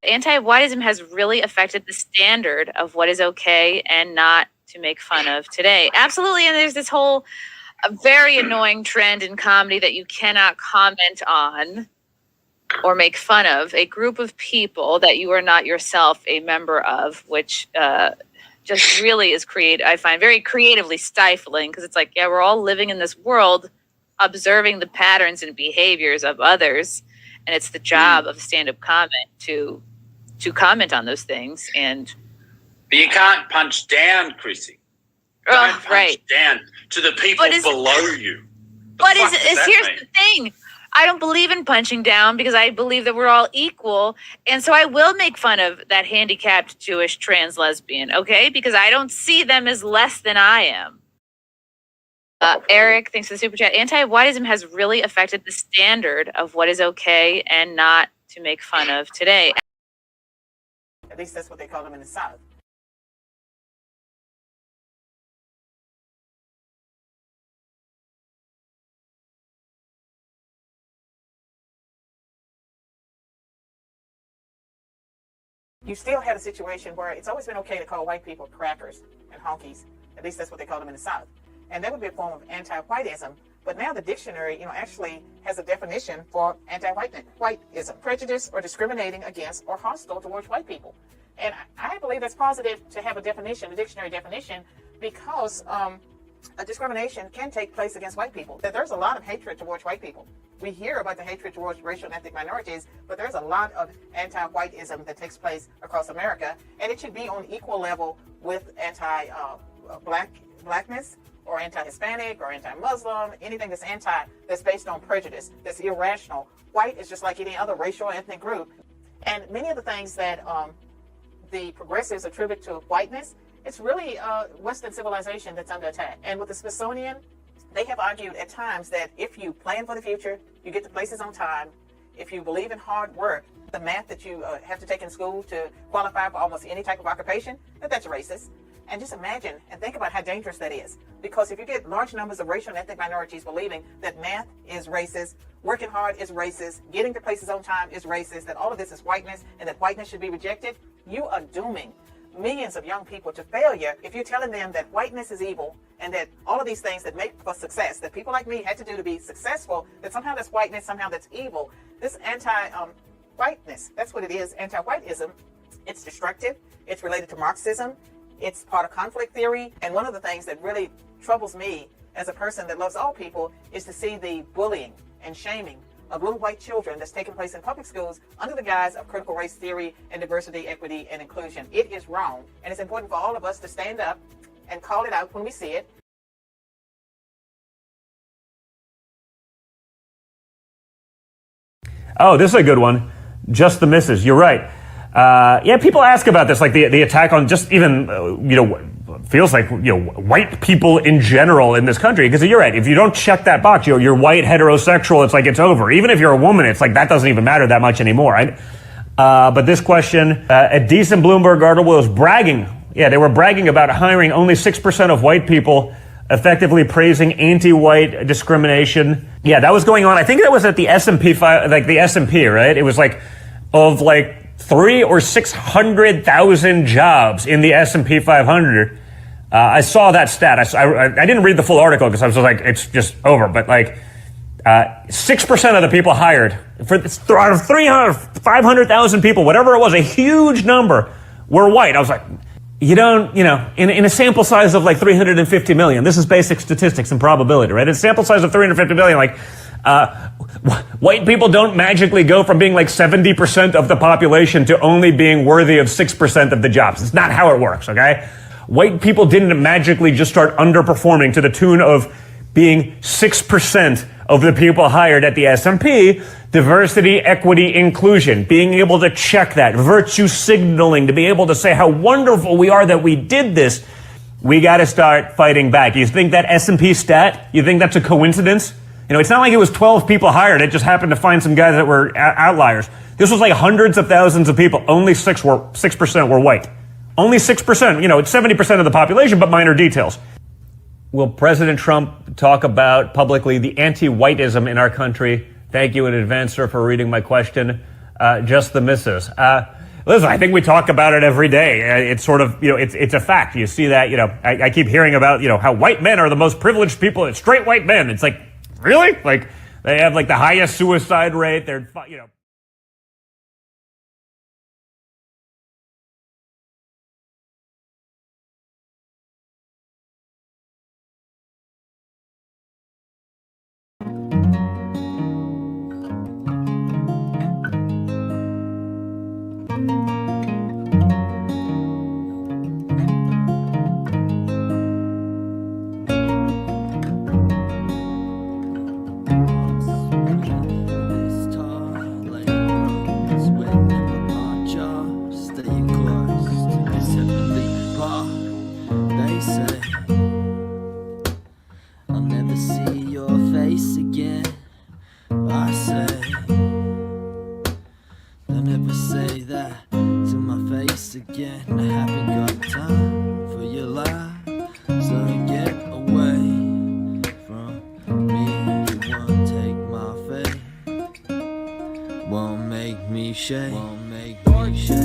Anti-whiteism has really affected the standard of what is okay and not to make fun of today. Absolutely. And there's this whole very annoying trend in comedy that you cannot comment on or make fun of a group of people that you are not yourself a member of, which just really is I find very creatively stifling, because it's like, yeah, we're all living in this world, observing the patterns and behaviors of others. And it's the job of stand-up comment to comment on those things. But you can't punch down, Chrissy. Don't punch down to the people below you. But here's the thing. I don't believe in punching down, because I believe that we're all equal. And so I will make fun of that handicapped Jewish trans lesbian, okay? Because I don't see them as less than I am. Eric, thanks for the super chat. Anti-whiteism has really affected the standard of what is okay and not to make fun of today. At least that's what they call them in the South. You still had a situation where it's always been okay to call white people crackers and honkies. At least that's what they call them in the South. And that would be a form of anti-whiteism. But now the dictionary, actually has a definition for anti-whiteism: prejudice or discriminating against or hostile towards white people. And I believe that's positive to have a definition, a dictionary definition, because a discrimination can take place against white people. There's a lot of hatred towards white people. We hear about the hatred towards racial and ethnic minorities, but there's a lot of anti-whiteism that takes place across America, and it should be on equal level with anti-blackness or anti-Hispanic or anti-Muslim, anything that's based on prejudice, that's irrational. White is just like any other racial or ethnic group. And many of the things that the progressives attribute to whiteness, it's really Western civilization that's under attack. And with the Smithsonian, they have argued at times that if you plan for the future, you get to places on time, if you believe in hard work, the math that you have to take in school to qualify for almost any type of occupation, that's racist. And just imagine and think about how dangerous that is. Because if you get large numbers of racial and ethnic minorities believing that math is racist, working hard is racist, getting to places on time is racist, that all of this is whiteness and that whiteness should be rejected, you are dooming millions of young people to failure if you're telling them that whiteness is evil and that all of these things that make for success, that people like me had to do to be successful, that somehow that's whiteness, somehow that's evil. This anti-whiteness, that's what it is, anti-whiteism. It's destructive. It's related to Marxism. It's part of conflict theory. And one of the things that really troubles me as a person that loves all people is to see the bullying and shaming of little white children that's taking place in public schools under the guise of critical race theory and diversity, equity, and inclusion. It is wrong. And it's important for all of us to stand up and call it out when we see it. Oh, this is a good one. Just the misses. You're right. Yeah, people ask about this, like the attack on just even, feels like, white people in general in this country. Because you're right. If you don't check that box, you're white, heterosexual, it's like it's over. Even if you're a woman, it's like that doesn't even matter that much anymore, right? But this question, a decent Bloomberg article was bragging. Yeah, they were bragging about hiring only 6% of white people, effectively praising anti-white discrimination. Yeah, that was going on. I think that was at the S&P, the S&P, right? It was of 300,000 or 600,000 jobs in the S&P 500. I saw that stat. I didn't read the full article because I was like, it's just over. But 6% of the people hired out of 500,000 people, whatever it was, a huge number were white. I was like, in a sample size of 350 million, this is basic statistics and probability, right? In a sample size of 350 million, white people don't magically go from being 70% of the population to only being worthy of 6% of the jobs. It's not how it works, okay? White people didn't magically just start underperforming to the tune of being 6% of the people hired at the S&P. Diversity, equity, inclusion, being able to check that, virtue signaling, to be able to say how wonderful we are that we did this. We got to start fighting back. You think that S&P stat, you think that's a coincidence? It's not like it was 12 people hired. It just happened to find some guys that were outliers. This was hundreds of thousands of people. Only 6% were white. Only 6%. It's 70% of the population, but minor details. Will President Trump talk about publicly the anti-whiteism in our country? Thank you in advance, sir, for reading my question. just the misses. Listen, I think we talk about it every day. It's sort of, it's a fact. You see that, I keep hearing about, how white men are the most privileged people, straight white men. It's like, really? Like, they have like the highest suicide rate. They're,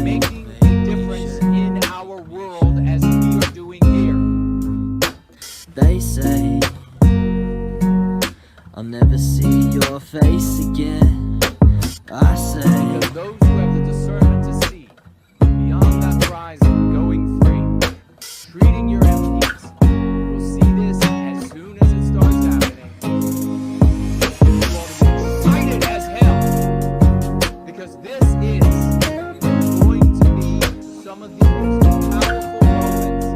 making a difference in our world as we are doing here. They say I'll never see your face again. I say because those who have the discernment to see beyond that horizon, going free, treating your enemies, will see this as soon as it starts happening. You will be excited as hell because this is going to be some of the most powerful moments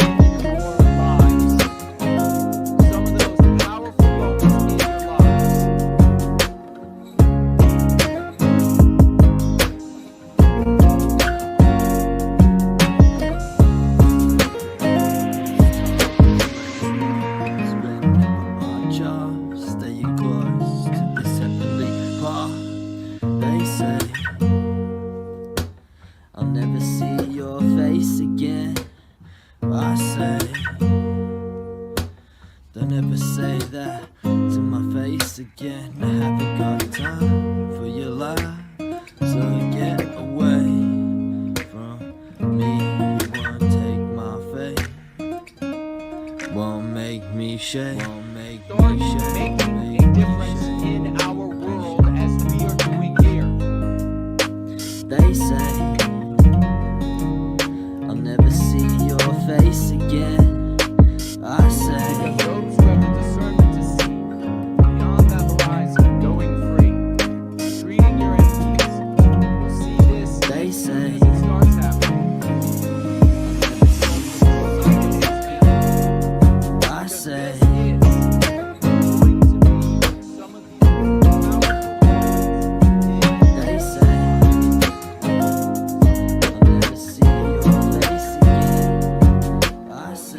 in your lives. Some of those powerful moments in your lives. march off, stay close to this heavenly path. They say I'll never see your face again. I say don't ever say that to my face again. I haven't got time for your lie, so get away from me. You won't take my faith, won't make me shake, won't make Start me shake, making a difference in our world as we are doing here. They say I'll never see your face again. I say Those who have the discernment to see beyond that horizon, going free, treating your enemies, will see this They as soon say as it starts happening. I say This is going to be some of the most powerful moments they say I'll never see your face again. I say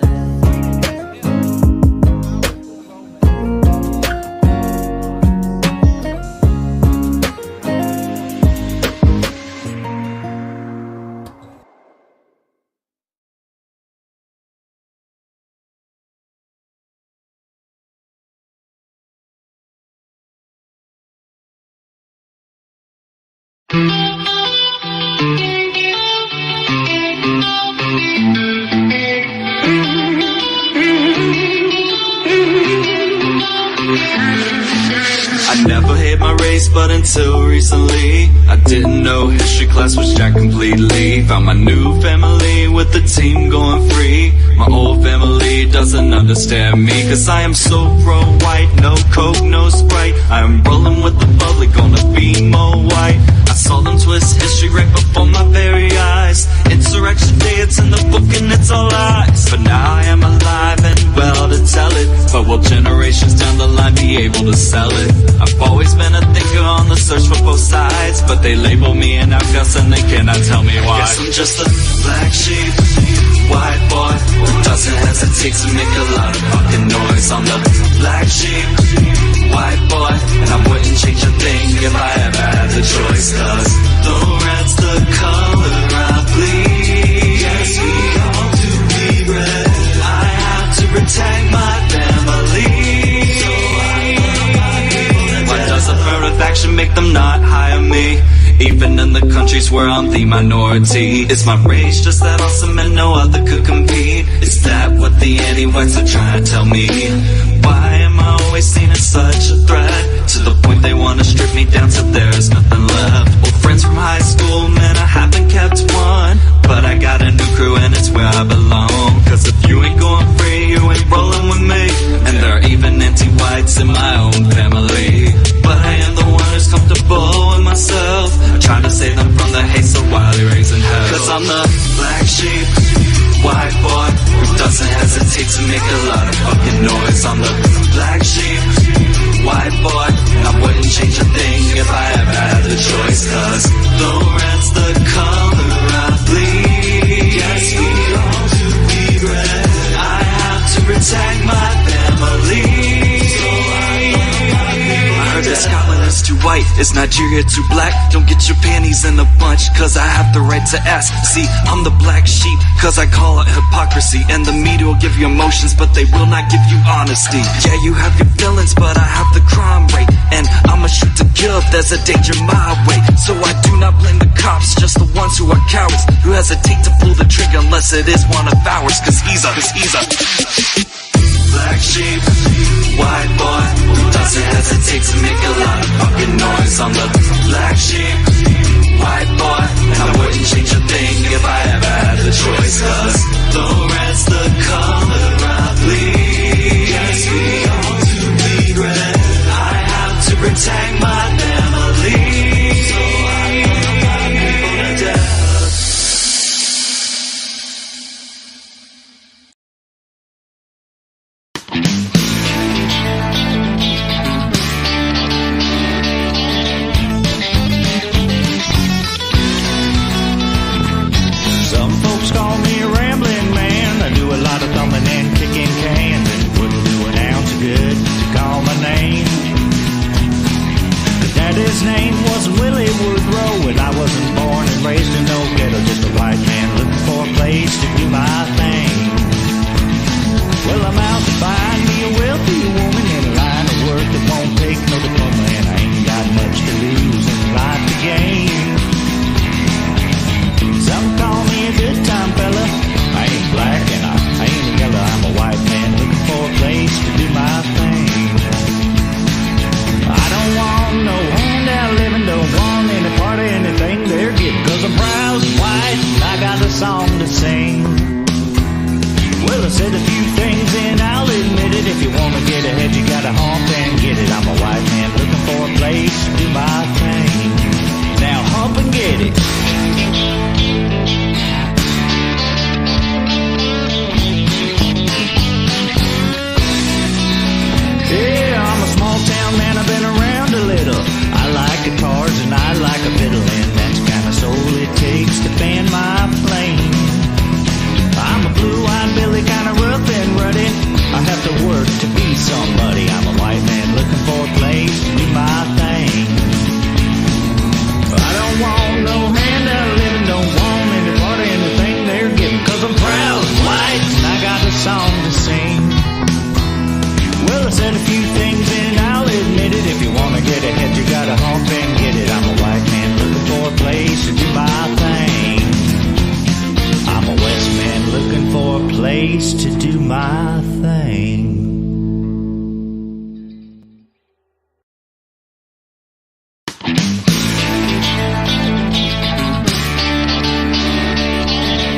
I never hit my race, but until recently I didn't know history class was jacked completely. Found my new family with the team going free. My old family doesn't understand me, cause I am so pro-white. No coke, no Sprite, I am rolling with the bubbly, gonna be more white. I saw them twist history right before my very eyes. Insurrection Day, it's in the book and it's all lies. But now I am alive and well to tell it. But will generations down the line be able to sell it? I've always been a thinker on the search for both sides, but they label me an outcast and they cannot tell me why. Guess I'm just a black sheep, white boy who doesn't hesitate to make a lot of fucking noise. I'm the black sheep, white boy, and I wouldn't change a thing if I ever had the choice. Cause the red's the color I bleed. Yes, we all to be red. I have to protect my family. Why does affirmative action make them not hire me? even in the countries where I'm the minority. It's my race, just that awesome and no other could compete. Is that what the anti-whites are trying to tell me? Why am I always seen as such a threat? To the point they want to strip me down till there's nothing left. Well, friends from high school, man, I haven't kept one, but I got a new crew and it's where I belong. Cause if you ain't going free, you ain't rolling with me. And there are even anti-whites in my own family. But I am the one who's comfortable with myself. I try to save them from the hate so wildly raising hell. Cause I'm the black sheep, white boy who doesn't hesitate to make a lot of fucking noise. I'm the black sheep, white boy, I wouldn't change a thing if I ever had the choice. Cause the red's the color I bleed. Yes, we all do bleed red. I have to protect my family. I heard that Scotland is too white, is Nigeria too black? Don't get your panties in a bunch, cause I have the right to ask. See, I'm the black sheep, cause I call it hypocrisy. And the media will give you emotions, but they will not give you honesty. Yeah, you have your feelings, but I have the crime rate. And I'ma shoot to kill if there's a danger my way. So I do not blame the cops, just the ones who are cowards, who hesitate to pull the trigger unless it is one of ours. Cause he's a black sheep, white boy who doesn't hesitate to make a lot of fucking noise. I'm the black sheep, white boy, and I wouldn't change a thing if I ever had the choice. Cause the red's the color I bleed. Yes, we all do bleed red. I have to protect my family. So I put my people to death. His name was Willie Woodrow, and I wasn't born and raised in no ghetto, just a white man looking for a place to do my thing. Well, I'm out to find me a wealthy woman in a line of work that won't take no diploma, and I ain't got much to lose and life to gain. Some call me a good time fella. I ain't black and I ain't yellow. I'm a white man looking for a place to do my thing. I don't want no handout living, don't want any part of anything they're getting. Cause I'm proud and white and I got a song to sing. Well, I said a few things and I'll admit it. If you wanna get ahead, you gotta hump and get it. I'm a white man looking for a place to do my thing. Now hump and get it. Yeah, I'm a small town man, I've been around a little. I like guitars and I like a fiddle, and that's the kind of soul it takes to fan my flame. I'm a blue-eyed Billy, kind of rough and ruddy. I have to work to be somebody. I'm a white man looking for a place to do my thing. I don't want no handout living, don't want any part of anything they're giving. Cause I'm proud and white and I got a song to sing. Well, I said a few things and I'll admit it. If you wanna get ahead, you gotta hump and get it. I'm a white man looking for a place to do my thing. I'm a West man looking for a place to do my thing.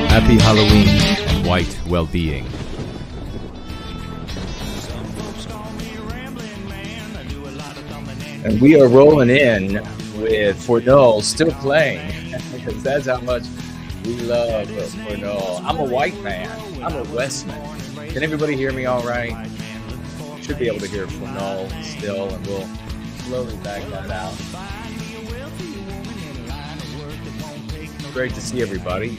Happy Halloween and white well-being. And we are rolling in with Fornell still playing because that's how much we love Fornell. I'm a white man. I'm a Westman. Can everybody hear me all right? Should be able to hear Fornell still, and we'll slowly back that out. Great to see everybody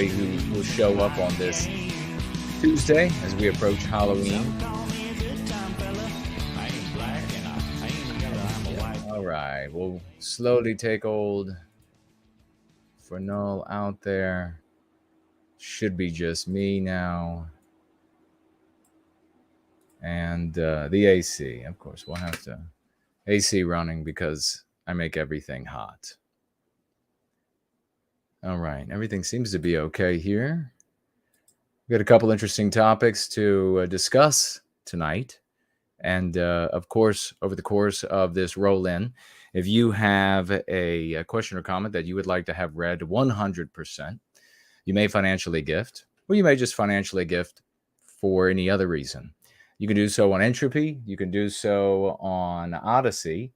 who will show up on this Tuesday as we approach Halloween. All right, we'll slowly take old Fornell out there. Should be just me now. And the AC, of course, we'll have to AC running because I make everything hot. All right. Everything seems to be okay here. We got a couple interesting topics to discuss tonight. And of course, over the course of this roll in, if you have a question or comment that you would like to have read 100%, you may financially gift, or you may just financially gift for any other reason. You can do so on Entropy, you can do so on Odyssey,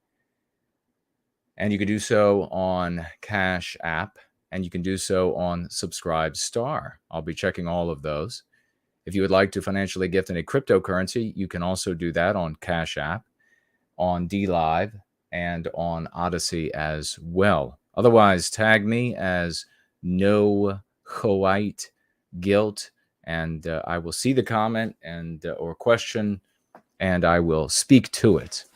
and you can do so on Cash App, and you can do so on Subscribe Star. I'll be checking all of those. If you would like to financially gift in a cryptocurrency, you can also do that on Cash App, on DLive, and on Odyssey as well. Otherwise, tag me as No White Guilt, and I will see the comment and or question, and I will speak to it,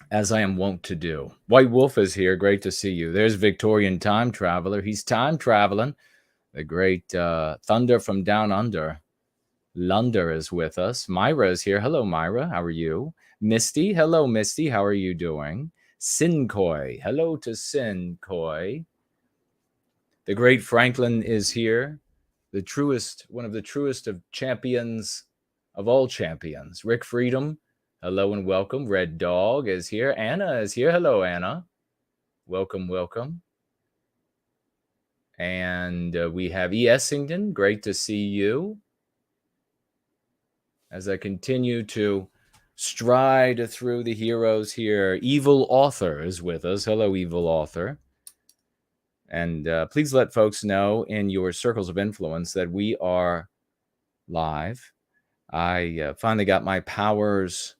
as I am wont to do. White Wolf is here. Great to see you. There's Victorian Time Traveler. He's time traveling. The great Thunder from Down Under. Lunder is with us. Myra is here. Hello, Myra. How are you? Misty. Hello, Misty. How are you doing? Sinkoi. Hello to Sinkoi. The great Franklin is here. The truest, one of the truest of champions of all champions. Rick Freedom. Hello and welcome. Red Dog is here. Anna is here. Hello, Anna. Welcome, welcome. And we have E. Essington. Great to see you. As I continue to stride through the heroes here, Evil Author is with us. Hello, Evil Author. And please let folks know in your circles of influence that we are live. I finally got my powers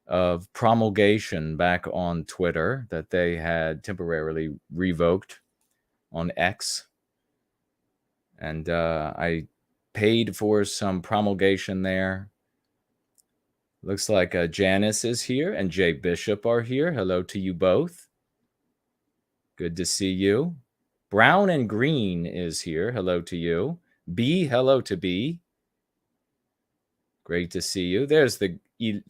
of promulgation back on Twitter that they had temporarily revoked on X. And I paid for some promulgation there. Looks like Janice is here and Jay Bishop are here. Hello to you both. Good to see you. Brown and Green is here. Hello to you. B, hello to B. Great to see you. There's the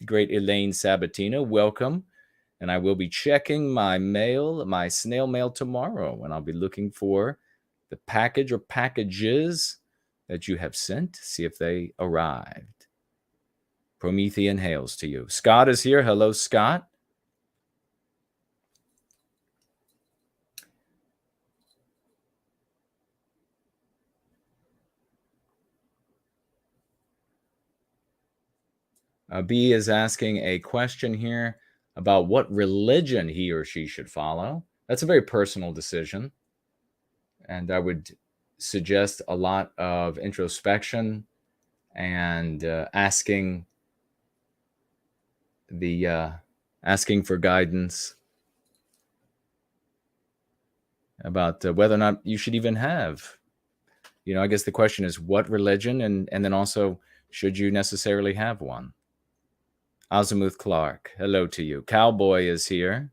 great Elaine Sabatino. Welcome. And I will be checking my mail, my snail mail tomorrow, and I'll be looking for the package or packages that you have sent. See if they arrived. Promethean hails to you. Scott is here. Hello, Scott. B is asking a question here about what religion he or she should follow. That's a very personal decision. And I would suggest a lot of introspection and asking for guidance about whether or not you should even have. I guess the question is what religion, and then also should you necessarily have one? Azimuth Clark, hello to you. Cowboy is here.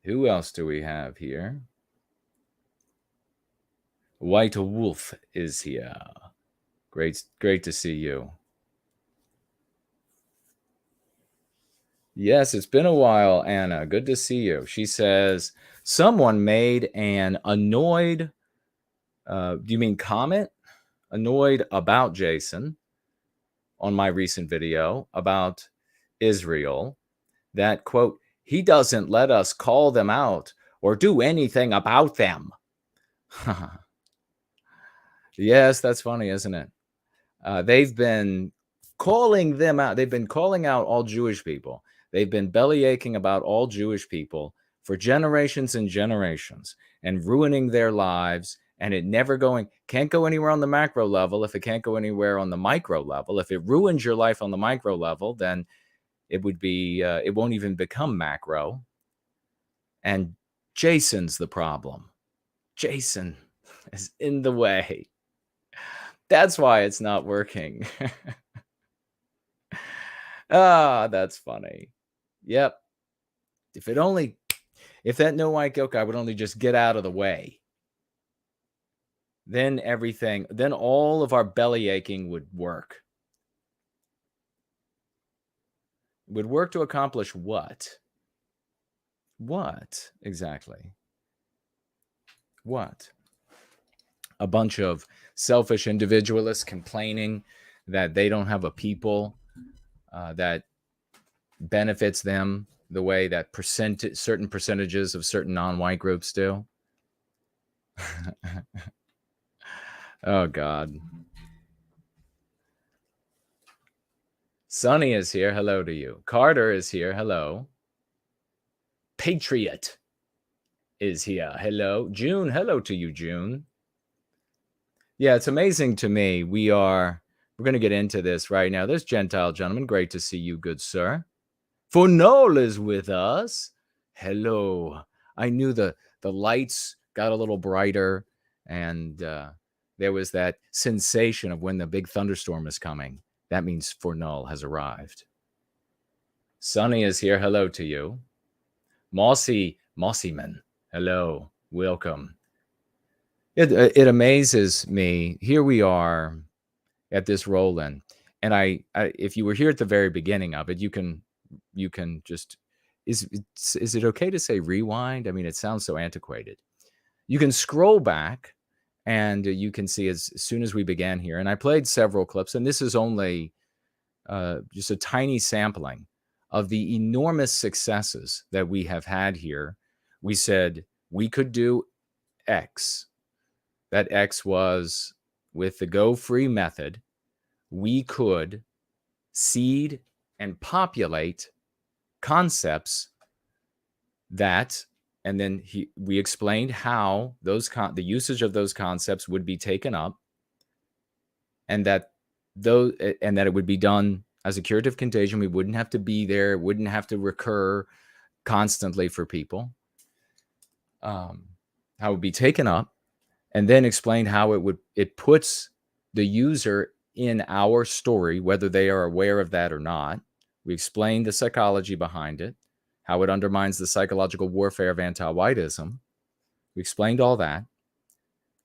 Who else do we have here? White Wolf is here. Great to see you. Yes, it's been a while, Anna. Good to see you. She says, someone made an annoyed, do you mean comment? Annoyed about Jason on my recent video about Israel that, quote, he doesn't let us call them out or do anything about them. Yes, that's funny, isn't it? They've been calling them out. They've been calling out all Jewish people. They've been bellyaching about all Jewish people for generations and generations and ruining their lives. And it never can't go anywhere on the macro level if it can't go anywhere on the micro level. If it ruins your life on the micro level, then it would be, it won't even become macro. And Jason's the problem. Jason is in the way. That's why it's not working. That's funny. Yep. If that no white guilt guy would only just get out of the way, then all of our belly aching would work. Would work to accomplish what? What exactly? What? A bunch of selfish individualists complaining that they don't have a people that benefits them the way that certain percentages of certain non-white groups do. Oh, God. Sonny is here. Hello to you. Carter is here. Hello. Patriot is here. Hello. June. Hello to you, June. Yeah, it's amazing to me. We're going to get into this right now. This Gentile gentleman, great to see you, good sir. Fournol is with us. Hello. I knew the lights got a little brighter, and there was that sensation of when the big thunderstorm is coming. That means Fournol has arrived. Sonny is here. Hello to you. Mossyman. Hello. Welcome. It amazes me. Here we are at this roll-in, and I if you were here at the very beginning of it, you can just is it okay to say rewind? I mean, it sounds so antiquated. You can scroll back, and you can see as soon as we began here, and I played several clips, and this is only just a tiny sampling of the enormous successes that we have had here. We said we could do X. That X was with the Go Free method, we could seed and populate concepts that, and then we explained how the usage of those concepts would be taken up, and that it would be done as a curative contagion. We wouldn't have to be there, wouldn't have to recur constantly for people. How it would be taken up, and then explained how it puts the user in our story, whether they are aware of that or not. We explained the psychology behind it, how it undermines the psychological warfare of anti-whiteism. We explained all that.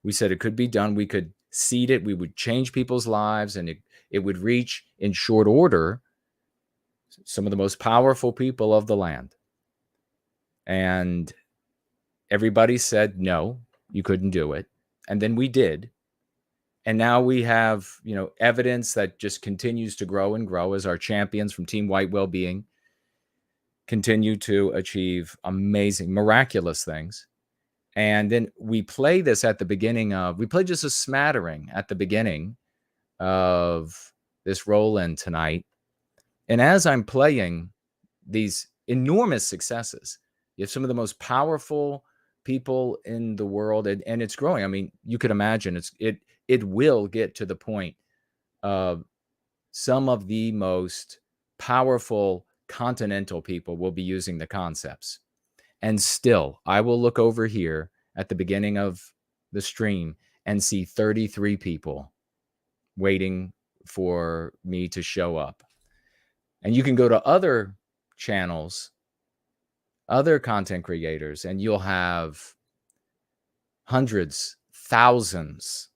We said it could be done. We could seed it. We would change people's lives, and it would reach in short order some of the most powerful people of the land. And everybody said, no, you couldn't do it. And then we did. And now we have, evidence that just continues to grow and grow as our champions from Team White Wellbeing continue to achieve amazing, miraculous things. And then we play this at the beginning we played just a smattering at the beginning of this roll-in tonight. And as I'm playing these enormous successes, you have some of the most powerful people in the world, and it's growing. I mean, you could imagine it will get to the point of some of the most powerful continental people will be using the concepts. And still, I will look over here at the beginning of the stream and see 33 people waiting for me to show up. And you can go to other channels, other content creators, and you'll have hundreds, thousands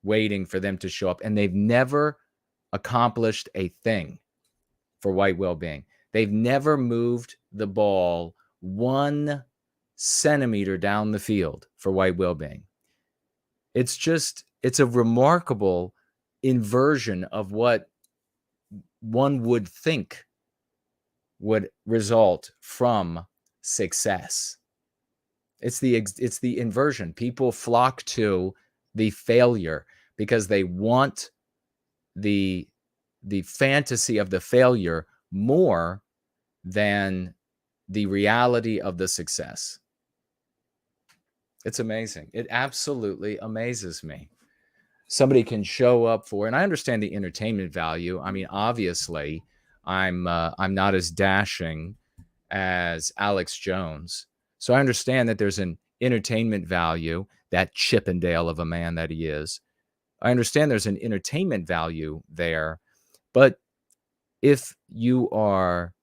waiting for them to show up. And they've never accomplished a thing for white well-being. They've never moved the ball 1 centimeter down the field for white well-being. It's a remarkable inversion of what one would think would result from success. It's the inversion. People flock to the failure because they want the fantasy of the failure more than the reality of the success. It's amazing. It absolutely amazes me. Somebody can show up for, and I understand the entertainment value. I mean, obviously, I'm not as dashing as Alex Jones. So I understand that there's an entertainment value, that Chippendale of a man that he is. I understand there's an entertainment value there. But if you are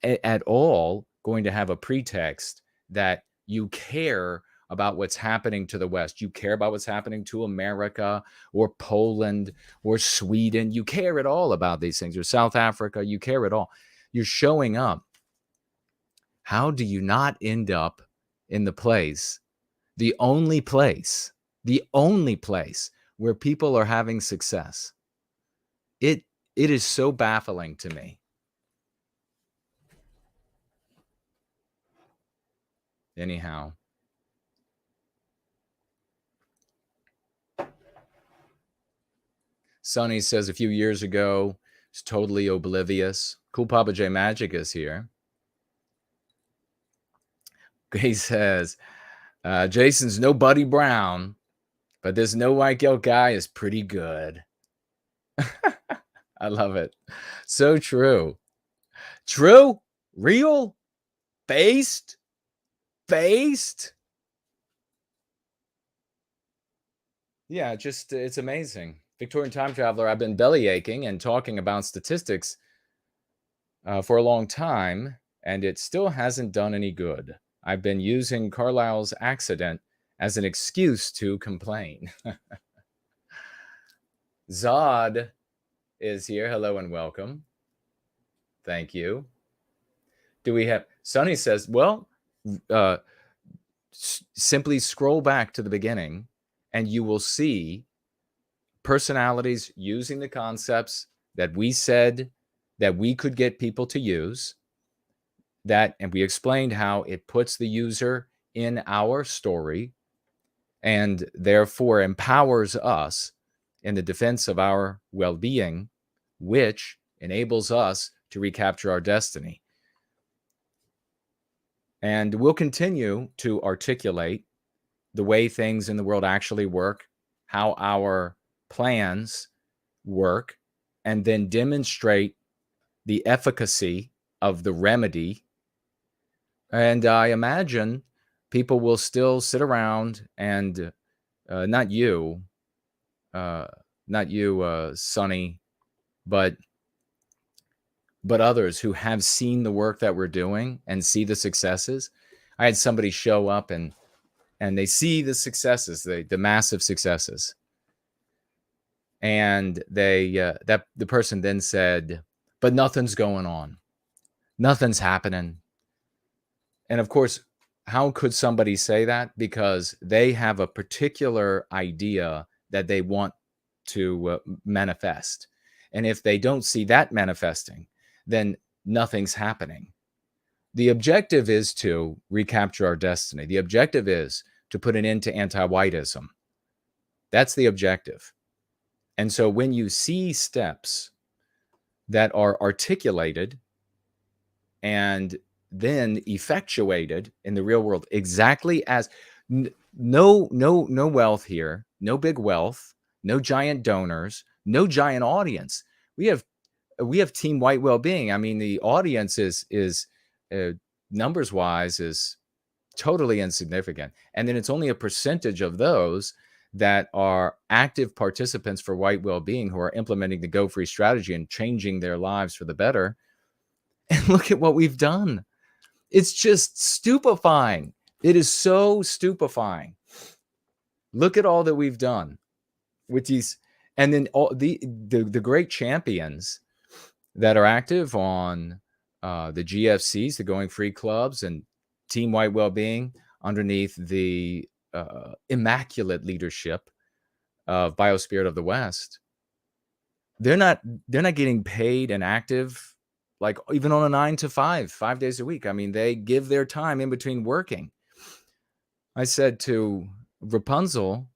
at all going to have a pretext that you care about what's happening to the West, you care about what's happening to America or Poland or Sweden, you care at all about these things, or South Africa, you care at all. You're showing up how do you not end up in the place, the only place where people are having success? It is so baffling to me. Anyhow. Sonny says a few years ago, it's totally oblivious. Cool Papa J Magic is here. He says, Jason's no Buddy Brown, but this no white guilt guy is pretty good. I love it. So true. True, real, based. Yeah, just it's amazing. Victorian time traveler, I've been belly aching and talking about statistics for a long time, and it still hasn't done any good. I've been using Carlisle's accident as an excuse to complain. Zod is here. Hello and welcome. Thank you. Do we have... Sonny says, well, simply scroll back to the beginning and you will see personalities using the concepts that we said that we could get people to use, that, and we explained how it puts the user in our story and therefore empowers us in the defense of our well-being, which enables us to recapture our destiny. And we'll continue to articulate the way things in the world actually work, how our plans work, and then demonstrate the efficacy of the remedy. And I imagine people will still sit around and not you, Sonny, but others who have seen the work that we're doing and see the successes. I had somebody show up and they see the successes, the massive successes. And the person then said, but nothing's going on. Nothing's happening. And of course, how could somebody say that? Because they have a particular idea that they want to manifest. And if they don't see that manifesting, then nothing's happening. The objective is to recapture our destiny. The objective is to put an end to anti-whiteism. That's the objective. And so when you see steps that are articulated and then effectuated in the real world, exactly as no wealth here, no big wealth, no giant donors, no giant audience. We have Team White Wellbeing. I mean, the audience is numbers wise is totally insignificant. And then it's only a percentage of those that are active participants for White Wellbeing who are implementing the Go Free strategy and changing their lives for the better. And look at what we've done. It's just stupefying. It is so stupefying. Look at all that we've done with these, and then all the great champions that are active on the GFCs, the Going Free clubs, and Team White Wellbeing underneath the immaculate leadership of Biospirit of the West. They're not getting paid and active, like even on a 9 to 5 days a week. I mean, they give their time in between working. I said to Rapunzel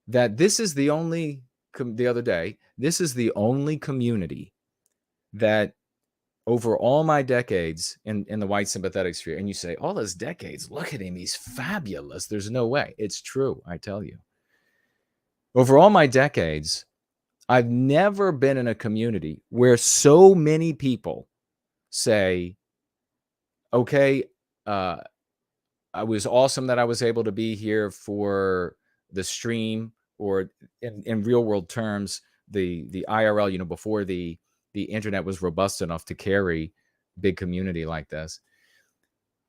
that this is the only, the other day, this is the only community that over all my decades in the white sympathetic sphere, and you say, all those decades, look at him, he's fabulous. There's no way. It's true, I tell you. Over all my decades, I've never been in a community where so many people say, okay, I was awesome that I was able to be here for the stream, or in real world terms, the IRL, before the internet was robust enough to carry big community like this.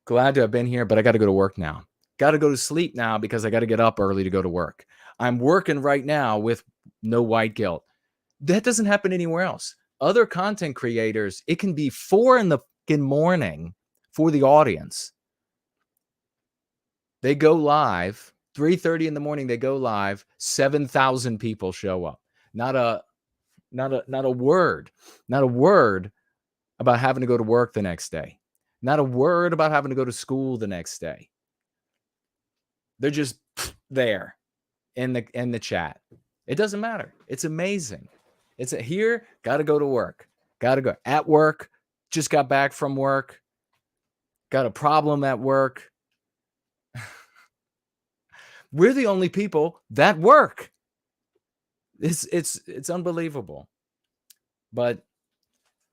Glad to have been here, but I got to go to work now. Got to go to sleep now because I got to get up early to go to work. I'm working right now with no white guilt. That doesn't happen anywhere else. Other content creators, it can be 4 in the morning, for the audience. They go live, 3:30 in the morning, they go live, 7,000 people show up. Not a word about having to go to work the next day. Not a word about having to go to school the next day. They're just there in the chat. It doesn't matter. It's amazing. It's here, got to go to work. Got to go at work, just got back from work. Got a problem at work. We're the only people that work. It's unbelievable. But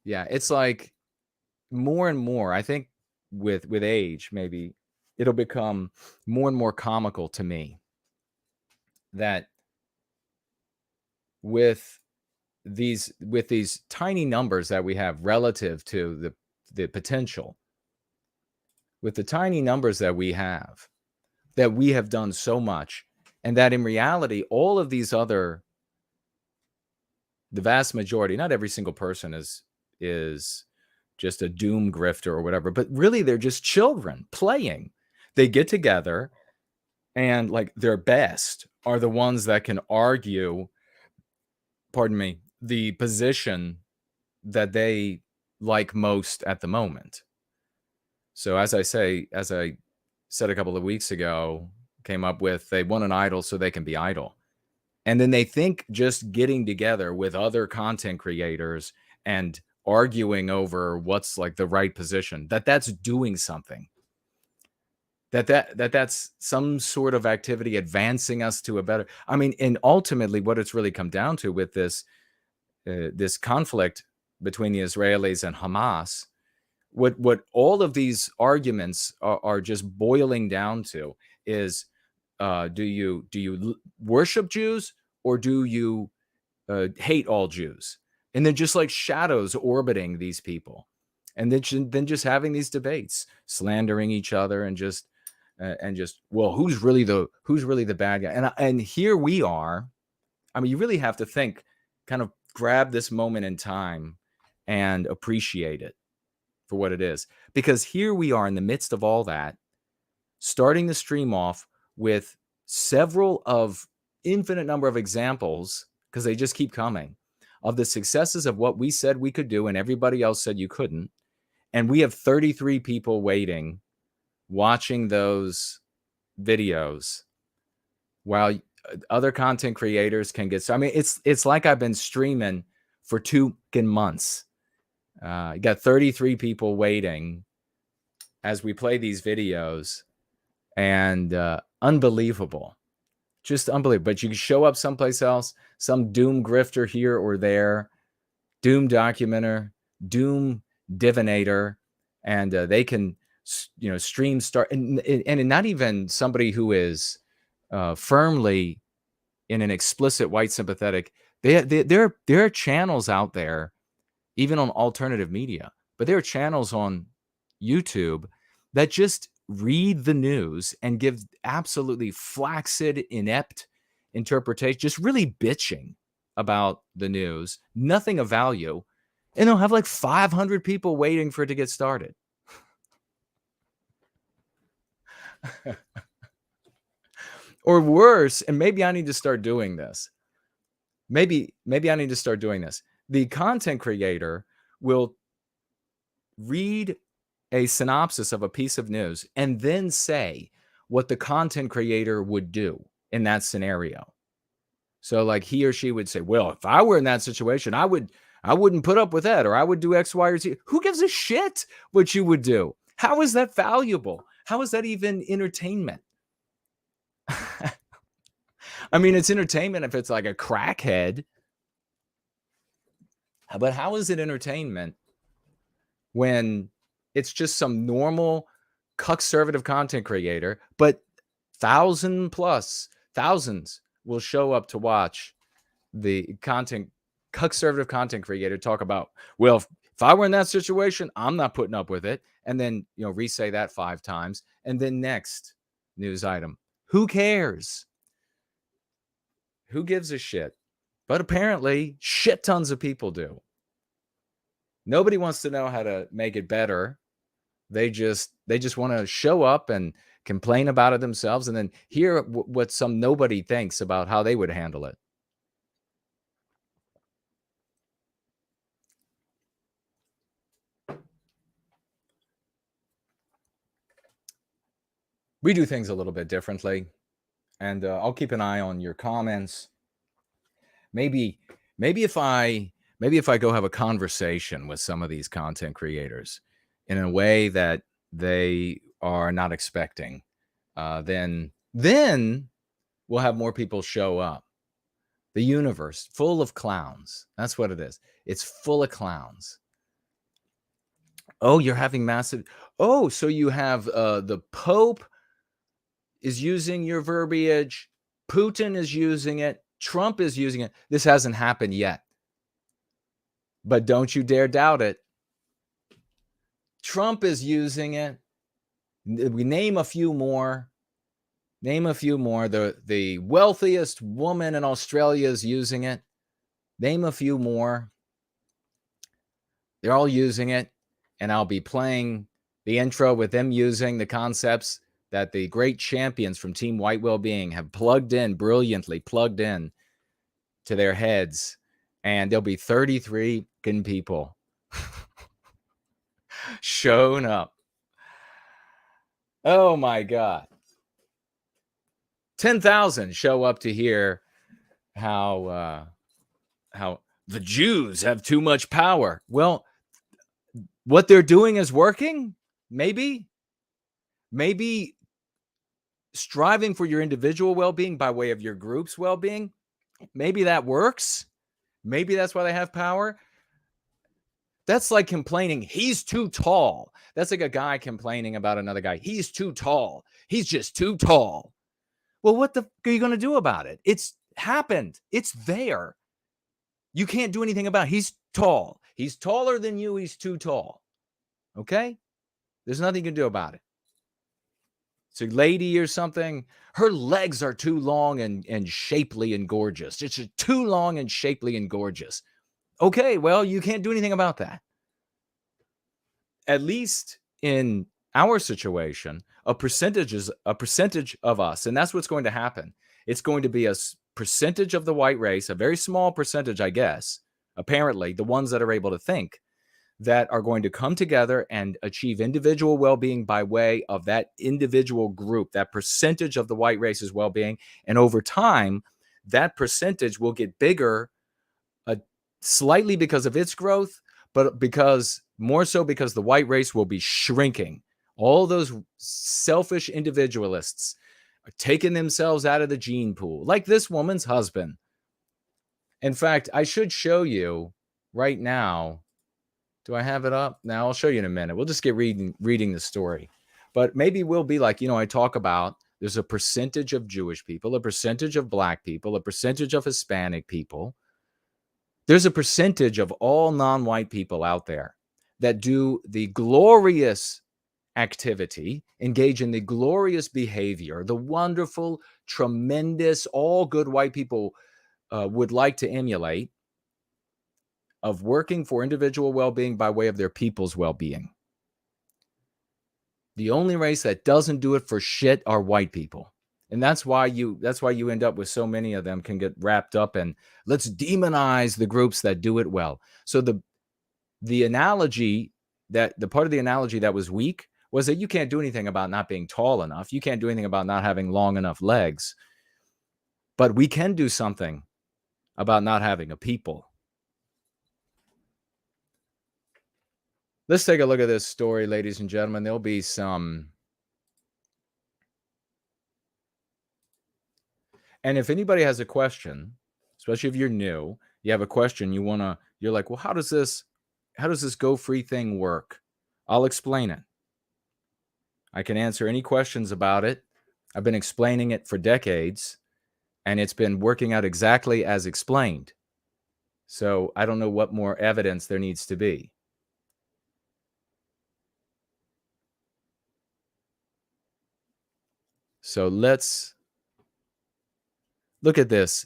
yeah, it's like more and more, I think with age, maybe it'll become more and more comical to me that with these tiny numbers that we have relative to the potential, with the tiny numbers that we have done so much, and that in reality, all of these other, the vast majority, not every single person is just a doom grifter or whatever, but really they're just children playing. They get together and like their best are the ones that can argue, the position that they like most at the moment. So as I said a couple of weeks ago, came up with they want an idol so they can be idle. And then they think just getting together with other content creators and arguing over what's like the right position, that's doing something. That's some sort of activity advancing us to a better. I mean, and ultimately what it's really come down to with this conflict between the Israelis and Hamas, what all of these arguments are just boiling down to is, do you worship Jews or do you hate all Jews? And then just like shadows orbiting these people, and then just having these debates, slandering each other, and just well, who's really the bad guy? And here we are. I mean, you really have to think, kind of grab this moment in time and appreciate it for what it is, because here we are in the midst of all that, starting the stream off with several of infinite number of examples, because they just keep coming, of the successes of what we said we could do and everybody else said you couldn't. And we have 33 people waiting, watching those videos while other content creators can get. So I mean, it's like I've been streaming for 2 months. You got 33 people waiting as we play these videos, and unbelievable, just unbelievable. But you can show up someplace else, some doom grifter here or there, doom documenter, doom divinator, and they can, stream start, and not even somebody who is firmly in an explicit white sympathetic. There are channels out there, even on alternative media, but there are channels on YouTube that just read the news and give absolutely flaccid, inept interpretation, just really bitching about the news, nothing of value, and they'll have like 500 people waiting for it to get started. Or worse, and maybe I need to start doing this. Maybe I need to start doing this. The content creator will read a synopsis of a piece of news and then say what the content creator would do in that scenario. So like he or she would say, well, if I were in that situation, I wouldn't put up with that, or I would do X, Y, or Z. Who gives a shit what you would do? How is that valuable? How is that even entertainment? I mean, it's entertainment if it's like a crackhead. But how is it entertainment when it's just some normal conservative content creator, but thousands will show up to watch the conservative content creator talk about, well, if I were in that situation, I'm not putting up with it. And then, re-say that 5 times. And then next news item. Who cares? Who gives a shit? But apparently, shit tons of people do. Nobody wants to know how to make it better They just want to show up and complain about it themselves, and then hear what some nobody thinks about how they would handle it. We do things a little bit differently, and I'll keep an eye on your comments. Maybe if I go have a conversation with some of these content creators in a way that they are not expecting, then we'll have more people show up. The universe full of clowns. That's what it is. It's full of clowns. Oh, you're having massive. Oh, so you have the Pope is using your verbiage. Putin is using it. Trump is using it. This hasn't happened yet. But don't you dare doubt it. Trump is using it. We name a few more. The wealthiest woman in Australia is using it. Name a few more. They're all using it. And I'll be playing the intro with them using the concepts that the great champions from Team White Wellbeing have brilliantly plugged in to their heads. And there'll be 33 people shown up. Oh my God. 10,000 show up to hear how the Jews have too much power. Well, what they're doing is working. Maybe striving for your individual well-being by way of your group's well-being. Maybe that works. Maybe that's why they have power. That's like complaining, he's too tall. That's like a guy complaining about another guy. He's too tall. He's just too tall. Well, what the are you going to do about it? It's happened. It's there. You can't do anything about it. He's tall. He's taller than you. He's too tall. Okay? There's nothing you can do about it. It's a lady or something. Her legs are too long and shapely and gorgeous. It's just too long and shapely and gorgeous. Okay, well, you can't do anything about that. At least in our situation, a percentage of us, and that's what's going to happen. It's going to be a percentage of the white race, a very small percentage, I guess, apparently, the ones that are able to think, that are going to come together and achieve individual well-being by way of that individual group, that percentage of the white race's well-being. And over time, that percentage will get bigger, slightly because of its growth, but more so because the white race will be shrinking. All those selfish individualists are taking themselves out of the gene pool, like this woman's husband. In fact, I should show you right now. Do I have it up? Now I'll show you in a minute. We'll just get reading the story. But maybe we'll be like, I talk about there's a percentage of Jewish people, a percentage of Black people, a percentage of Hispanic people. There's a percentage of all non-white people out there that do the glorious activity, engage in the glorious behavior, the wonderful, tremendous, all good white people would like to emulate, of working for individual well-being by way of their people's well-being. The only race that doesn't do it for shit are white people. And that's why you end up with so many of them can get wrapped up in, let's demonize the groups that do it well. So the analogy the part of the analogy that was weak was that you can't do anything about not being tall enough. You can't do anything about not having long enough legs. But we can do something about not having a people. Let's take a look at this story, ladies and gentlemen. There'll be some. And if anybody has a question, especially if you're new, you have a question, you're like, well, how does this Go Free thing work? I'll explain it. I can answer any questions about it. I've been explaining it for decades, and it's been working out exactly as explained. So I don't know what more evidence there needs to be. So let's look at this.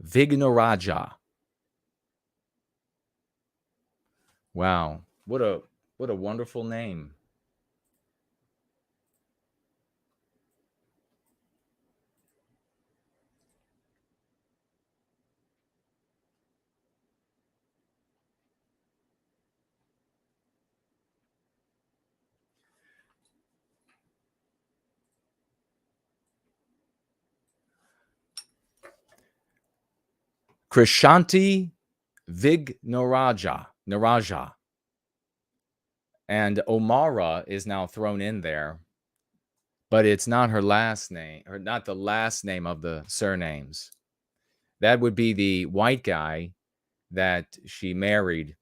Vignarajah. Wow, what a wonderful name. Krishanti Vignarajah. And Omara is now thrown in there, but it's not her last name, or not the last name of the surnames. That would be the white guy that she married,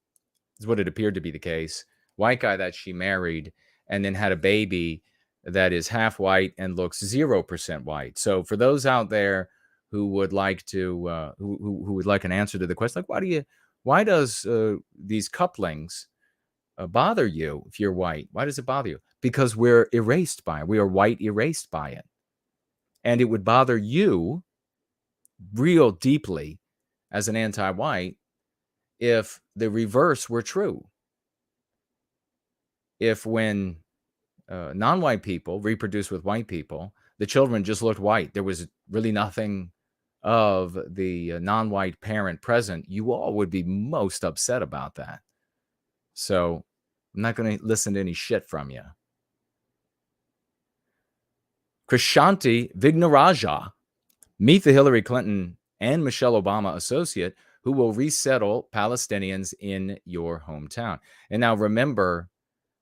is what it appeared to be the case. White guy that she married and then had a baby that is half white and looks 0% white. So for those out there who would like to, who would like an answer to the question, like, why does these couplings bother you if you're white? Why does it bother you? Because we're erased by it. We are white erased by it. And it would bother you real deeply as an anti-white if the reverse were true. If when non-white people reproduced with white people, the children just looked white, there was really nothing of the non-white parent present, you all would be most upset about that. So I'm not going to listen to any shit from you. Krishanti Vignarajah, meet the Hillary Clinton and Michelle Obama associate who will resettle Palestinians in your hometown. And now remember,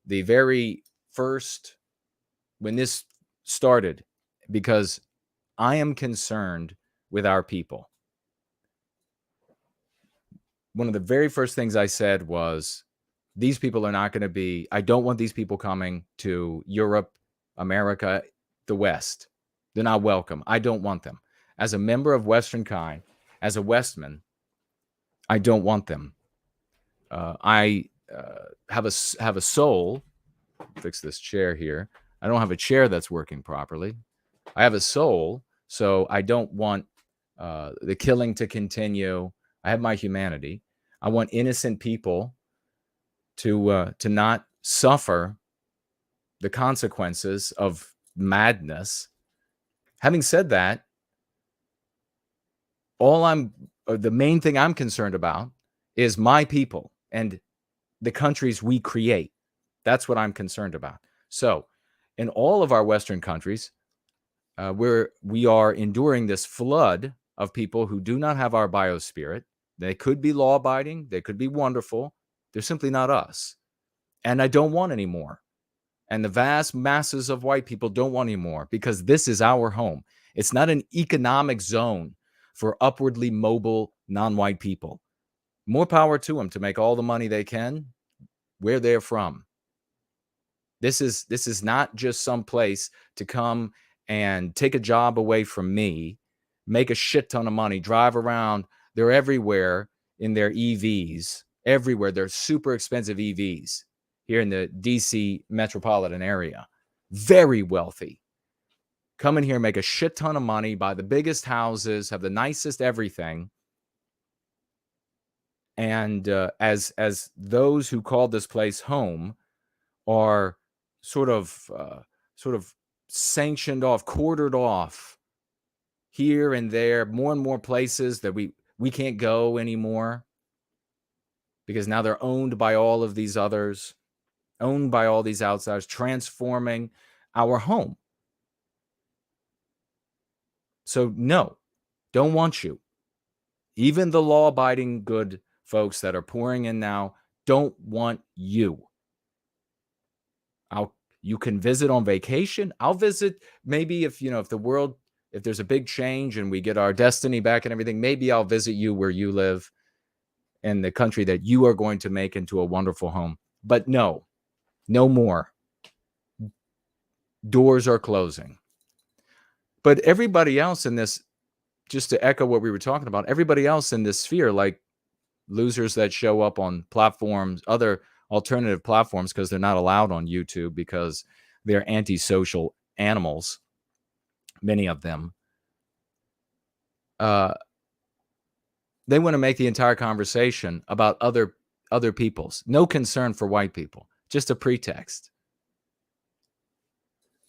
the very first, when this started, because I am concerned with our people. One of the very first things I said was, these people are not going to be, I don't want these people coming to Europe, America, the West. They're not welcome. I don't want them. As a member of Western kind, as a Westman, I don't want them. I have a soul. Fix this chair here. I don't have a chair that's working properly. I have a soul, so I don't want the killing to continue. I have my humanity. I want innocent people to not suffer the consequences of madness. Having said that, the main thing I'm concerned about is my people and the countries we create. That's what I'm concerned about. So in all of our Western countries, we are enduring this flood of people who do not have our biospirit. They could be law-abiding. They could be wonderful. They're simply not us. And I don't want any more. And the vast masses of white people don't want any more, because this is our home. It's not an economic zone for upwardly mobile non-white people. More power to them to make all the money they can where they're from. This is not just some place to come and take a job away from me, make a shit ton of money, drive around. They're everywhere in their EVs. Everywhere. They're super expensive EVs here in the DC metropolitan area. Very wealthy. Come in here, make a shit ton of money, buy the biggest houses, have the nicest everything. And as those who call this place home are sort of sanctioned off, quartered off here and there, more and more places that we can't go anymore, because now they're owned by all of these others, owned by all these outsiders, transforming our home. So no, don't want you. Even the law-abiding good folks that are pouring in now don't want you. You can visit on vacation. I'll visit maybe if there's a big change and we get our destiny back and everything, maybe I'll visit you where you live in the country that you are going to make into a wonderful home. But no more. Doors are closing. But everybody else in this, just to echo what we were talking about, everybody else in this sphere, like losers that show up on platforms, other alternative platforms, because they're not allowed on YouTube because they're antisocial animals, many of them. They want to make the entire conversation about other peoples. No concern for white people. Just a pretext.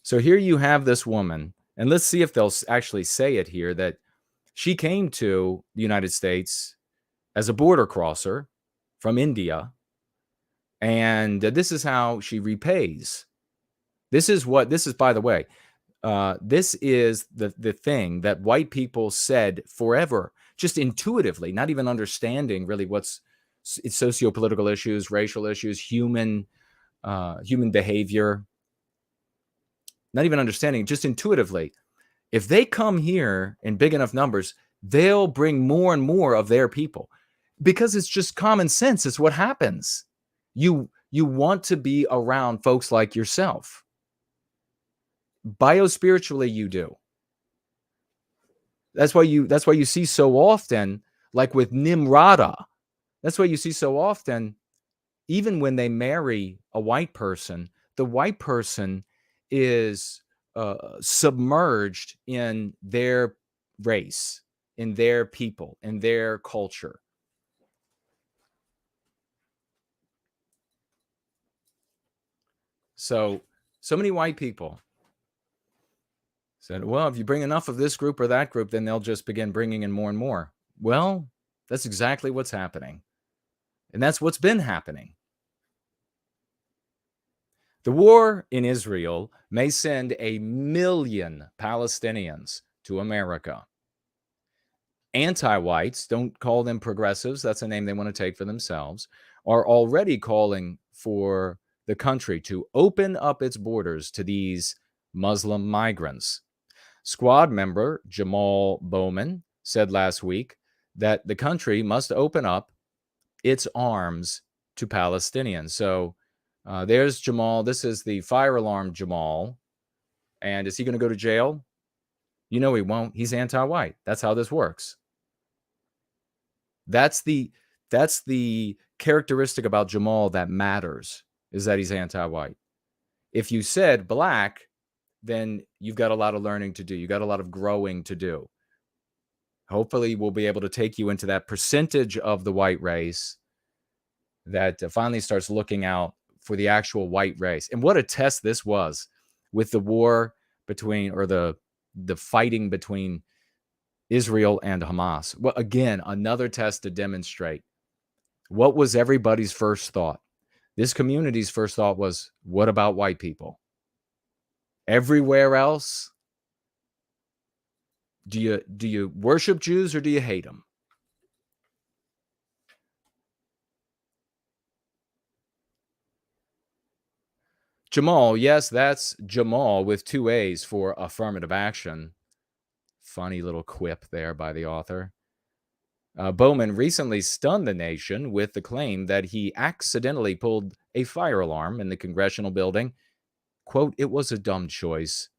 So here you have this woman, and let's see if they'll actually say it here, that she came to the United States as a border crosser from India, and this is how she repays. This is, by the way, this is the thing that white people said forever, just intuitively, not even understanding really what's socio-political issues, racial issues, human behavior, not even understanding, just intuitively. If they come here in big enough numbers, they'll bring more and more of their people, because it's just common sense. It's what happens. You want to be around folks like yourself. Biospiritually, you do. That's why you see so often, like with Nimrata, that's why you see so often, even when they marry a white person, the white person is submerged in their race, in their people, in their culture. So many white people said, well, if you bring enough of this group or that group, then they'll just begin bringing in more and more. Well, that's exactly what's happening. And that's what's been happening. The war in Israel may send 1 million Palestinians to America. Anti-whites, don't call them progressives, that's a name they want to take for themselves, are already calling for the country to open up its borders to these Muslim migrants. Squad member Jamal Bowman said last week that the country must open up its arms to Palestinians. So there's Jamal. This is the fire alarm Jamal. And is he going to go to jail? You know he won't. He's anti-white. That's how this works. That's the characteristic about Jamal that matters, is that he's anti-white. If you said black, then you've got a lot of learning to do. You got a lot of growing to do. Hopefully we'll be able to take you into that percentage of the white race that finally starts looking out for the actual white race. And what a test this was with the war between, or the fighting between Israel and Hamas. Well, again, another test to demonstrate what was everybody's first thought. This community's first thought was, what about white people? Everywhere else, do you worship Jews or do you hate them? Jamal, yes, that's Jamal with 2 A's for affirmative action. Funny little quip there by the author. Bowman recently stunned the nation with the claim that he accidentally pulled a fire alarm in the congressional building. Quote, it was a dumb choice,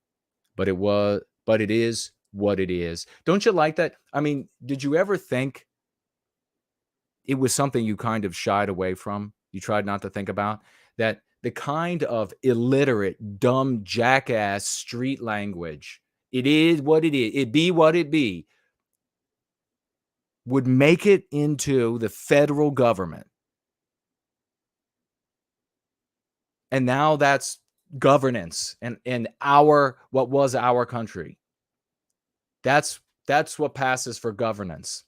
but it is what it is. Don't you like that? I mean, did you ever think it was something you kind of shied away from? You tried not to think about that? The kind of illiterate, dumb, jackass street language, it is what it is, it be what it be, would make it into the federal government. And now that's governance and what was our country. That's what passes for governance.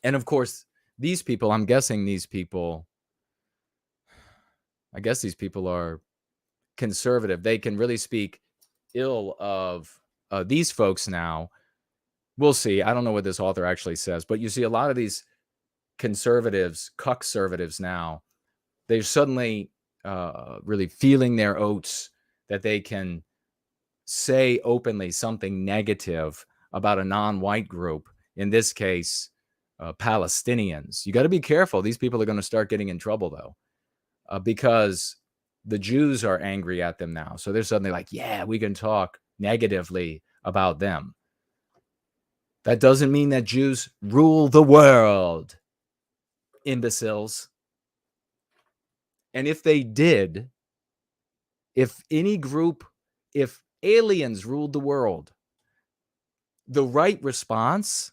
And of course, these people, I guess these people are conservative. They can really speak ill of these folks now. We'll see. I don't know what this author actually says, but you see a lot of these conservatives, cuck-servatives now, they're suddenly really feeling their oats that they can say openly something negative about a non-white group, in this case, Palestinians. You got to be careful. These people are going to start getting in trouble, though, because the Jews are angry at them now. So they're suddenly like, yeah, we can talk negatively about them. That doesn't mean that Jews rule the world, imbeciles. And if they did, if aliens ruled the world, the right response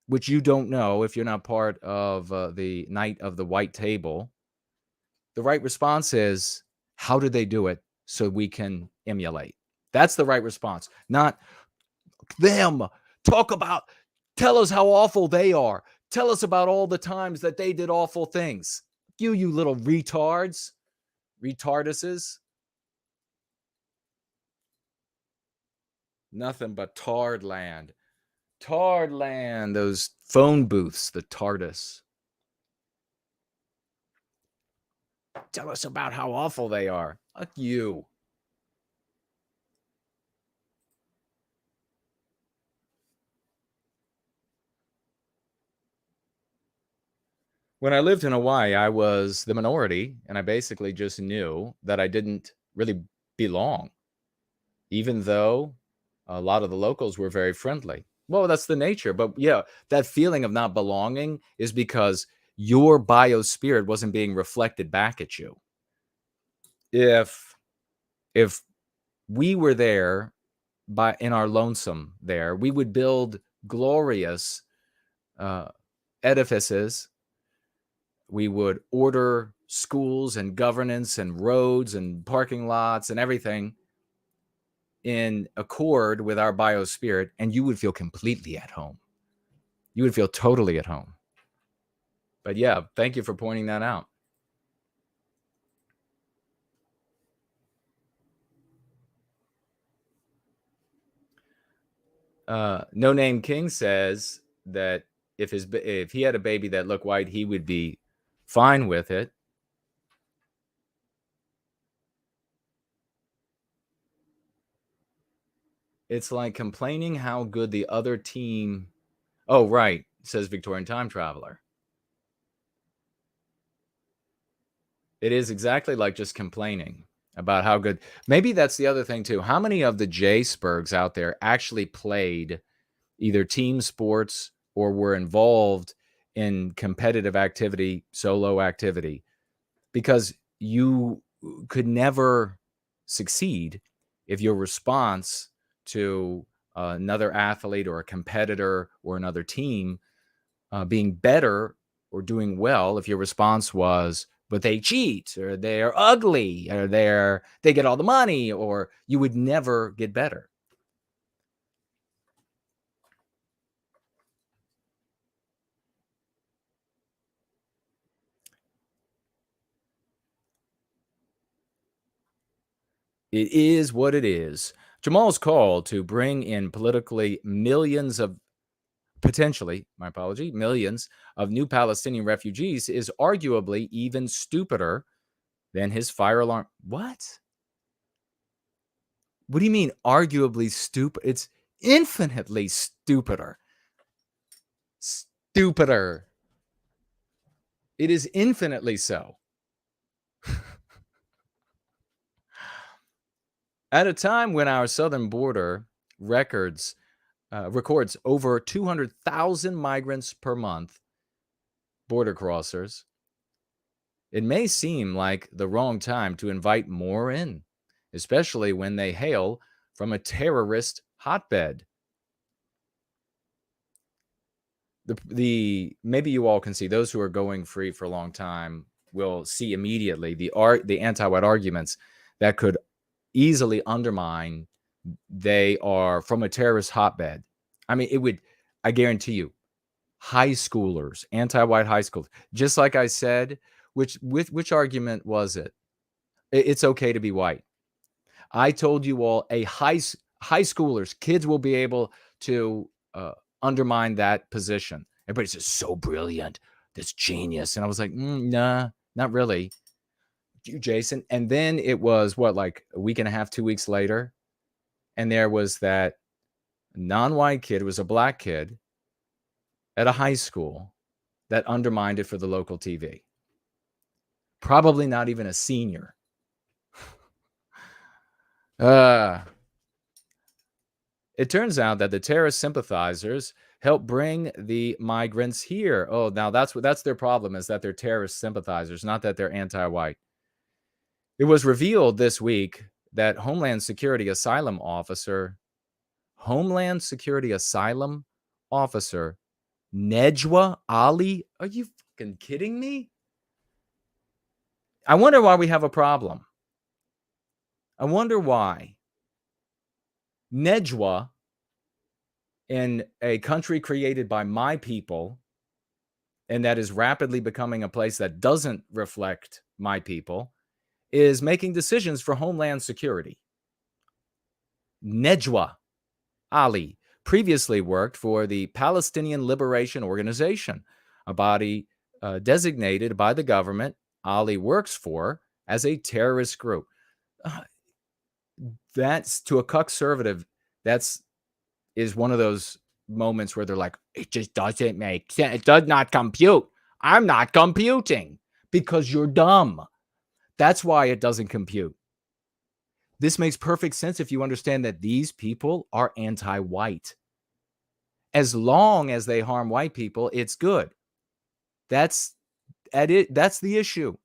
which you don't know if you're not part of the night of the white table, the right response is, how did they do it so we can emulate? That's the right response. Not them. Tell us how awful they are. Tell us about all the times that they did awful things. You little retards, retarduses. Nothing but tarred land. Tarred land, those phone booths, the TARDIS. Tell us about how awful they are. Fuck you. When I lived in Hawaii, I was the minority, and I basically just knew that I didn't really belong, even though a lot of the locals were very friendly. Well, that's the nature. But yeah, that feeling of not belonging is because your biospirit wasn't being reflected back at you. If we were there in our lonesome there, we would build glorious edifices. We would order schools and governance and roads and parking lots and everything in accord with our biospirit, and you would feel completely at home. You would feel totally at home. But yeah, thank you for pointing that out. No Name King says that if he had a baby that looked white, he would be fine with it. It's like complaining how good the other team. Oh, right, says Victorian Time Traveler. It is exactly like just complaining about how good. Maybe that's the other thing too. How many of the J-Spurgs out there actually played either team sports or were involved in competitive activity, solo activity? Because you could never succeed if your response to another athlete or a competitor or another team being better or doing well, if your response was, but they cheat, or they're ugly, or they get all the money, or you would never get better. It is what it is. Jamal's call to bring in politically millions of new Palestinian refugees is arguably even stupider than his fire alarm. What? What do you mean arguably stupid? It's infinitely stupider. Stupider. It is infinitely so. At a time when our southern border records over 200,000 migrants per month, border crossers, it may seem like the wrong time to invite more in, especially when they hail from a terrorist hotbed. Maybe you all can see, those who are going free for a long time will see immediately the anti-white arguments that could easily undermine they are from a terrorist hotbed. I mean, I guarantee you, high schoolers, anti-white high schoolers, just like I said, which argument was it? It's okay to be white. I told you all high schoolers, kids will be able to undermine that position. Everybody says, so brilliant, this genius. And I was like, nah, not really. You, Jason. And then it was like a week and a half, 2 weeks later. And there was that non-white kid, was a black kid at a high school that undermined it for the local TV. Probably not even a senior. It turns out that the terrorist sympathizers helped bring the migrants here. Oh, now that's their problem, is that they're terrorist sympathizers, not that they're anti-white. It was revealed this week that Homeland Security Asylum Officer Nejwa Ali? Are you fucking kidding me? I wonder why we have a problem. I wonder why. Nejwa, in a country created by my people, and that is rapidly becoming a place that doesn't reflect my people, is making decisions for homeland security. Nejwa Ali previously worked for the Palestinian Liberation Organization, a body designated by the government Ali works for as a terrorist group. That's, to a conservative, is one of those moments where they're like, it just doesn't make sense. It does not compute. I'm not computing because you're dumb. That's why it doesn't compute. This makes perfect sense if you understand that these people are anti-white. As long as they harm white people, it's good. That's the issue.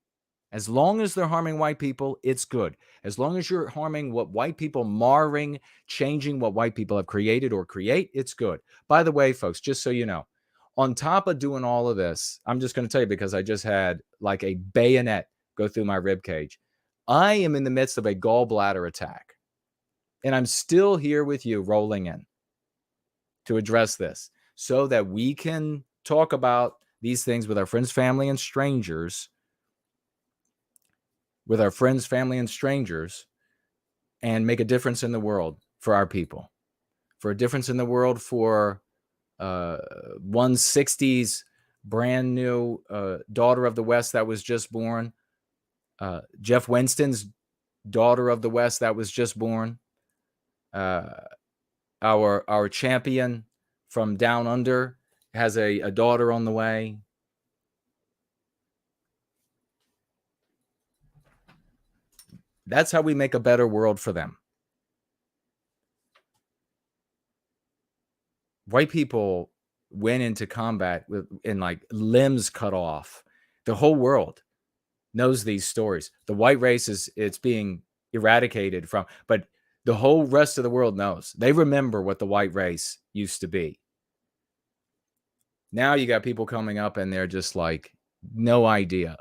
As long as they're harming white people, it's good. As long as you're harming what white people, marring, changing what white people have created or create, it's good. By the way, folks, just so you know, on top of doing all of this, I'm just going to tell you, because I just had like a bayonet go through my rib cage. I am in the midst of a gallbladder attack, and I'm still here with you rolling in to address this so that we can talk about these things with our friends, family, and strangers, and make a difference in the world for our people, for a difference in the world for 160's brand new daughter of the West that was just born, Jeff Winston's daughter of the West that was just born, our champion from down under has a daughter on the way. That's how we make a better world for them. White people went into combat in like limbs cut off. The whole world knows these stories. The white race it's being eradicated from, but the whole rest of the world knows. They remember what the white race used to be. Now you got people coming up and they're just like, no idea.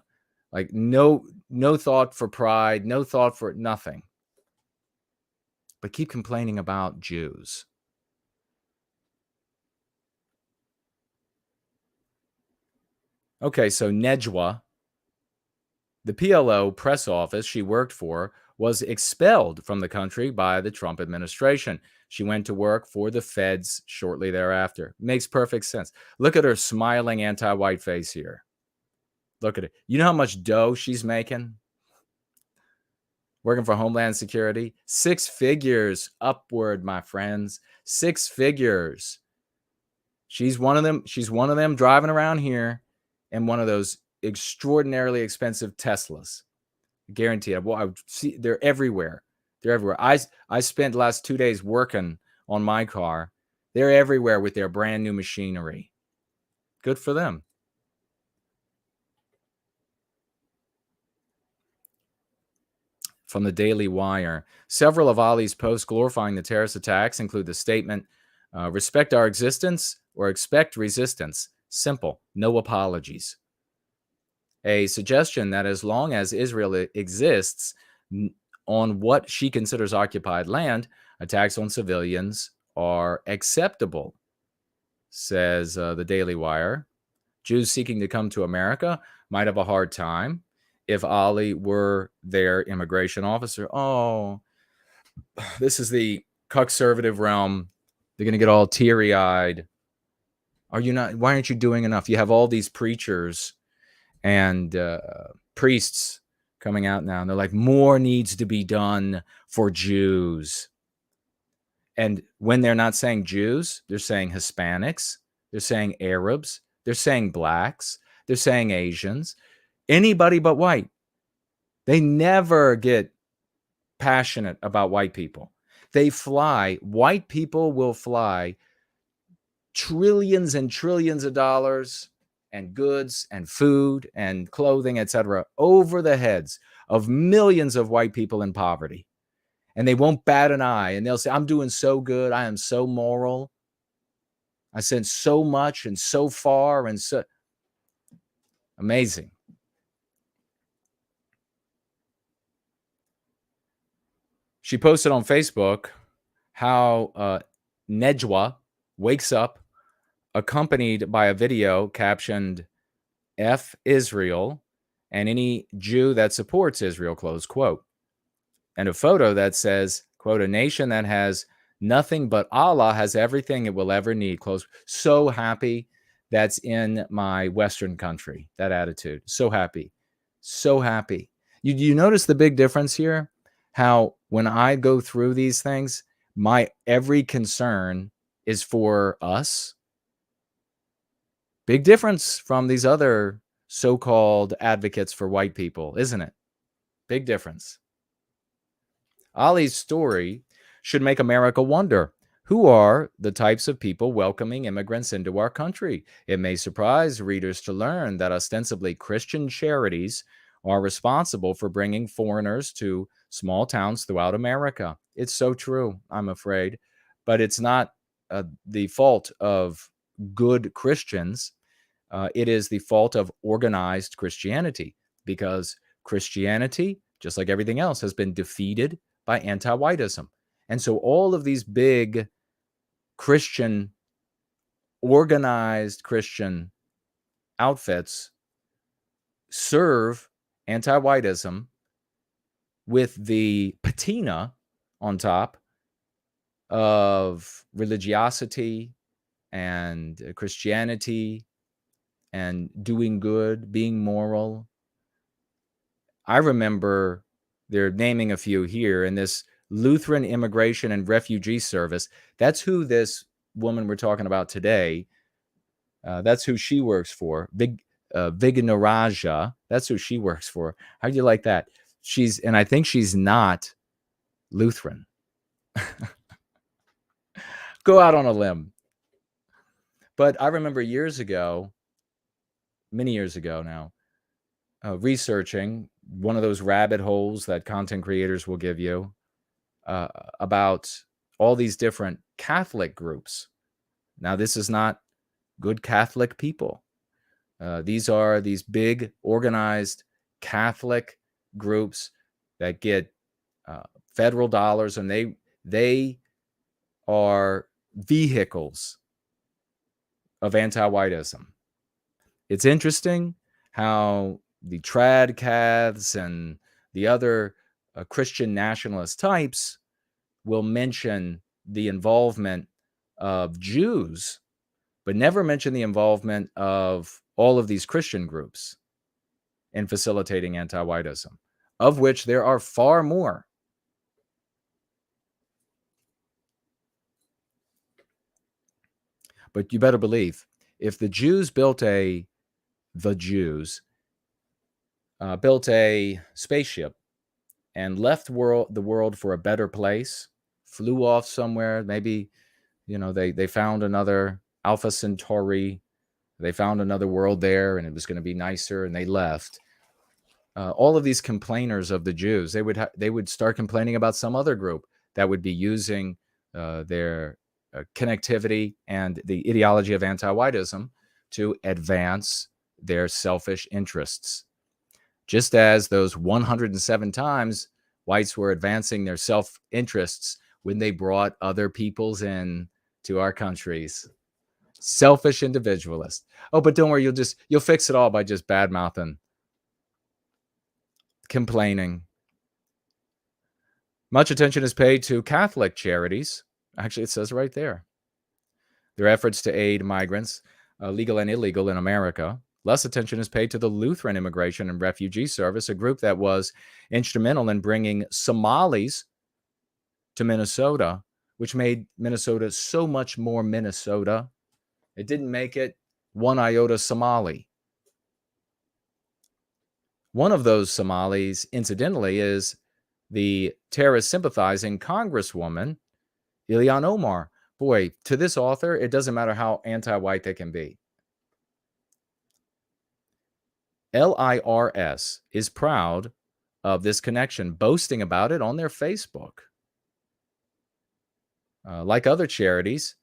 Like no thought for pride, no thought for nothing. But keep complaining about Jews. Okay, so Nejwa, the PLO press office she worked for, was expelled from the country by the Trump administration. She went to work for the feds shortly thereafter. Makes perfect sense. Look at her smiling anti-white face here. Look at it. You know how much dough she's making? Working for Homeland Security? 6 figures upward, my friends. 6 figures. She's one of them. She's one of them driving around here in one of those extraordinarily expensive Teslas. Guaranteed. I see they're everywhere. They're everywhere. I spent the last 2 days working on my car. They're everywhere with their brand new machinery. Good for them. From the Daily Wire. Several of Ali's posts glorifying the terrorist attacks include the statement, respect our existence or expect resistance. Simple. No apologies. A suggestion that as long as Israel exists on what she considers occupied land, attacks on civilians are acceptable, says the Daily Wire. Jews seeking to come to America might have a hard time if Ali were their immigration officer. Oh, this is the conservative realm. They're going to get all teary-eyed. Are you not? Why aren't you doing enough? You have all these preachers and priests coming out now, and they're like, more needs to be done for Jews. And when they're not saying Jews, they're saying Hispanics, they're saying Arabs, they're saying blacks, they're saying Asians, anybody but white. They never get passionate about white people. White people will fly trillions and trillions of dollars and goods and food and clothing, etc., over the heads of millions of white people in poverty. And they won't bat an eye. And they'll say, I'm doing so good. I am so moral. I sent so much and so far and so amazing. She posted on Facebook how Nejwa wakes up accompanied by a video captioned F Israel and any Jew that supports Israel, close quote. And a photo that says, quote, a nation that has nothing but Allah has everything it will ever need, close. So happy that's in my Western country, that attitude. So happy. So happy. You notice the big difference here? How when I go through these things, my every concern is for us. Big difference from these other so-called advocates for white people, isn't it? Big difference. Ali's story should make America wonder, who are the types of people welcoming immigrants into our country? It may surprise readers to learn that ostensibly Christian charities are responsible for bringing foreigners to small towns throughout America. It's so true, I'm afraid. But it's not the fault of good Christians. It is the fault of organized Christianity, because Christianity, just like everything else, has been defeated by anti-whiteism. And so all of these big Christian, organized Christian outfits serve anti-whiteism with the patina on top of religiosity and Christianity and doing good, being moral. I remember, they're naming a few here, in this Lutheran Immigration and Refugee Service. That's who this woman we're talking about today, that's who she works for. Vignarajah, that's who she works for. How do you like that? And I think she's not Lutheran. Go out on a limb. But I remember years ago, many years ago now, researching one of those rabbit holes that content creators will give you about all these different Catholic groups. Now, this is not good Catholic people. These are these big organized Catholic groups that get federal dollars, and they are vehicles of anti-whiteism. It's interesting how the trad caths and the other Christian nationalist types will mention the involvement of Jews, but never mention the involvement of all of these Christian groups in facilitating anti-whiteism, of which there are far more. But you better believe, if the Jews built a spaceship and left the world for a better place, flew off somewhere, maybe, they found another Alpha Centauri, they found another world there, and it was going to be nicer, and they left. All of these complainers of the Jews, they would start complaining about some other group that would be using their connectivity and the ideology of anti-whiteism to advance their selfish interests. Just as those 107 times whites were advancing their self-interests when they brought other peoples in to our countries. Selfish individualist. Oh, but don't worry, you'll fix it all by just bad-mouthing, complaining. Much attention is paid to Catholic charities. Actually, it says right there. Their efforts to aid migrants, legal and illegal, in America. Less attention is paid to the Lutheran Immigration and Refugee Service, a group that was instrumental in bringing Somalis to Minnesota, which made Minnesota so much more Minnesota. It didn't make it one iota Somali. One of those Somalis, incidentally, is the terrorist sympathizing Congresswoman, Ilhan Omar. Boy, to this author, it doesn't matter how anti-white they can be. LIRS is proud of this connection, boasting about it on their Facebook. Like other charities,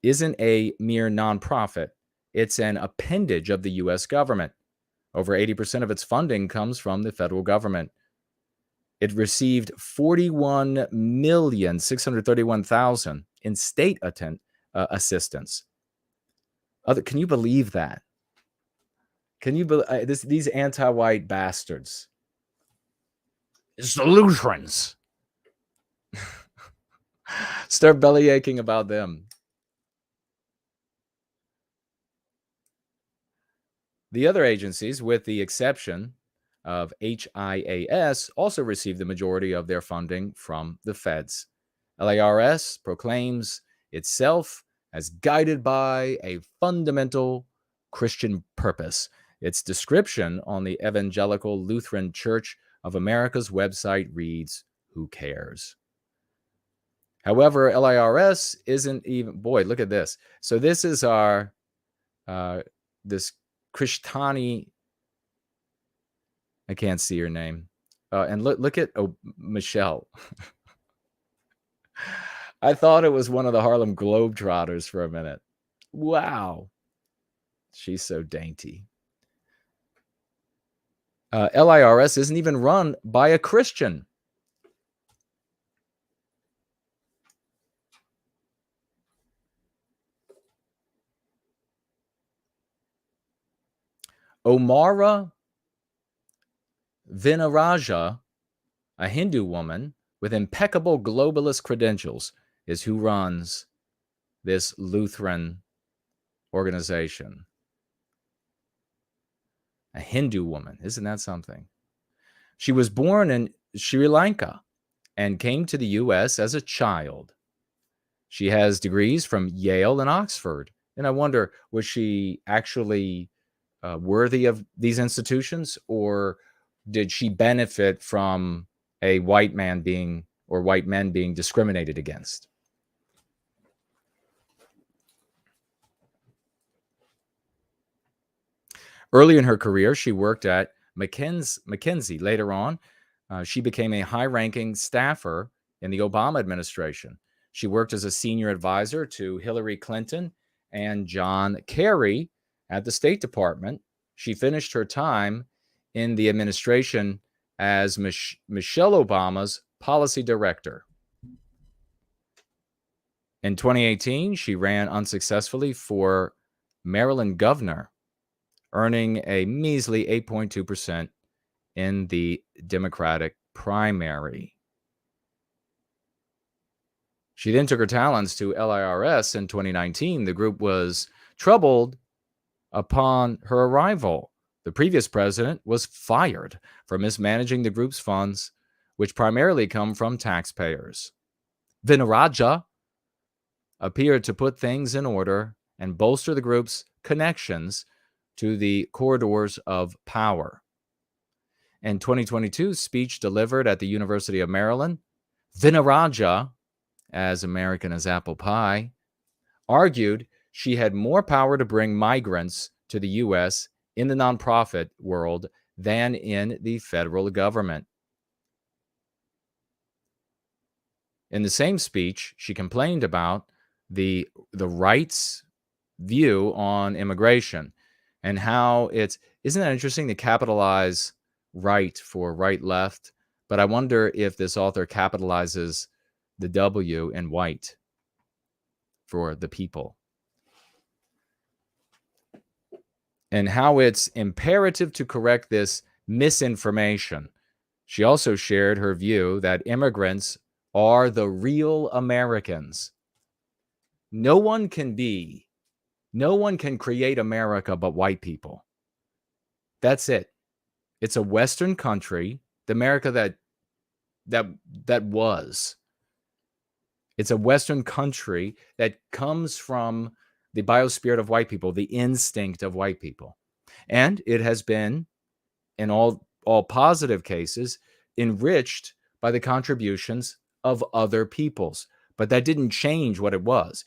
isn't a mere nonprofit. It's an appendage of the U.S. government. Over 80% of its funding comes from the federal government. It received $41,631,000 in state assistance. Can you believe that? Can you believe these anti-white bastards? It's the Lutherans. Start bellyaching about them. The other agencies, with the exception of HIAS, also receive the majority of their funding from the feds. LARS proclaims itself as guided by a fundamental Christian purpose. Its description on the Evangelical Lutheran Church of America's website reads, "Who cares?" However, LARS isn't even, boy, look at this. So this is our, this Krishtani, I can't see your name. And look at Michelle. I thought it was one of the Harlem Globetrotters for a minute. Wow. She's so dainty. LIRS isn't even run by a Christian. Omara Vignarajah, a Hindu woman with impeccable globalist credentials, is who runs this Lutheran organization. A Hindu woman. Isn't that something? She was born in Sri Lanka and came to the U.S. as a child. She has degrees from Yale and Oxford. And I wonder, was she actually worthy of these institutions, or did she benefit from a white man being, or white men being discriminated against? Early in her career, she worked at McKinsey. Later on, she became a high-ranking staffer in the Obama administration. She worked as a senior advisor to Hillary Clinton and John Kerry at the State Department. She finished her time in the administration as Michelle Obama's policy director. In 2018, she ran unsuccessfully for Maryland governor, earning a measly 8.2% in the Democratic primary. She then took her talents to LIRS in 2019. The group was troubled upon her arrival. The previous president was fired for mismanaging the group's funds, which primarily come from taxpayers. Vignarajah appeared to put things in order and bolster the group's connections to the corridors of power. In 2022's speech delivered at the University of Maryland, Vignarajah, as American as apple pie, argued she had more power to bring migrants to the U.S. in the nonprofit world than in the federal government. In the same speech, she complained about the right's view on immigration and how isn't that interesting to capitalize right for right left? But I wonder if this author capitalizes the W in white for the people. And how it's imperative to correct this misinformation. She also shared her view that immigrants are the real Americans. No one can create America but white people. That's it. It's a Western country, the America that was. It's a Western country that comes from the biospirit of white people, the instinct of white people. And it has been, in all positive cases, enriched by the contributions of other peoples. But that didn't change what it was.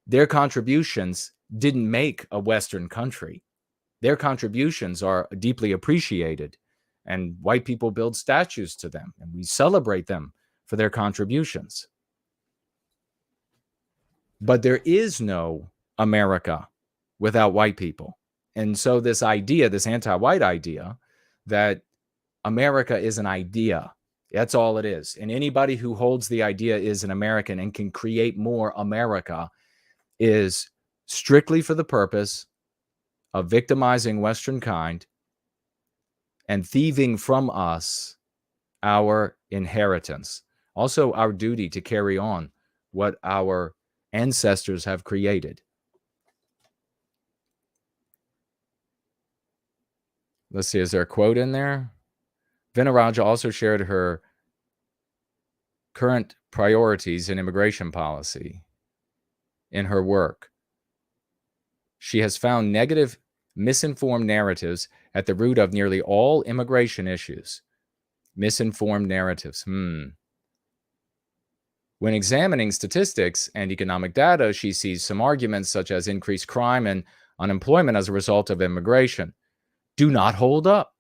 Their contributions didn't make a Western country. Their contributions are deeply appreciated, and white people build statues to them, and we celebrate them for their contributions. But there is no America without white people. And so this idea, this anti-white idea that America is an idea, that's all it is. And anybody who holds the idea is an American and can create more America is strictly for the purpose of victimizing Western kind and thieving from us our inheritance. Also, our duty to carry on what our ancestors have created. Let's see, is there a quote in there? Vignarajah also shared her current priorities in immigration policy in her work. She has found negative, misinformed narratives at the root of nearly all immigration issues. Misinformed narratives. When examining statistics and economic data, she sees some arguments such as increased crime and unemployment as a result of immigration do not hold up.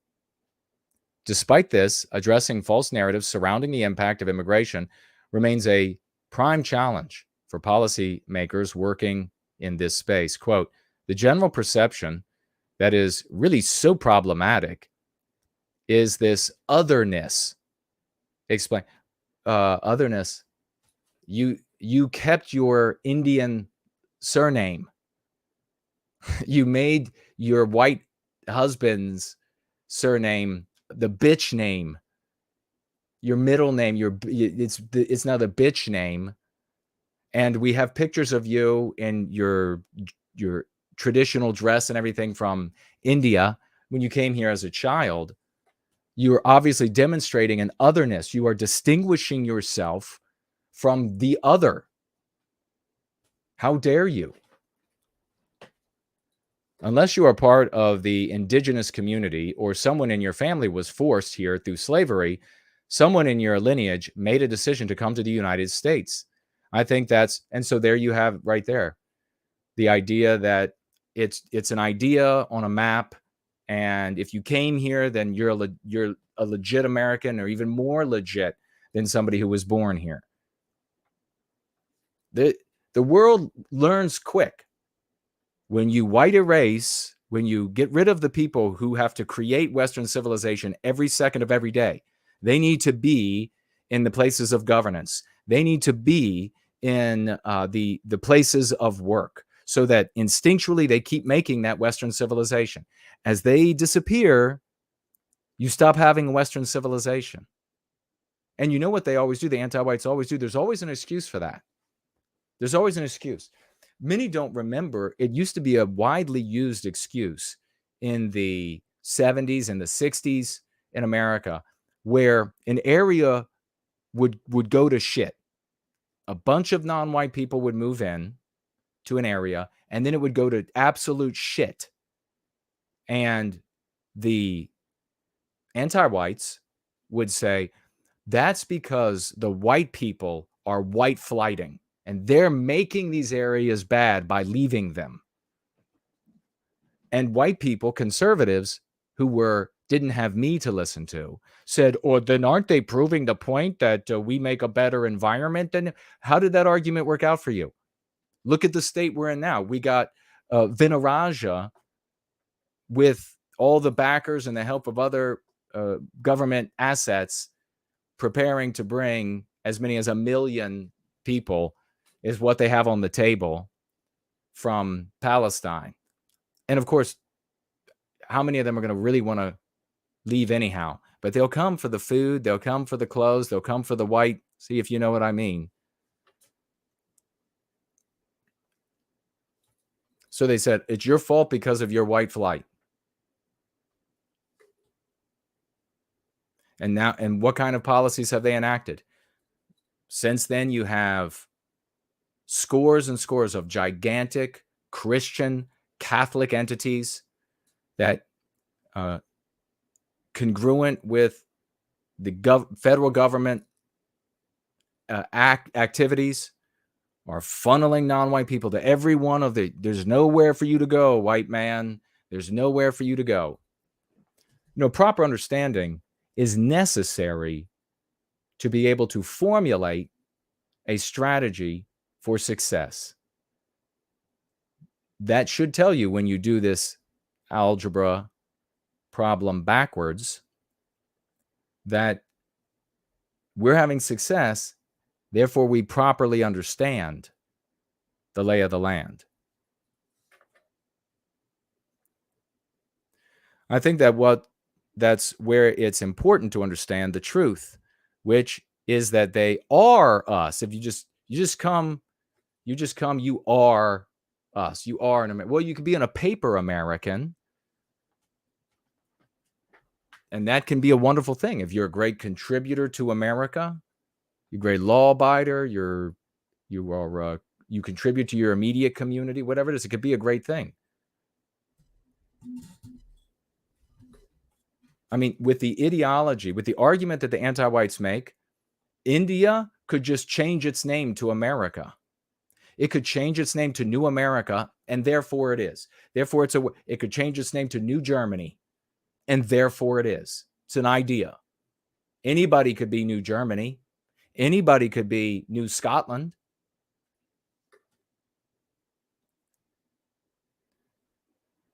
Despite this, addressing false narratives surrounding the impact of immigration remains a prime challenge for policymakers working in this space. Quote, the general perception that is really so problematic is this otherness. Explain. Otherness. You kept your Indian surname. You made your white husband's surname the bitch name. Your middle name, it's now the bitch name. And we have pictures of you in your traditional dress and everything from India when you came here as a child. You are obviously demonstrating an otherness. You are distinguishing yourself from the other. How dare you? Unless you are part of the indigenous community or someone in your family was forced here through slavery, someone in your lineage made a decision to come to the United States. I think that's, and so there you have right there, the idea that it's an idea on a map, and if you came here, then you're a legit American, or even more legit than somebody who was born here. The world learns quick. When you white erase, when you get rid of the people who have to create Western civilization every second of every day, they need to be in the places of governance. They need to be in the places of work, so that instinctually they keep making that Western civilization. As they disappear, you stop having Western civilization. And you know what they always do? The anti-whites always do. There's always an excuse for that. There's always an excuse. Many don't remember, it used to be a widely used excuse in the 70s and the 60s in America, where an area would go to shit. A bunch of non-white people would move in to an area, and then it would go to absolute shit. And the anti-whites would say, that's because the white people are white flighting. And they're making these areas bad by leaving them. And white people, conservatives, who didn't have me to listen to, said, or then aren't they proving the point that we make a better environment? Then how did that argument work out for you? Look at the state we're in now. We got Vignarajah with all the backers and the help of other government assets preparing to bring as many as 1 million people is what they have on the table from Palestine. And of course, how many of them are going to really want to leave anyhow? But they'll come for the food, they'll come for the clothes, they'll come for the white. See if you know what I mean. So they said, it's your fault because of your white flight. And now, and what kind of policies have they enacted? Since then, you have scores and scores of gigantic Christian Catholic entities that congruent with the federal government activities are funneling non-white people to every one of there's nowhere for you to go, white man. There's nowhere for you to go. You know, proper understanding is necessary to be able to formulate a strategy for success. that should tell you when you do this algebra problem backwards that we're having success, therefore we properly understand the lay of the land. I think that's where it's important to understand the truth, which is that they are us. If you just come, you are us. You are an American. Well, you could be a paper American, and that can be a wonderful thing. If you're a great contributor to America, you're a great law abider, you contribute to your immediate community, whatever it is, it could be a great thing. I mean, with the ideology, with the argument that the anti-whites make, India could just change its name to America. It could change its name to New America, and therefore it is. Therefore, it could change its name to New Germany, and therefore it is. It's an idea. Anybody could be New Germany. Anybody could be New Scotland.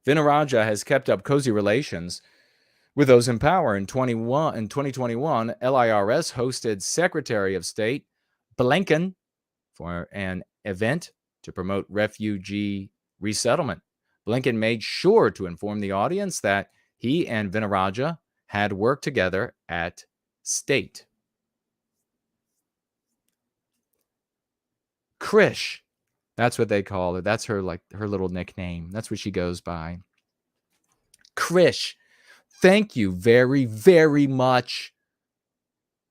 Vignarajah has kept up cozy relations with those in power. In 2021, LIRS hosted Secretary of State Blinken for an event to promote refugee resettlement. Blinken made sure to inform the audience that he and Vignarajah had worked together at State. Krish, that's what they call her. That's her little nickname. That's what she goes by. Krish, thank you very, very much.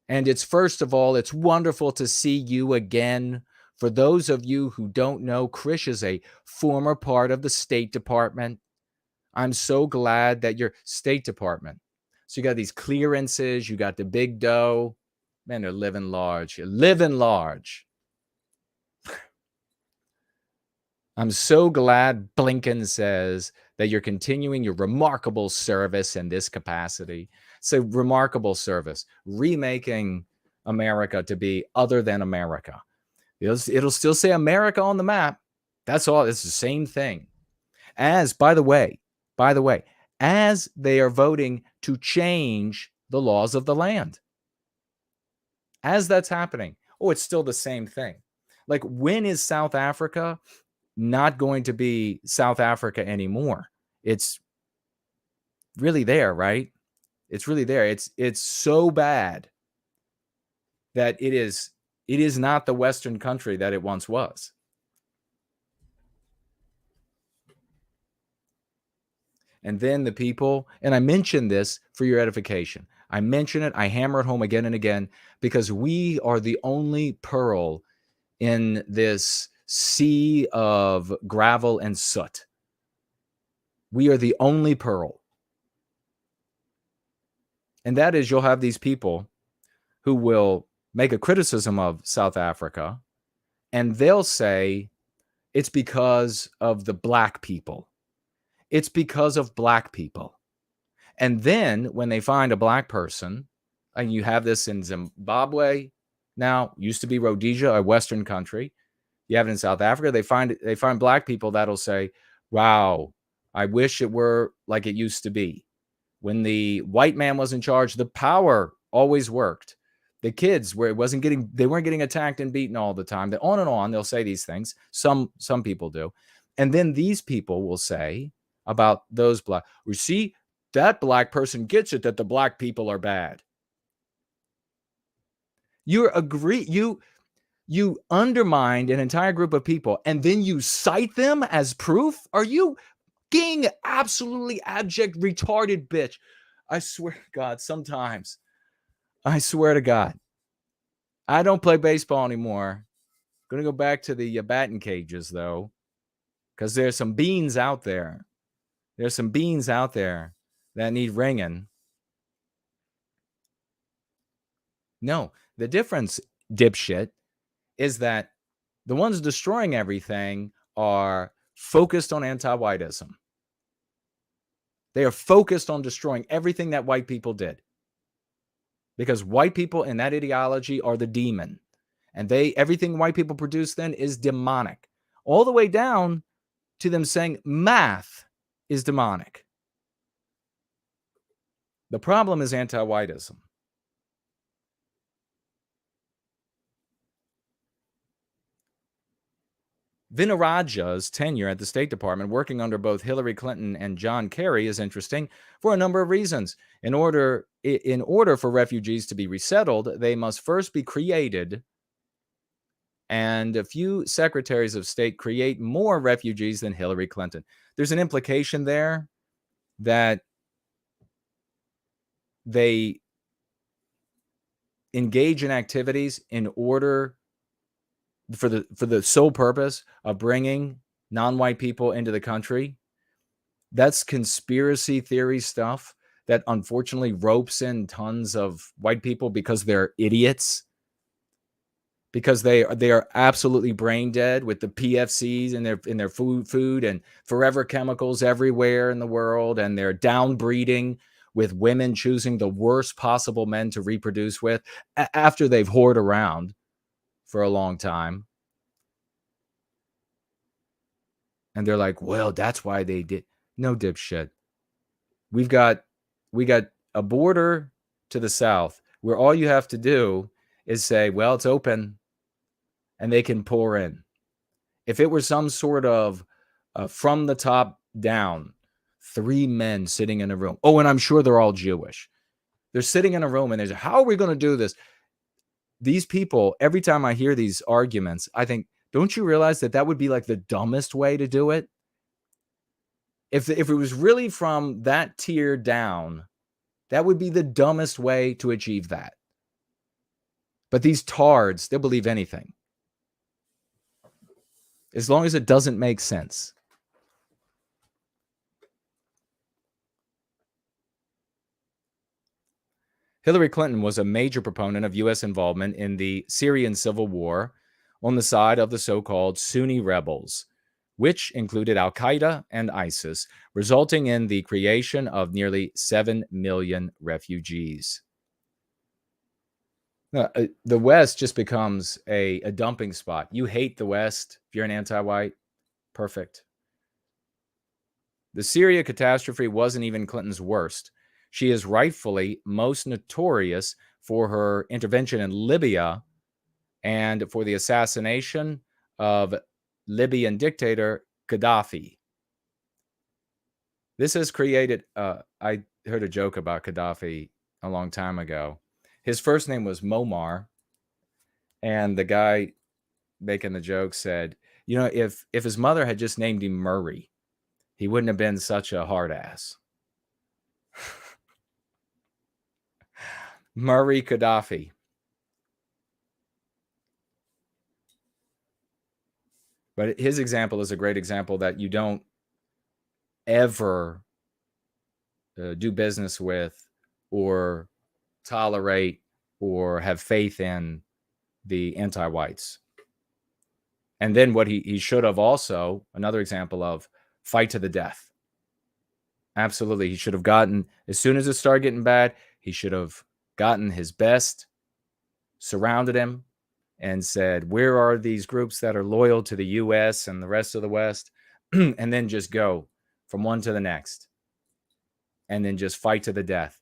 And first of all, it's wonderful to see you again. For those of you who don't know, Krish is a former part of the State Department. I'm so glad that your State Department. So you got these clearances, you got the big dough. Man, they're living large. You're living large. I'm so glad Blinken says that you're continuing your remarkable service in this capacity. It's a remarkable service, remaking America to be other than America. It'll still say America on the map. That's all. It's the same thing. By the way, as they are voting to change the laws of the land, as that's happening, it's still the same thing. Like, when is South Africa not going to be South Africa anymore? It's really there, right? It's really there. It's so bad that it is not the Western country that it once was. And then the people, and I mention this for your edification. I mention it, I hammer it home again and again, because we are the only pearl in this sea of gravel and soot. We are the only pearl. And that is, you'll have these people who will make a criticism of South Africa, and they'll say it's because of the black people. It's because of black people. And then when they find a black person, and you have this in Zimbabwe now, used to be Rhodesia, a Western country. You have it in South Africa. They find black people that'll say, wow, I wish it were like it used to be. When the white man was in charge, the power always worked. The kids they weren't getting attacked and beaten all the time. On and on, they'll say these things. Some people do. And then these people will say about those black, you see, that black person gets it that the black people are bad. You undermined an entire group of people, and then you cite them as proof? Are you being absolutely abject, retarded bitch? I swear to God, sometimes. I swear to God. I don't play baseball anymore. I'm going to go back to the batting cages, though, because there's some beans out there. There's some beans out there that need ringing. No, the difference, dipshit, is that the ones destroying everything are focused on anti-whiteism. They are focused on destroying everything that white people did. Because white people in that ideology are the demon. And everything white people produce then is demonic. All the way down to them saying math is demonic. The problem is anti-whiteism. Vignarajah's tenure at the State Department, working under both Hillary Clinton and John Kerry, is interesting for a number of reasons. In order for refugees to be resettled, they must first be created, and a few secretaries of state create more refugees than Hillary Clinton. There's an implication there that they engage in activities in order for the sole purpose of bringing non-white people into the country. That's conspiracy theory stuff that unfortunately ropes in tons of white people because they're idiots, because they are absolutely brain dead with the PFCs in their food and forever chemicals everywhere in the world, and they're downbreeding with women choosing the worst possible men to reproduce with after they've whored around for a long time. And they're like, well, that's why they did. No, dipshit. We got a border to the south where all you have to do is say, well, it's open and they can pour in. If it were some sort of from the top down, 3 men sitting in a room. Oh, and I'm sure they're all Jewish. They're sitting in a room and they're like, how are we going to do this? These people, every time I hear these arguments, I think, don't you realize that would be like the dumbest way to do it? If it was really from that tier down, that would be the dumbest way to achieve that. But these tards, they'll believe anything, as long as it doesn't make sense. Hillary Clinton was a major proponent of U.S. involvement in the Syrian civil war on the side of the so-called Sunni rebels, which included Al-Qaeda and ISIS, resulting in the creation of nearly 7 million refugees. The West just becomes a dumping spot. You hate the West if you're an anti-white. Perfect. The Syria catastrophe wasn't even Clinton's worst. She is rightfully most notorious for her intervention in Libya and for the assassination of Libyan dictator Gaddafi. This has created, I heard a joke about Gaddafi a long time ago. His first name was Muammar, and the guy making the joke said, you know, if his mother had just named him Murray, he wouldn't have been such a hard ass. Murray Gaddafi. But his example is a great example that you don't ever do business with or tolerate or have faith in the anti-whites. And then what he should have also, another example of fight to the death. Absolutely. He should have gotten, as soon as it started getting bad, he should have gotten his best, surrounded him, and said, where are these groups that are loyal to the U.S. and the rest of the West? And then just go from one to the next. And then just fight to the death.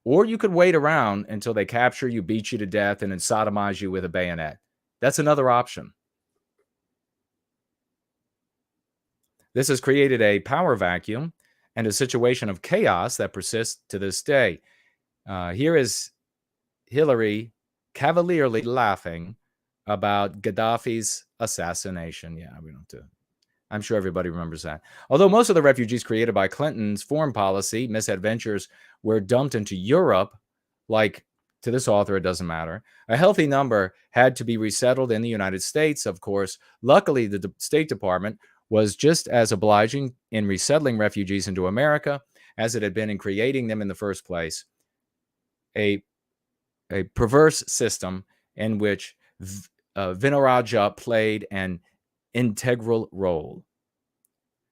Or you could wait around until they capture you, beat you to death, and then sodomize you with a bayonet. That's another option. This has created a power vacuum and a situation of chaos that persists to this day. Here is Hillary cavalierly laughing about Gaddafi's assassination. Yeah, we don't have to. I'm sure everybody remembers that. Although most of the refugees created by Clinton's foreign policy misadventures were dumped into Europe, like to this author, it doesn't matter. A healthy number had to be resettled in the United States, of course. Luckily, the State Department was just as obliging in resettling refugees into America as it had been in creating them in the first place. A perverse system in which Vignarajah played an integral role.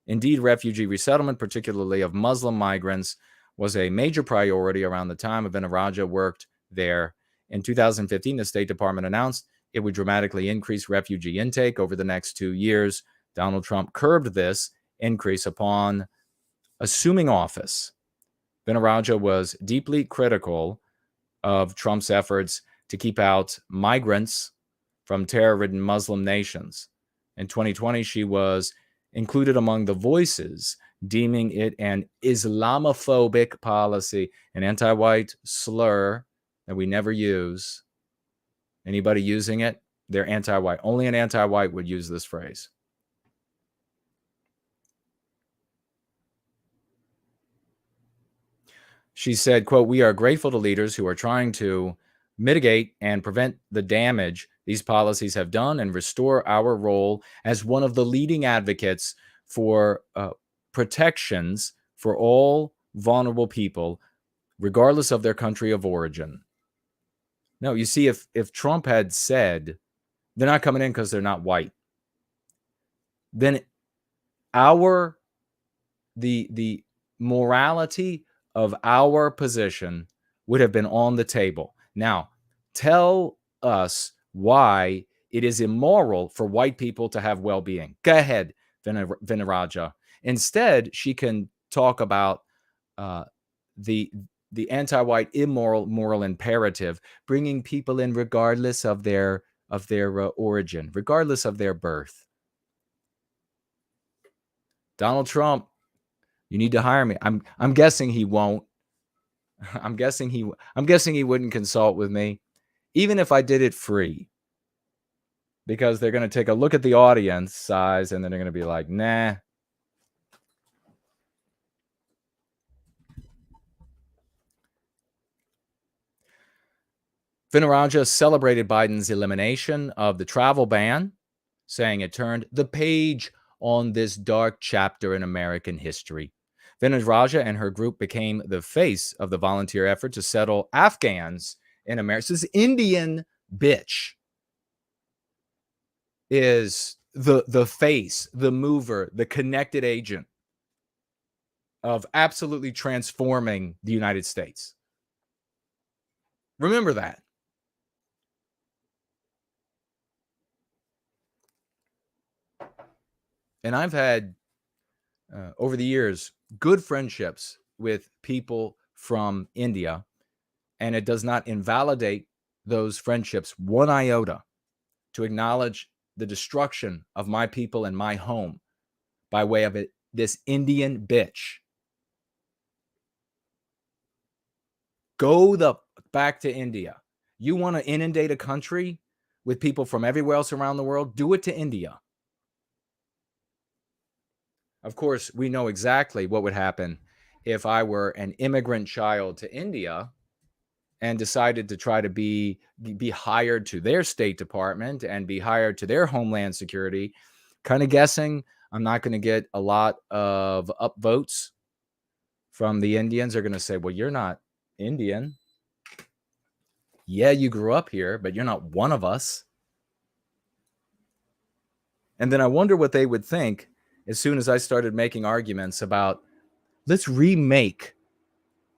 Indeed, refugee resettlement, particularly of Muslim migrants, was a major priority around the time of Vignarajah worked there. In 2015, the State Department announced it would dramatically increase refugee intake over the next 2 years. Donald Trump curbed this increase upon assuming office. Vignarajah was deeply critical of Trump's efforts to keep out migrants from terror-ridden Muslim nations. In 2020, she was included among the voices deeming it an Islamophobic policy, an anti-white slur that we never use. Anybody using it, they're anti-white. Only an anti-white would use this phrase. She said, quote, "We are grateful to leaders who are trying to mitigate and prevent the damage these policies have done and restore our role as one of the leading advocates for protections for all vulnerable people, regardless of their country of origin." No, you see, if Trump had said they're not coming in because they're not white, then the morality of our position would have been on the table. Now, tell us why it is immoral for white people to have well-being. Go ahead, Vignarajah. Instead, she can talk about the anti-white immoral moral imperative, bringing people in regardless of their origin, regardless of their birth. Donald Trump, you need to hire me. I'm guessing he won't. I'm guessing he wouldn't consult with me, even if I did it free, because they're going to take a look at the audience size and then they're going to be like, nah. Vignarajah celebrated Biden's elimination of the travel ban, saying it turned the page on this dark chapter in American history. Vignarajah and her group became the face of the volunteer effort to settle Afghans in America. This Indian bitch is the face, the mover, the connected agent of absolutely transforming the United States. Remember that. And I've had, over the years, good friendships with people from India, and it does not invalidate those friendships one iota to acknowledge the destruction of my people and my home by way of this Indian bitch. Go back to India. You want to inundate a country with people from everywhere else around the world? Do it to India. Of course, we know exactly what would happen if I were an immigrant child to India and decided to try to be hired to their State Department and be hired to their Homeland Security. Kind of guessing I'm not going to get a lot of upvotes from the Indians. They're going to say, well, you're not Indian. Yeah, you grew up here, but you're not one of us. And then I wonder what they would think as soon as I started making arguments about, let's remake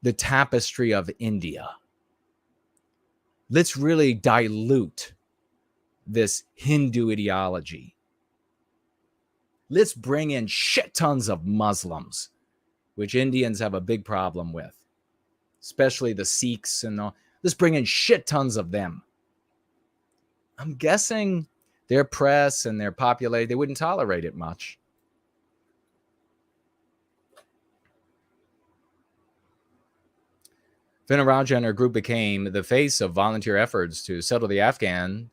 the tapestry of India. Let's really dilute this Hindu ideology. Let's bring in shit tons of Muslims, which Indians have a big problem with, especially the Sikhs and all. Let's bring in shit tons of them. I'm guessing their press and their population, they wouldn't tolerate it much. Vignarajah and her group became the face of volunteer efforts to settle the Afghan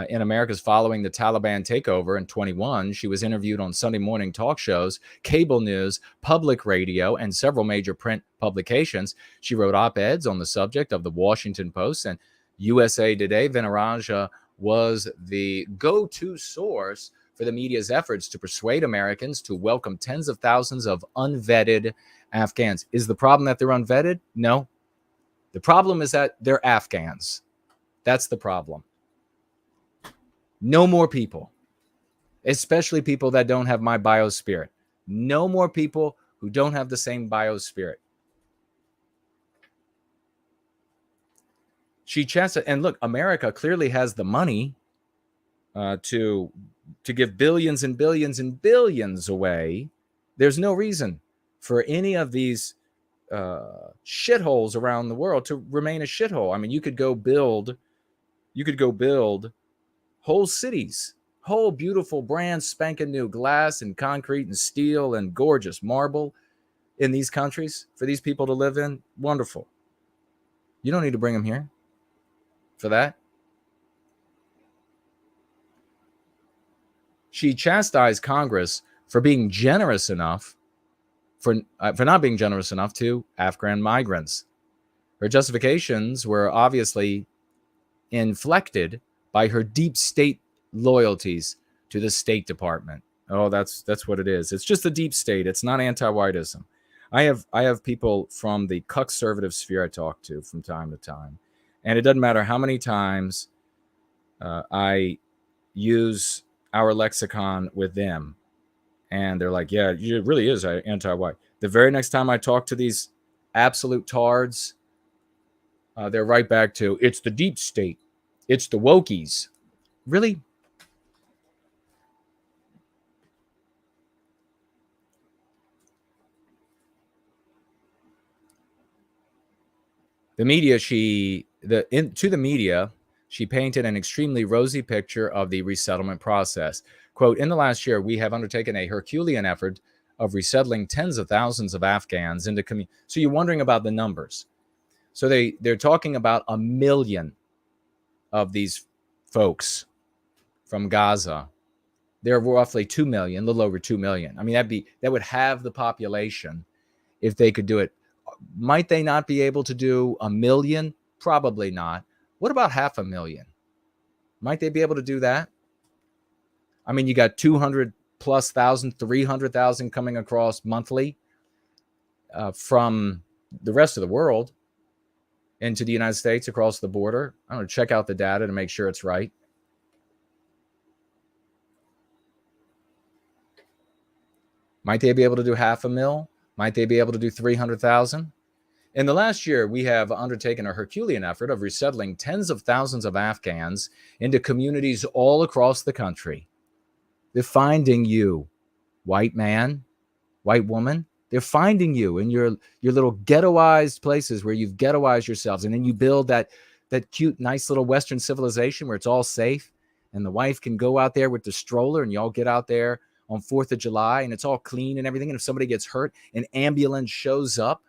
in America's following the Taliban takeover in 2021. She was interviewed on Sunday morning talk shows, cable news, public radio, and several major print publications. She wrote op-eds on the subject of the Washington Post and USA Today. Vignarajah was the go-to source for the media's efforts to persuade Americans to welcome tens of thousands of unvetted Afghans. Is the problem that they're unvetted? No. The problem is that they're Afghans. That's the problem. No more people, especially people that don't have my biospirit. No more people who don't have the same biospirit. She chanced, and look, America clearly has the money to to give billions and billions and billions away, there's no reason for any of these shitholes around the world to remain a shithole. I mean, you could go build whole cities, whole beautiful brand spanking new glass and concrete and steel and gorgeous marble in these countries for these people to live in. Wonderful. You don't need to bring them here for that. She chastised Congress for being generous enough, for not being generous enough to Afghan migrants. Her justifications were obviously inflected by her deep state loyalties to the State Department. Oh, that's what it is. It's just the deep state. It's not anti-whiteism. I have people from the conservative sphere I talk to from time to time, and it doesn't matter how many times I use our lexicon with them, and they're like, yeah, it really is anti-white. The very next time I talk to these absolute tards, they're right back to, it's the deep state. It's the wokies. Really? The media, to the media, she painted an extremely rosy picture of the resettlement process. Quote, in the last year, we have undertaken a Herculean effort of resettling tens of thousands of Afghans into community. So you're wondering about the numbers. So they're talking about 1 million of these folks from Gaza. They're roughly 2 million, a little over 2 million. I mean, that would have the population if they could do it. Might they not be able to do 1 million? Probably not. What about 500,000? Might they be able to do that? I mean, you got 200,000+, 300,000 coming across monthly from the rest of the world into the United States across the border. I'm going to check out the data to make sure it's right. Might they be able to do 500,000? Might they be able to do 300,000? In the last year, we have undertaken a Herculean effort of resettling tens of thousands of Afghans into communities all across the country. They're finding you, white man, white woman. They're finding you in your little ghettoized places where you've ghettoized yourselves. And then you build that cute, nice little Western civilization where it's all safe. And the wife can go out there with the stroller and y'all get out there on 4th of July and it's all clean and everything. And if somebody gets hurt, an ambulance shows up.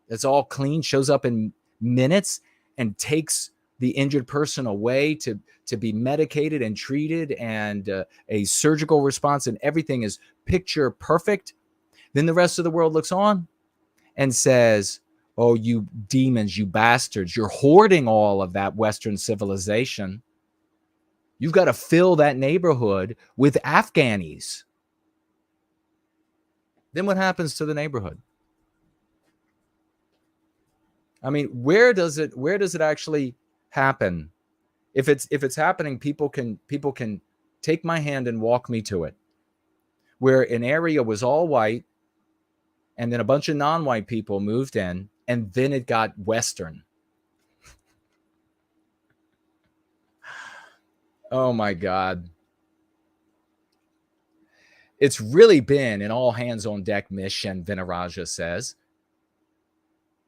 It's all clean, shows up in minutes and takes the injured person away to be medicated and treated, and a surgical response, and everything is picture perfect. Then the rest of the world looks on and says, oh, you demons, you bastards, you're hoarding all of that Western civilization. You've got to fill that neighborhood with Afghanis. Then what happens to the neighborhood? I mean, where does it actually happen? If it's happening, people can take my hand and walk me to it. Where an area was all white, and then a bunch of non-white people moved in, and then it got Western. Oh my God. It's really been an all hands on deck mission, Vignarajah says.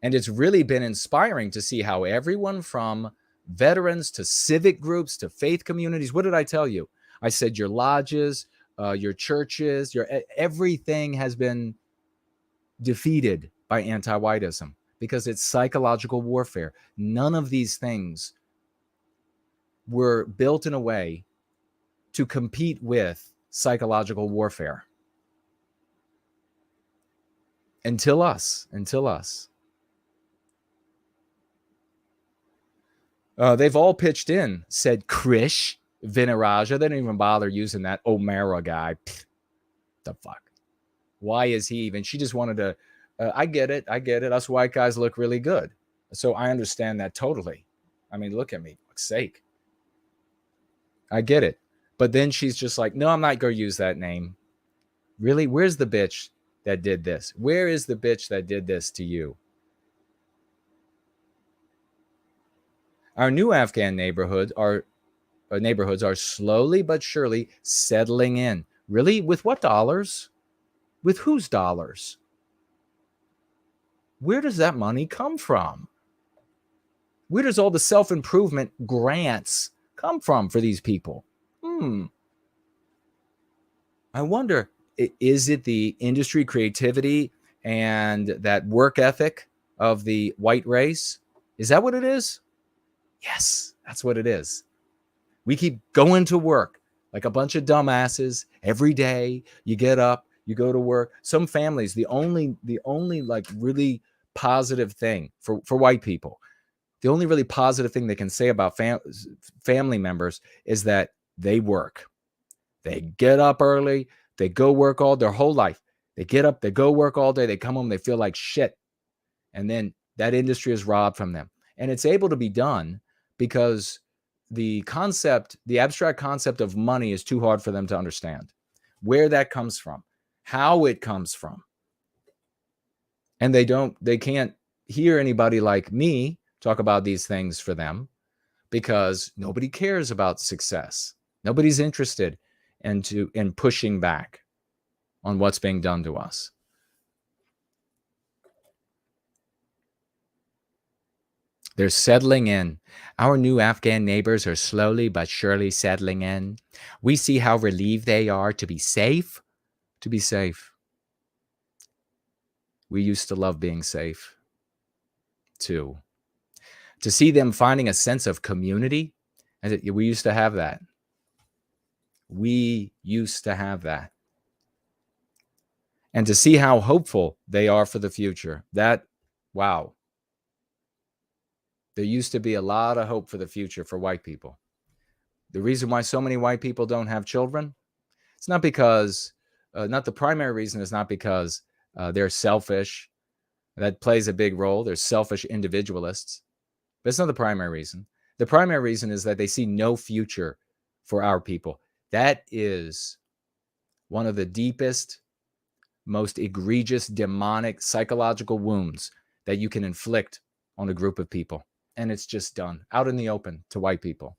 And it's really been inspiring to see how everyone from veterans to civic groups to faith communities, what did I tell you? I said your lodges, your churches, everything has been defeated by anti-whiteism because it's psychological warfare. None of these things were built in a way to compete with psychological warfare. Until us. They've all pitched in, said Krish Vignarajah. They didn't even bother using that O'Mara guy. Pfft, the fuck? Why is he even? She just wanted to. I get it. Us white guys look really good. So I understand that totally. I mean, look at me. For fuck's sake. I get it. But then she's just like, no, I'm not going to use that name. Really? Where's the bitch that did this? Where is the bitch that did this to you? Our new Afghan neighborhoods are neighborhoods are slowly but surely settling in. Really? With what dollars? With whose dollars? Where does that money come from? Where does all the self-improvement grants come from for these people? I wonder, is it the industry creativity and that work ethic of the white race? Is that what it is? Yes, that's what it is. We keep going to work like a bunch of dumbasses every day. You get up, you go to work. Some families, the only like really positive thing for white people, the only really positive thing they can say about family members is that they work. They get up early, they go work all their whole life. They get up, they go work all day, they come home, they feel like shit. And then that industry is robbed from them. And it's able to be done because the abstract concept of money is too hard for them to understand. Where that comes from, how it comes from. And they can't hear anybody like me talk about these things for them because nobody cares about success. Nobody's interested in pushing back on what's being done to us. They're settling in. Our new Afghan neighbors are slowly but surely settling in. We see how relieved they are to be safe. To be safe. We used to love being safe, too. To see them finding a sense of community, we used to have that. We used to have that. And to see how hopeful they are for the future. Wow. There used to be a lot of hope for the future for white people. The reason why so many white people don't have children, it's not because, not the primary reason is not because they're selfish. That plays a big role. They're selfish individualists. But it's not the primary reason. The primary reason is that they see no future for our people. That is one of the deepest, most egregious, demonic, psychological wounds that you can inflict on a group of people. And it's just done out in the open to white people.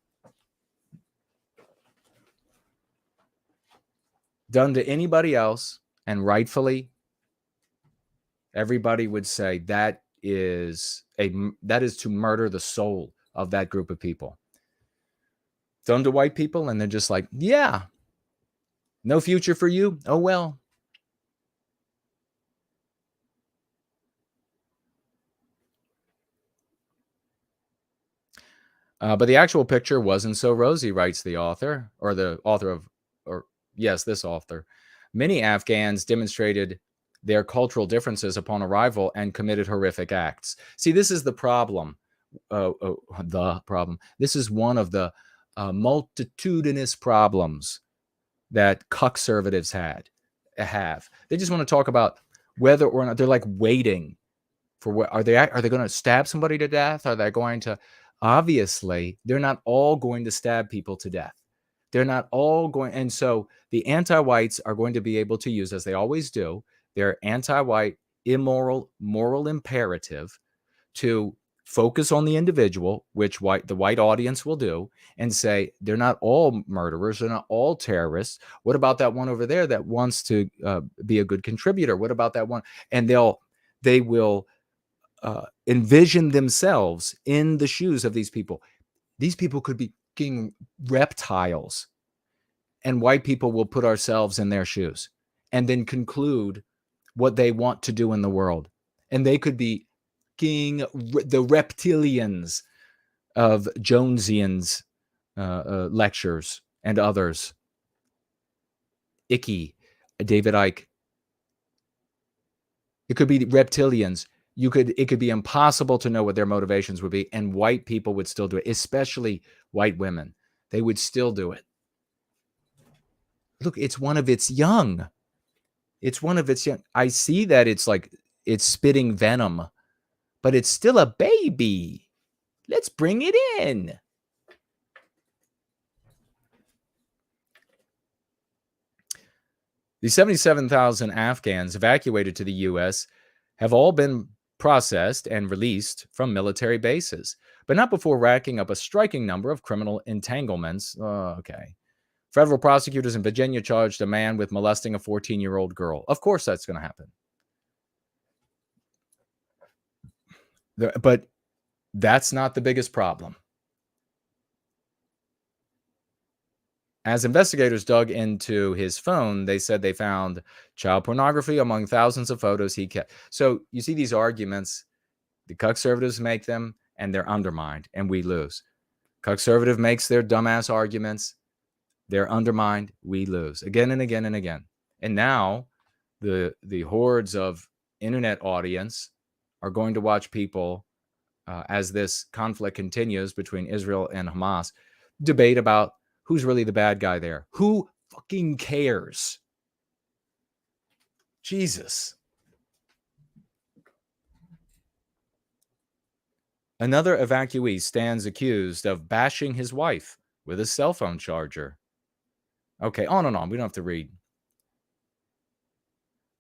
Done to anybody else, and rightfully, everybody would say that is to murder the soul of that group of people. Done to white people, and they're just like, yeah, no future for you. Oh, well. But the actual picture wasn't so rosy, writes the author, or the author of, this author. Many Afghans demonstrated their cultural differences upon arrival and committed horrific acts. See, this is the problem. This is one of the multitudinous problems that conservatives have. They just want to talk about whether or not they're like waiting for what are they going to stab somebody to death? Are they going to? Obviously, they're not all going to stab people to death. They're not all going. And so the anti-whites are going to be able to use, as they always do, their anti-white, immoral, moral imperative to focus on the individual, which the white audience will do, and say, they're not all murderers. They're not all terrorists. What about that one over there that wants to be a good contributor? What about that one? And they will envision themselves in the shoes of these people. These people could be king reptiles, and white people will put ourselves in their shoes and then conclude what they want to do in the world. And they could be the reptilians of Jonesian's lectures and others. David Icke. It could be reptilians. It could be impossible to know what their motivations would be, and white people would still do it, especially white women. They would still do it. Look, it's one of its young. It's one of its young. I see that it's spitting venom, but it's still a baby. Let's bring it in. The 77,000 Afghans evacuated to the U.S. have all been processed and released from military bases. but not before racking up a striking number of criminal entanglements. Okay. Federal prosecutors in Virginia charged a man with molesting a 14-year-old girl. Of course that's going to happen. But that's not the biggest problem. As investigators dug into his phone, they said they found child pornography among thousands of photos he kept. So you see these arguments, the conservatives make them, and they're undermined, and we lose. Conservative makes their dumbass arguments, they're undermined, we lose again and again and again. And now the hordes of internet audience are going to watch people as this conflict continues between Israel and Hamas debate about who's really the bad guy there. Who fucking cares? Jesus. Another evacuee stands accused of bashing his wife with a cell phone charger. Okay, on and on. We don't have to read.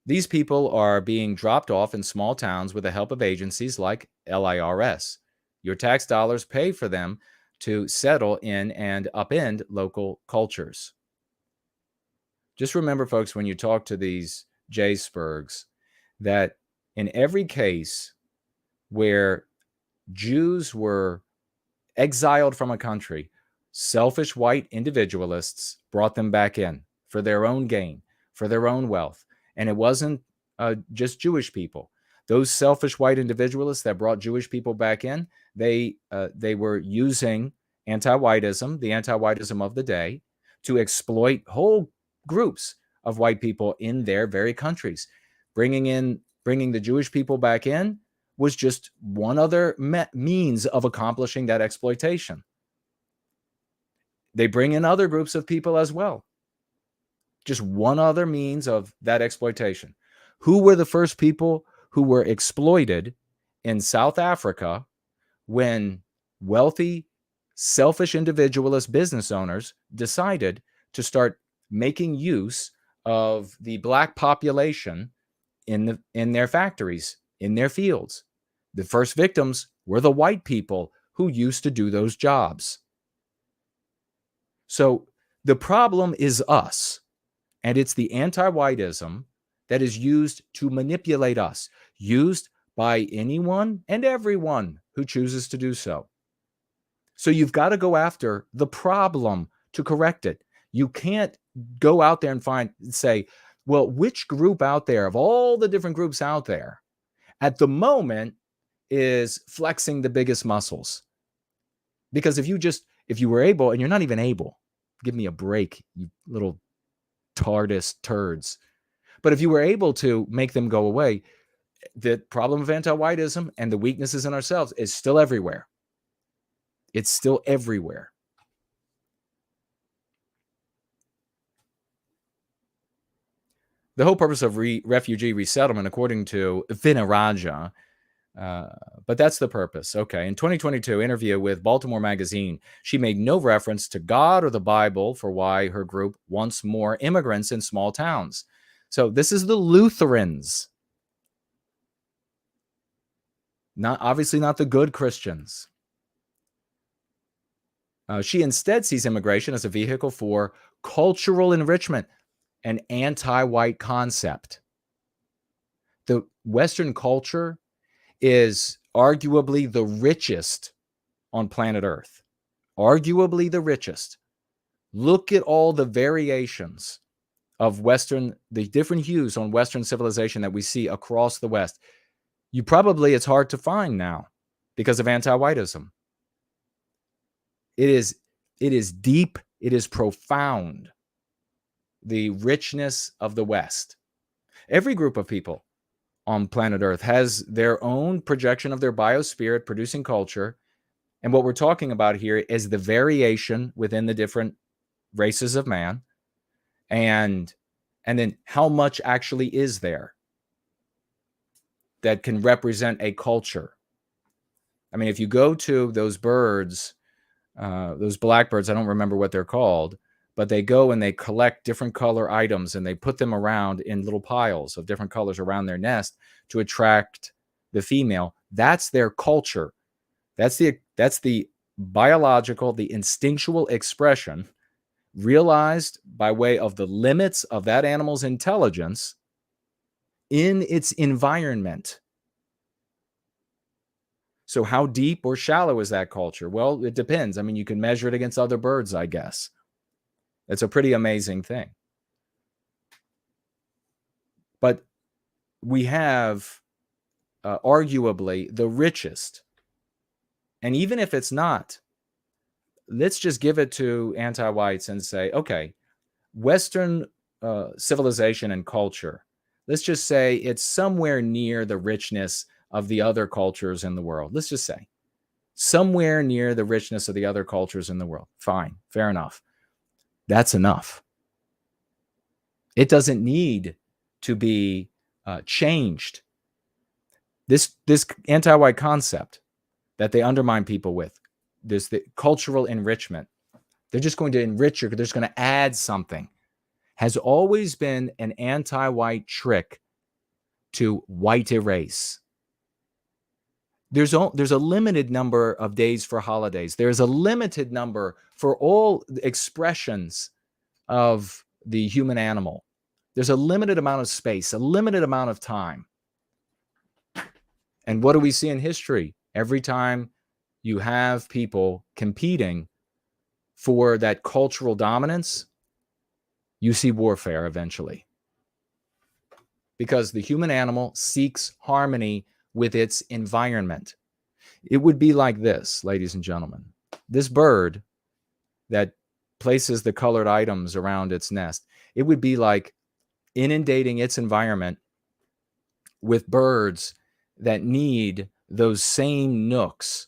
These people are being dropped off in small towns with the help of agencies like LIRS. Your tax dollars pay for them to settle in and upend local cultures. Just remember, folks, when you talk to these J-Spurgs, that in every case where Jews were exiled from a country, selfish white individualists brought them back in for their own gain, for their own wealth. And it wasn't just Jewish people. Those selfish white individualists that brought Jewish people back in, they were using anti-whiteism, the anti-whiteism of the day, to exploit whole groups of white people in their very countries. Bringing the Jewish people back in was just one other means of accomplishing that exploitation. They bring in other groups of people as well. Just one other means of that exploitation. Who were the first people who were exploited in South Africa when wealthy, selfish individualist business owners decided to start making use of the black population in their factories, in their fields? The first victims were the white people who used to do those jobs. So the problem is us, and it's the anti-whiteism that is used to manipulate us, used by anyone and everyone who chooses to do so. So you've got to go after the problem to correct it. You can't go out there and say, well, which group out there of all the different groups out there at the moment is flexing the biggest muscles? Because if you were able, and you're not even able, give me a break, you little TARDIS turds. But if you were able to make them go away, the problem of anti-whiteism and the weaknesses in ourselves is still everywhere. It's still everywhere. The whole purpose of refugee resettlement, according to Vignarajah, but that's the purpose. Okay. In 2022 interview with Baltimore Magazine, she made no reference to God or the Bible for why her group wants more immigrants in small towns. So this is the Lutherans. Obviously not the good Christians. She instead sees immigration as a vehicle for cultural enrichment, an anti-white concept. The Western culture is arguably the richest on planet Earth. Arguably the richest. Look at all the variations of the different hues on Western civilization that we see across the West. It's hard to find now because of anti-whiteism. It is deep, it is profound, the richness of the West. Every group of people on planet Earth has their own projection of their biospirit producing culture. And what we're talking about here is the variation within the different races of man. And then how much actually is there that can represent a culture? I mean, if you go to those birds, those blackbirds, I don't remember what they're called, but they go and they collect different color items and they put them around in little piles of different colors around their nest to attract the female. That's their culture. That's the biological, the instinctual expression realized by way of the limits of that animal's intelligence in its environment. So how deep or shallow is that culture? Well, it depends. I mean, you can measure it against other birds, I guess. It's a pretty amazing thing. But we have arguably the richest. And even if it's not, let's just give it to anti-whites and say, okay, Western civilization and culture, let's just say it's somewhere near the richness of the other cultures in the world. Let's just say somewhere near the richness of the other cultures in the world. Fine, fair enough. That's enough. It doesn't need to be changed. This anti-white concept that they undermine people with, this the cultural enrichment, they're just going to enrich you, they're just going to add something, has always been an anti-white trick to white erase. There's a limited number of days for holidays. There's a limited number for all expressions of the human animal. There's a limited amount of space, a limited amount of time. And what do we see in history? Every time you have people competing for that cultural dominance, you see warfare eventually. Because the human animal seeks harmony with its environment. It would be like this, ladies and gentlemen. This bird that places the colored items around its nest, it would be like inundating its environment with birds that need those same nooks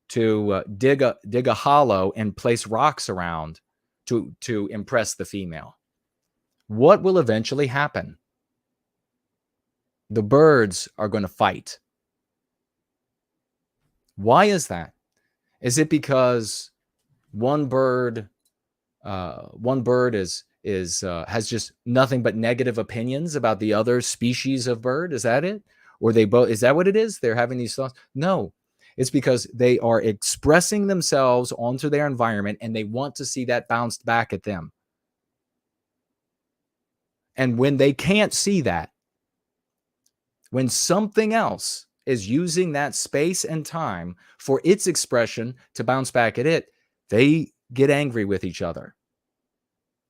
to dig a hollow and place rocks around to impress the female. What will eventually happen? The birds are going to fight. Why is that? Is it because one bird has just nothing but negative opinions about the other species of bird? Is that it? Or they both? Is that what it is? They're having these thoughts? No, it's because they are expressing themselves onto their environment, and they want to see that bounced back at them. And when they can't see that, when something else is using that space and time for its expression to bounce back at it, they get angry with each other.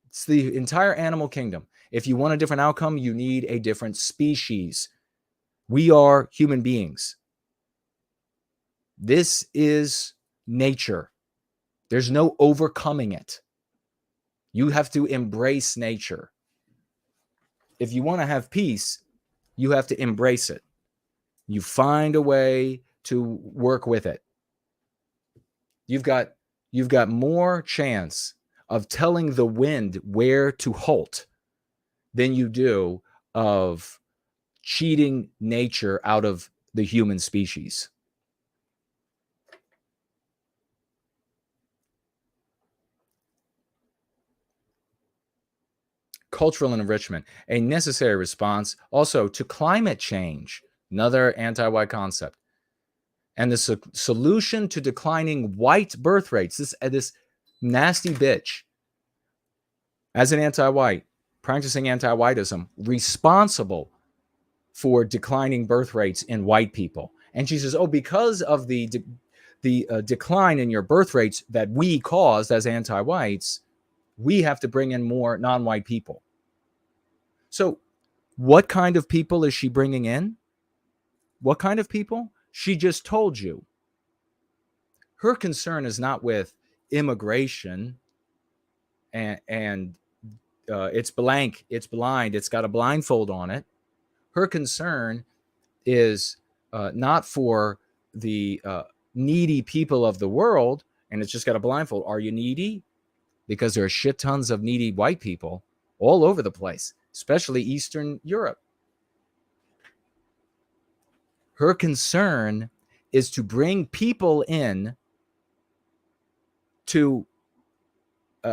It's the entire animal kingdom. If you want a different outcome, you need a different species. We are human beings. This is nature. There's no overcoming it. You have to embrace nature. If you want to have peace, you have to embrace it. You find a way to work with it. You've got more chance of telling the wind where to halt than you do of cheating nature out of the human species. Cultural enrichment, a necessary response also to climate change, another anti-white concept. And the solution to declining white birth rates, this nasty bitch, as an anti-white, practicing anti-whiteism, responsible for declining birth rates in white people. And she says, oh, because of the decline in your birth rates that we caused as anti-whites, we have to bring in more non-white people. So what kind of people is she bringing in? What kind of people? She just told you. Her concern is not with immigration and it's blank, it's blind, it's got a blindfold on it. Her concern is not for the needy people of the world, and it's just got a blindfold. Are you needy? Because there are shit tons of needy white people all over the place, especially Eastern Europe. Her concern is to bring people in to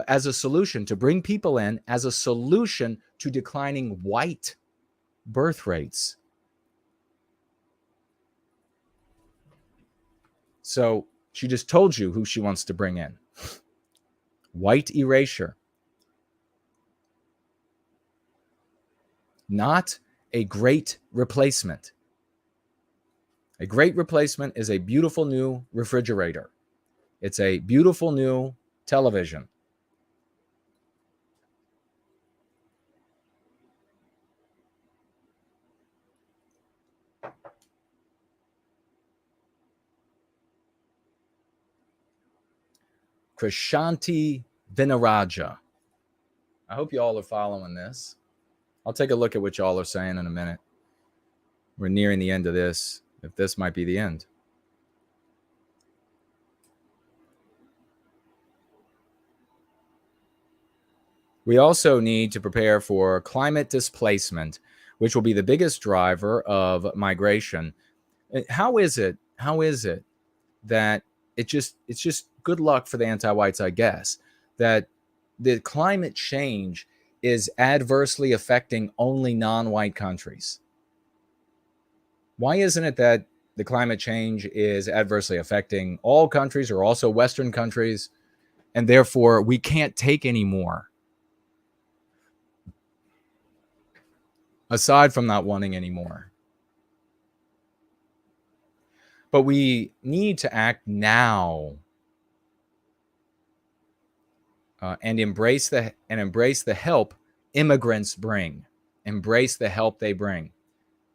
as a solution, to bring people in as a solution to declining white birth rates. So she just told you who she wants to bring in. White erasure. Not a great replacement. A great replacement is a beautiful new refrigerator. It's a beautiful new television. Krishanti Vignarajah. I hope you all are following this. I'll take a look at what y'all are saying in a minute. We're nearing the end of this, if this might be the end. We also need to prepare for climate displacement, which will be the biggest driver of migration. How is it that it's just good luck for the anti-whites, I guess, that the climate change is adversely affecting only non-white countries? Why isn't it that the climate change is adversely affecting all countries, or also Western countries, and therefore we can't take any more? Aside from not wanting any more. But we need to act now and embrace the help immigrants bring. Embrace the help they bring.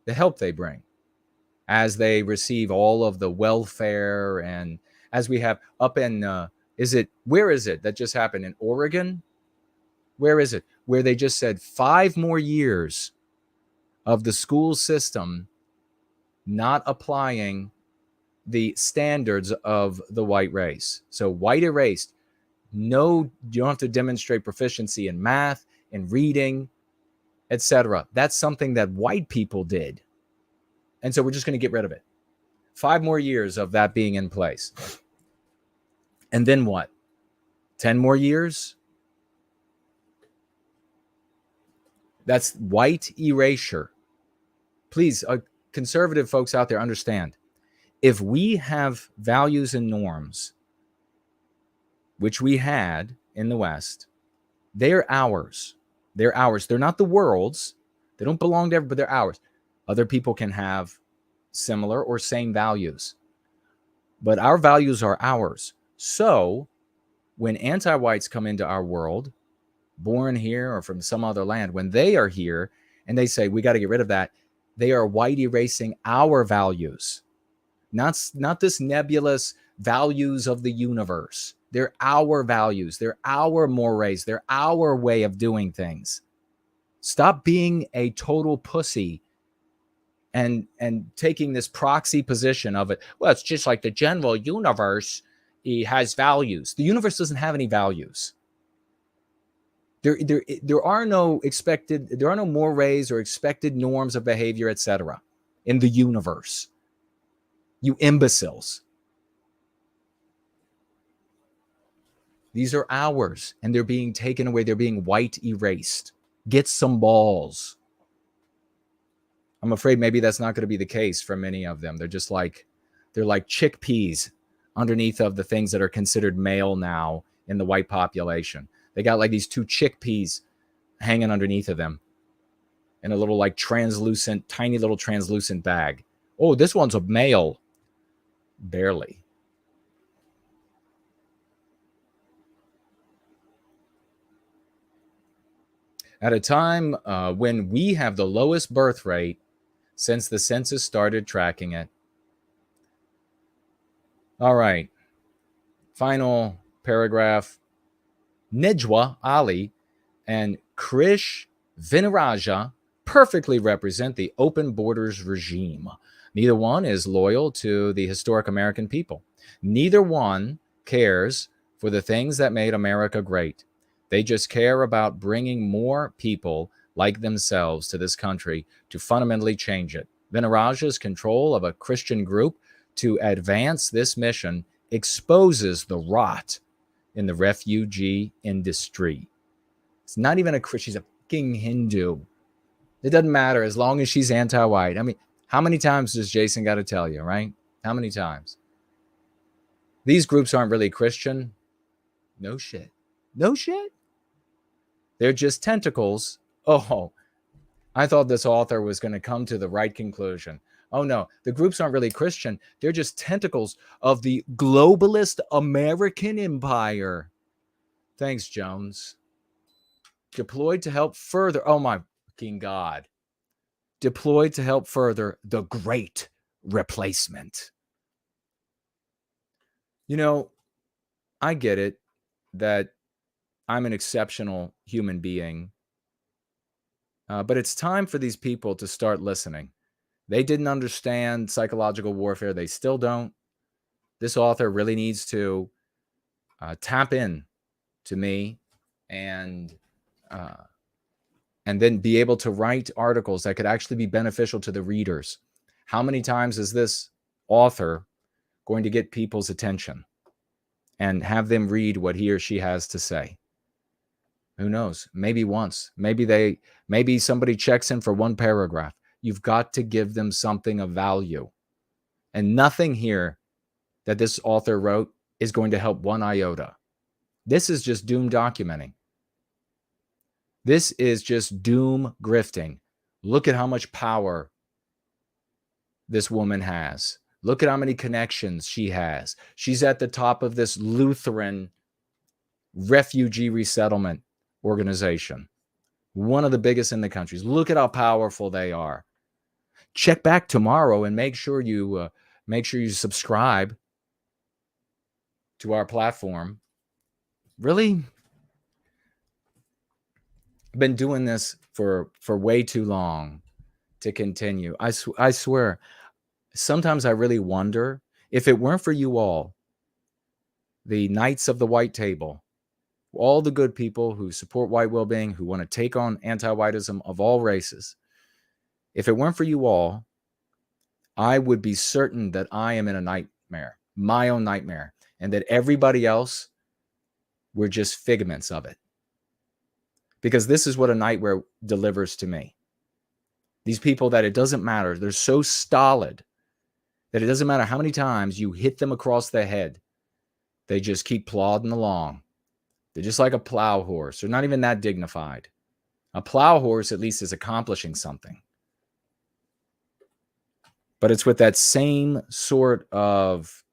The help they bring as they receive all of the welfare, and as we have up in where is it that just happened in Oregon? Where is it? Where they just said 5 more years of the school system not applying the standards of the white race. So white erased. No, you don't have to demonstrate proficiency in math, in reading, etc. That's something that white people did. And so we're just going to get rid of it. 5 more years of that being in place. And then what? 10 more years? That's white erasure. Please, conservative folks out there, understand. If we have values and norms, which we had in the West, they're ours. They're ours. They're not the world's. They don't belong to everybody, but they're ours. Other people can have similar or same values, but our values are ours. So when anti-whites come into our world, born here or from some other land, when they are here and they say, we got to get rid of that, they are white erasing our values, not this nebulous values of the universe. They're our values. They're our mores. They're our way of doing things. Stop being a total pussy and taking this proxy position of it. Well, it's just like the general universe. It has values. The universe doesn't have any values. There are no mores or expected norms of behavior, etc. in the universe. You imbeciles. These are ours, and they're being taken away. They're being white erased. Get some balls. I'm afraid maybe that's not going to be the case for many of them. They're like chickpeas underneath of the things that are considered male now in the white population. They got like these 2 chickpeas hanging underneath of them in a little like translucent, tiny little translucent bag. Oh, this one's a male. Barely. At a time when we have the lowest birth rate since the census started tracking it. All right. Final paragraph. Nejwa Ali and Krish Vignarajah perfectly represent the open borders regime. Neither one is loyal to the historic American people. Neither one cares for the things that made America great. They just care about bringing more people like themselves to this country to fundamentally change it. Vignarajah's control of a Christian group to advance this mission exposes the rot in the refugee industry. It's not even a Christian, she's a fucking Hindu. It doesn't matter as long as she's anti-white. I mean, how many times does Jason got to tell you, right? How many times? These groups aren't really Christian. No shit. No shit. They're just tentacles. Oh, I thought this author was going to come to the right conclusion. Oh no, the groups aren't really Christian. They're just tentacles of the globalist American empire. Thanks, Jones. Deployed to help further, oh my fucking God. Deployed to help further the great replacement. You know, I get it that I'm an exceptional human being, but it's time for these people to start listening. They didn't understand psychological warfare. They still don't. This author really needs to tap in to me and then be able to write articles that could actually be beneficial to the readers. How many times is this author going to get people's attention and have them read what he or she has to say? Who knows? Maybe once. Maybe somebody checks in for one paragraph. You've got to give them something of value. And nothing here that this author wrote is going to help one iota. This is just doom documenting. This is just doom grifting. Look at how much power this woman has. Look at how many connections she has. She's at the top of this Lutheran refugee resettlement organization, one of the biggest in the country. Look at how powerful they are. Check back tomorrow and make sure you subscribe to our platform. Really? I've been doing this for way too long to continue. I swear, sometimes I really wonder if it weren't for you all, the Knights of the White Table, all the good people who support white well-being, who want to take on anti-whiteism of all races. If it weren't for you all, I would be certain that I am in a nightmare, my own nightmare, and that everybody else were just figments of it. Because this is what a nightmare delivers to me. These people that it doesn't matter, they're so stolid that it doesn't matter how many times you hit them across the head. They just keep plodding along. They're just like a plow horse. They're not even that dignified. A plow horse at least is accomplishing something. But it's with that same sort of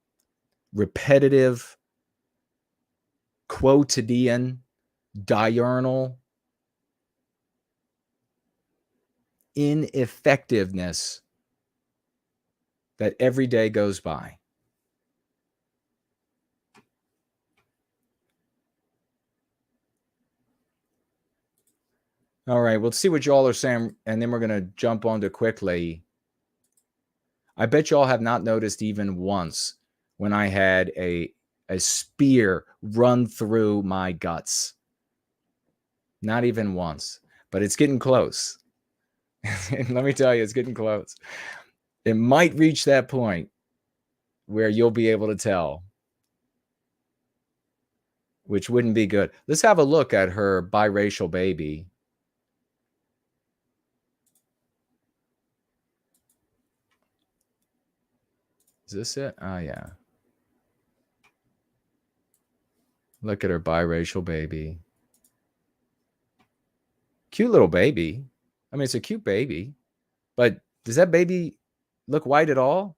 repetitive, quotidian, diurnal ineffectiveness that every day goes by. All right, we'll see what y'all are saying, and then we're going to jump on to quickly. I bet y'all have not noticed even once when I had a spear run through my guts. Not even once, but it's getting close. Let me tell you, it's getting close. It might reach that point where you'll be able to tell, which wouldn't be good. Let's have a look at her biracial baby. Is this it? Oh, yeah. Look at her biracial baby. Cute little baby. I mean, it's a cute baby. But does that baby look white at all?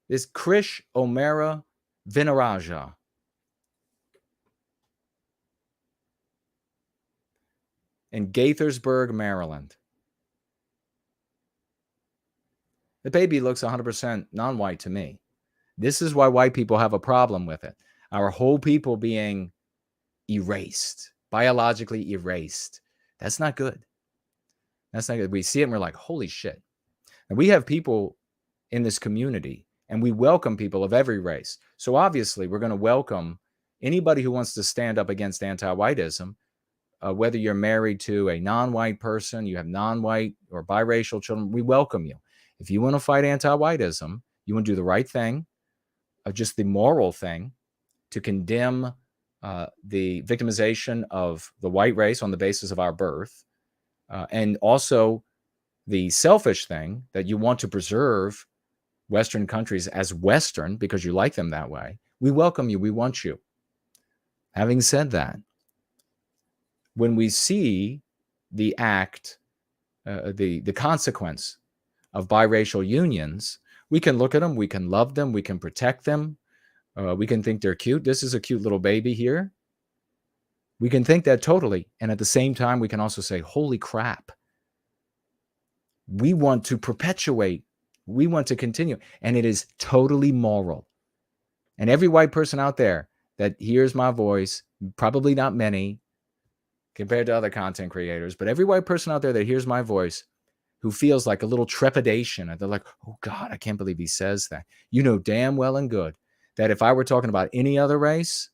It's Krish O'Mara Vignarajah. In Gaithersburg, Maryland. The baby looks 100% non-white to me. This is why white people have a problem with it. Our whole people being erased, biologically erased. That's not good. That's not good. We see it and we're like, holy shit. And we have people in this community and we welcome people of every race. So obviously we're going to welcome anybody who wants to stand up against anti-whiteism, whether you're married to a non-white person, you have non-white or biracial children, we welcome you. If you want to fight anti-whiteism, you want to do the right thing, just the moral thing, to condemn the victimization of the white race on the basis of our birth, and also the selfish thing that you want to preserve Western countries as Western because you like them that way. We welcome you. We want you. Having said that, when we see the act, the consequence of biracial unions, we can look at them, we can love them, we can protect them, we can think they're cute. This is a cute little baby here. We can think that totally. And at the same time, we can also say, holy crap. We want to perpetuate. We want to continue. And it is totally moral. And every white person out there that hears my voice, probably not many compared to other content creators, but every white person out there that hears my voice who feels like a little trepidation, and they're like, oh God, I can't believe he says that. You know damn well and good that if I were talking about any other race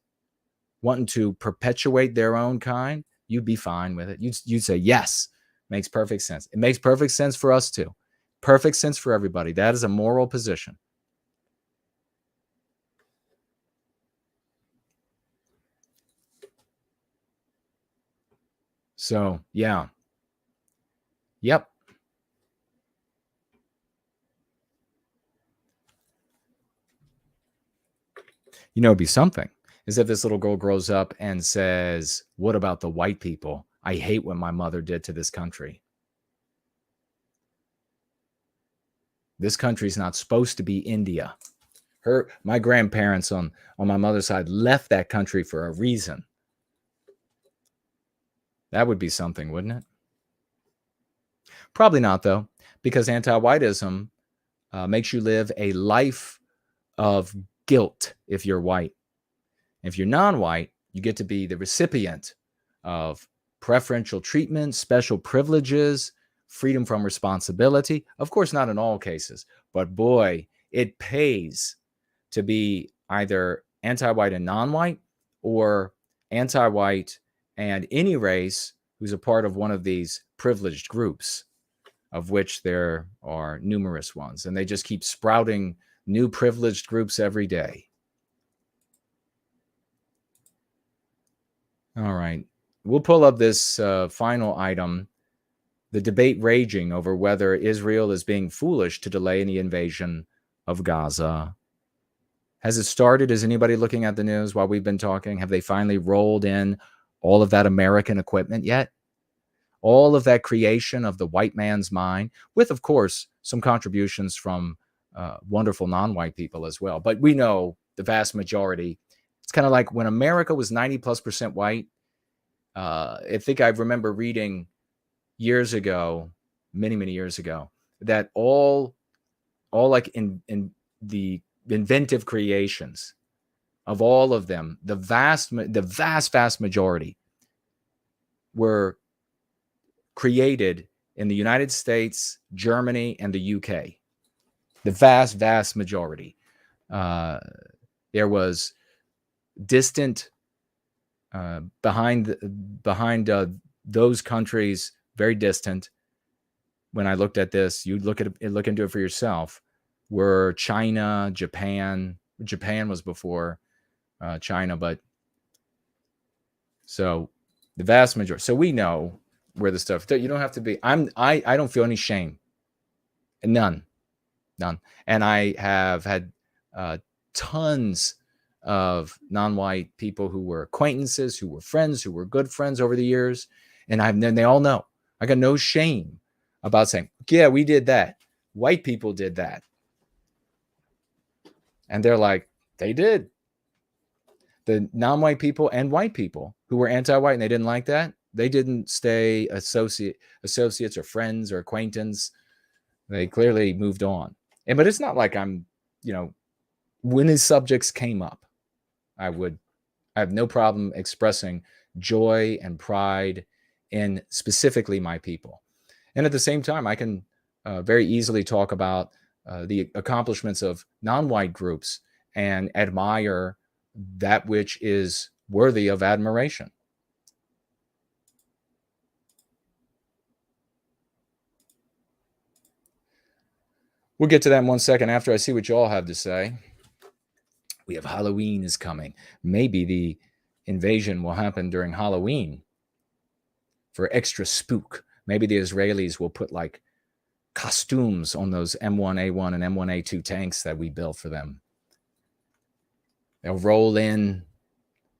wanting to perpetuate their own kind, you'd be fine with it. You'd say, yes, makes perfect sense. It makes perfect sense for us too. Perfect sense for everybody. That is a moral position. So, yeah. Yep. You know, it'd be something is if this little girl grows up and says, what about the white people? I hate what my mother did to this country. This country's not supposed to be India. My grandparents on my mother's side left that country for a reason. That would be something, wouldn't it? Probably not, though, because anti-whiteism makes you live a life of guilt if you're white. If you're non-white, you get to be the recipient of preferential treatment, special privileges, freedom from responsibility. Of course, not in all cases, but boy, it pays to be either anti-white and non-white or anti-white and any race who's a part of one of these privileged groups, of which there are numerous ones. And they just keep sprouting new privileged groups every day. All right. We'll pull up this final item. The debate raging over whether Israel is being foolish to delay any invasion of Gaza. Has it started? Is anybody looking at the news while we've been talking? Have they finally rolled in all of that American equipment yet? All of that creation of the white man's mind, with, of course, some contributions from wonderful non-white people as well. But we know the vast majority. It's kind of like when America was 90+% white. I think I remember reading years ago, many years ago, that all like in the inventive creations of all of them, the vast majority were created in the United States, Germany, and the UK. The vast majority. There was distant behind those countries, very distant. When I looked at this, you'd look into it for yourself. Were China, Japan. Japan was before China, but so the vast majority. So we know where the stuff. You don't have to be. I don't feel any shame. None. And I have had tons of non-white people who were acquaintances, who were friends, who were good friends over the years, and they all know. I got no shame about saying, yeah, we did that. White people did that. And they're like, they did. The non-white people and white people who were anti-white and they didn't like that, they didn't stay associates or friends or acquaintance. They clearly moved on. But it's not like I'm, when these subjects came up, I have no problem expressing joy and pride in specifically my people. And at the same time, I can very easily talk about the accomplishments of non-white groups and admire that which is worthy of admiration. We'll get to that in 1 second after I see what you all have to say. We have Halloween is coming. Maybe the invasion will happen during Halloween for extra spook. Maybe the Israelis will put like costumes on those M1A1 and M1A2 tanks that we built for them. They'll roll in.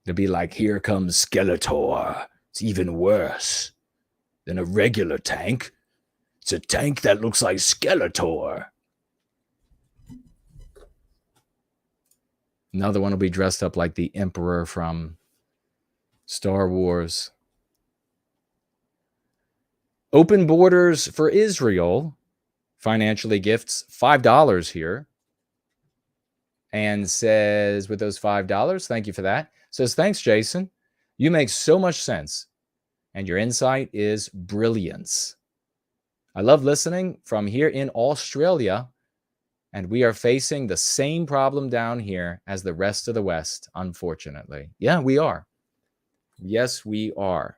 They'll be like, here comes Skeletor. It's even worse than a regular tank. It's a tank that looks like Skeletor. Another one will be dressed up like the Emperor from Star Wars. Open borders for Israel financially gifts $5 here. And says, with those $5, thank you for that. Says, thanks, Jason. You make so much sense. And your insight is brilliance. I love listening from here in Australia. And we are facing the same problem down here as the rest of the West, unfortunately. Yeah, we are. Yes, we are.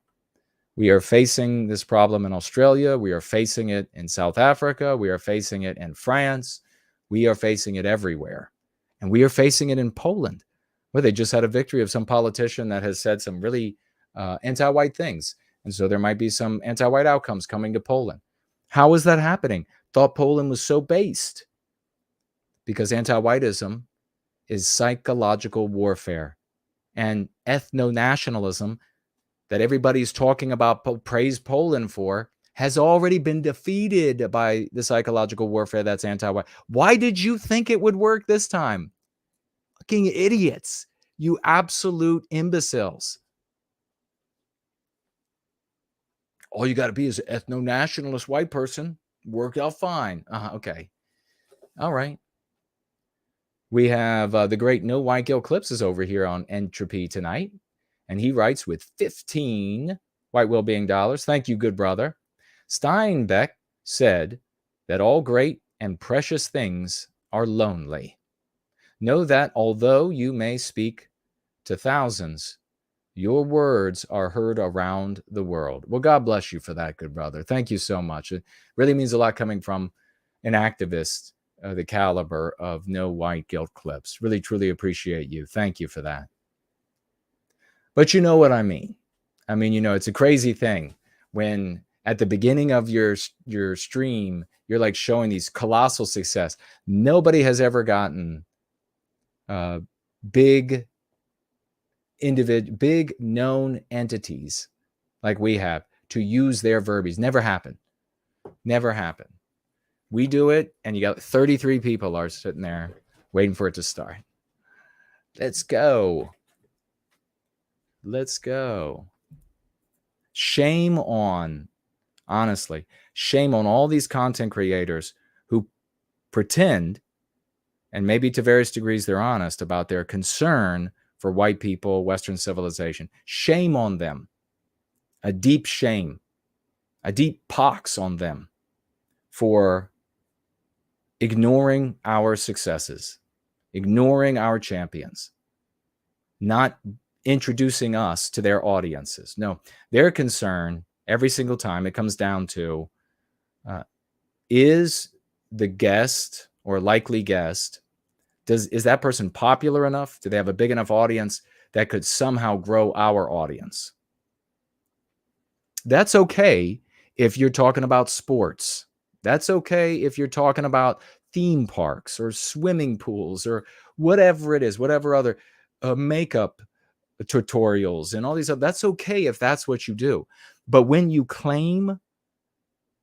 We are facing this problem in Australia. We are facing it in South Africa. We are facing it in France. We are facing it everywhere. And we are facing it in Poland, where they just had a victory of some politician that has said some really anti-white things. And so there might be some anti-white outcomes coming to Poland. How is that happening? Thought Poland was so based. Because anti-whiteism is psychological warfare. And ethno-nationalism that everybody's talking about, praise Poland for, has already been defeated by the psychological warfare that's anti-white. Why did you think it would work this time? Fucking idiots. You absolute imbeciles. All you got to be is an ethno-nationalist white person. Worked out fine. Okay. All right. We have the great No White Guilt Clips is over here on Entropy tonight. And he writes with 15 white well-being dollars. Thank you, good brother. Steinbeck said that all great and precious things are lonely. Know that although you may speak to thousands, your words are heard around the world. Well, God bless you for that, good brother. Thank you so much. It really means a lot coming from an activist the caliber of No White Guilt Clips. Really, truly appreciate you. Thank you for that. But you know what I mean. I mean, you know, it's a crazy thing when at the beginning of your stream, you're like showing these colossal success. Nobody has ever gotten big known entities like we have to use their verbiage. Never happened. Never happened. We do it, and you got 33 people are sitting there waiting for it to start. Let's go. Let's go. Shame on, honestly, shame on all these content creators who pretend, and maybe to various degrees they're honest about their concern for white people, Western civilization. Shame on them. A deep shame. A deep pox on them for ignoring our successes, ignoring our champions, not introducing us to their audiences. No, their concern every single time it comes down to is the guest or likely guest, is that person popular enough? Do they have a big enough audience that could somehow grow our audience? That's okay if you're talking about sports. That's okay if you're talking about theme parks or swimming pools or whatever it is, whatever other makeup tutorials and all these other. That's okay if that's what you do. But when you claim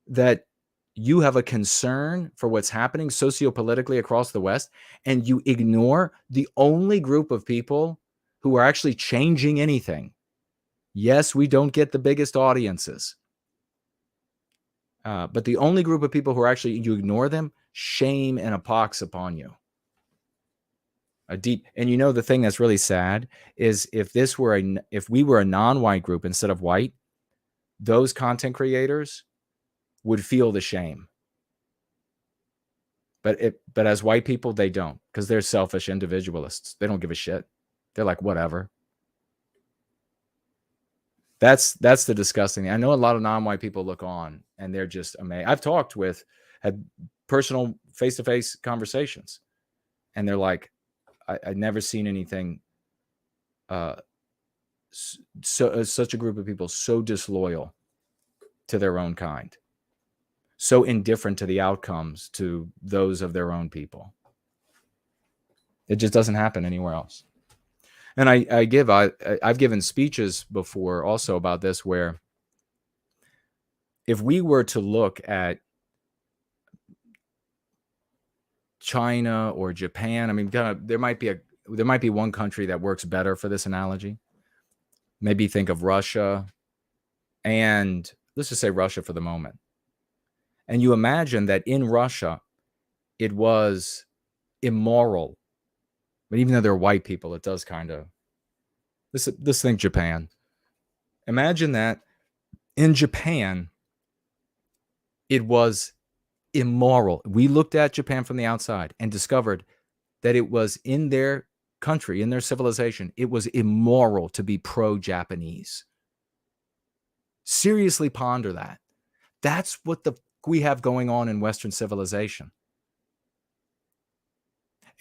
that you have a concern for what's happening socio-politically across the West, and you ignore the only group of people who are actually changing anything. Yes, we don't get the biggest audiences. But the only group of people who are actually, you ignore them, shame and a pox upon you. A deep, and you know, the thing that's really sad is if we were a non-white group instead of white, those content creators would feel the shame. But as white people, they don't, because they're selfish individualists. They don't give a shit. They're like, whatever. That's the disgusting thing. I know a lot of non-white people look on and they're just amazed. I've had personal face-to-face conversations, and they're like, I've never seen anything such a group of people so disloyal to their own kind. so indifferent to the outcomes to those of their own people. It just doesn't happen anywhere else. And I've given speeches before also about this, where if we were to look at China or Japan, I mean, there might be one country that works better for this analogy. Maybe think of Russia, and let's just say Russia for the moment. And you imagine that in Russia, it was immoral. But even though they're white people, it does kind of, let's think Japan. Imagine that in Japan, it was immoral. We looked at Japan from the outside and discovered that it was in their country, in their civilization, it was immoral to be pro-Japanese. Seriously ponder that. That's what we have going on in Western civilization.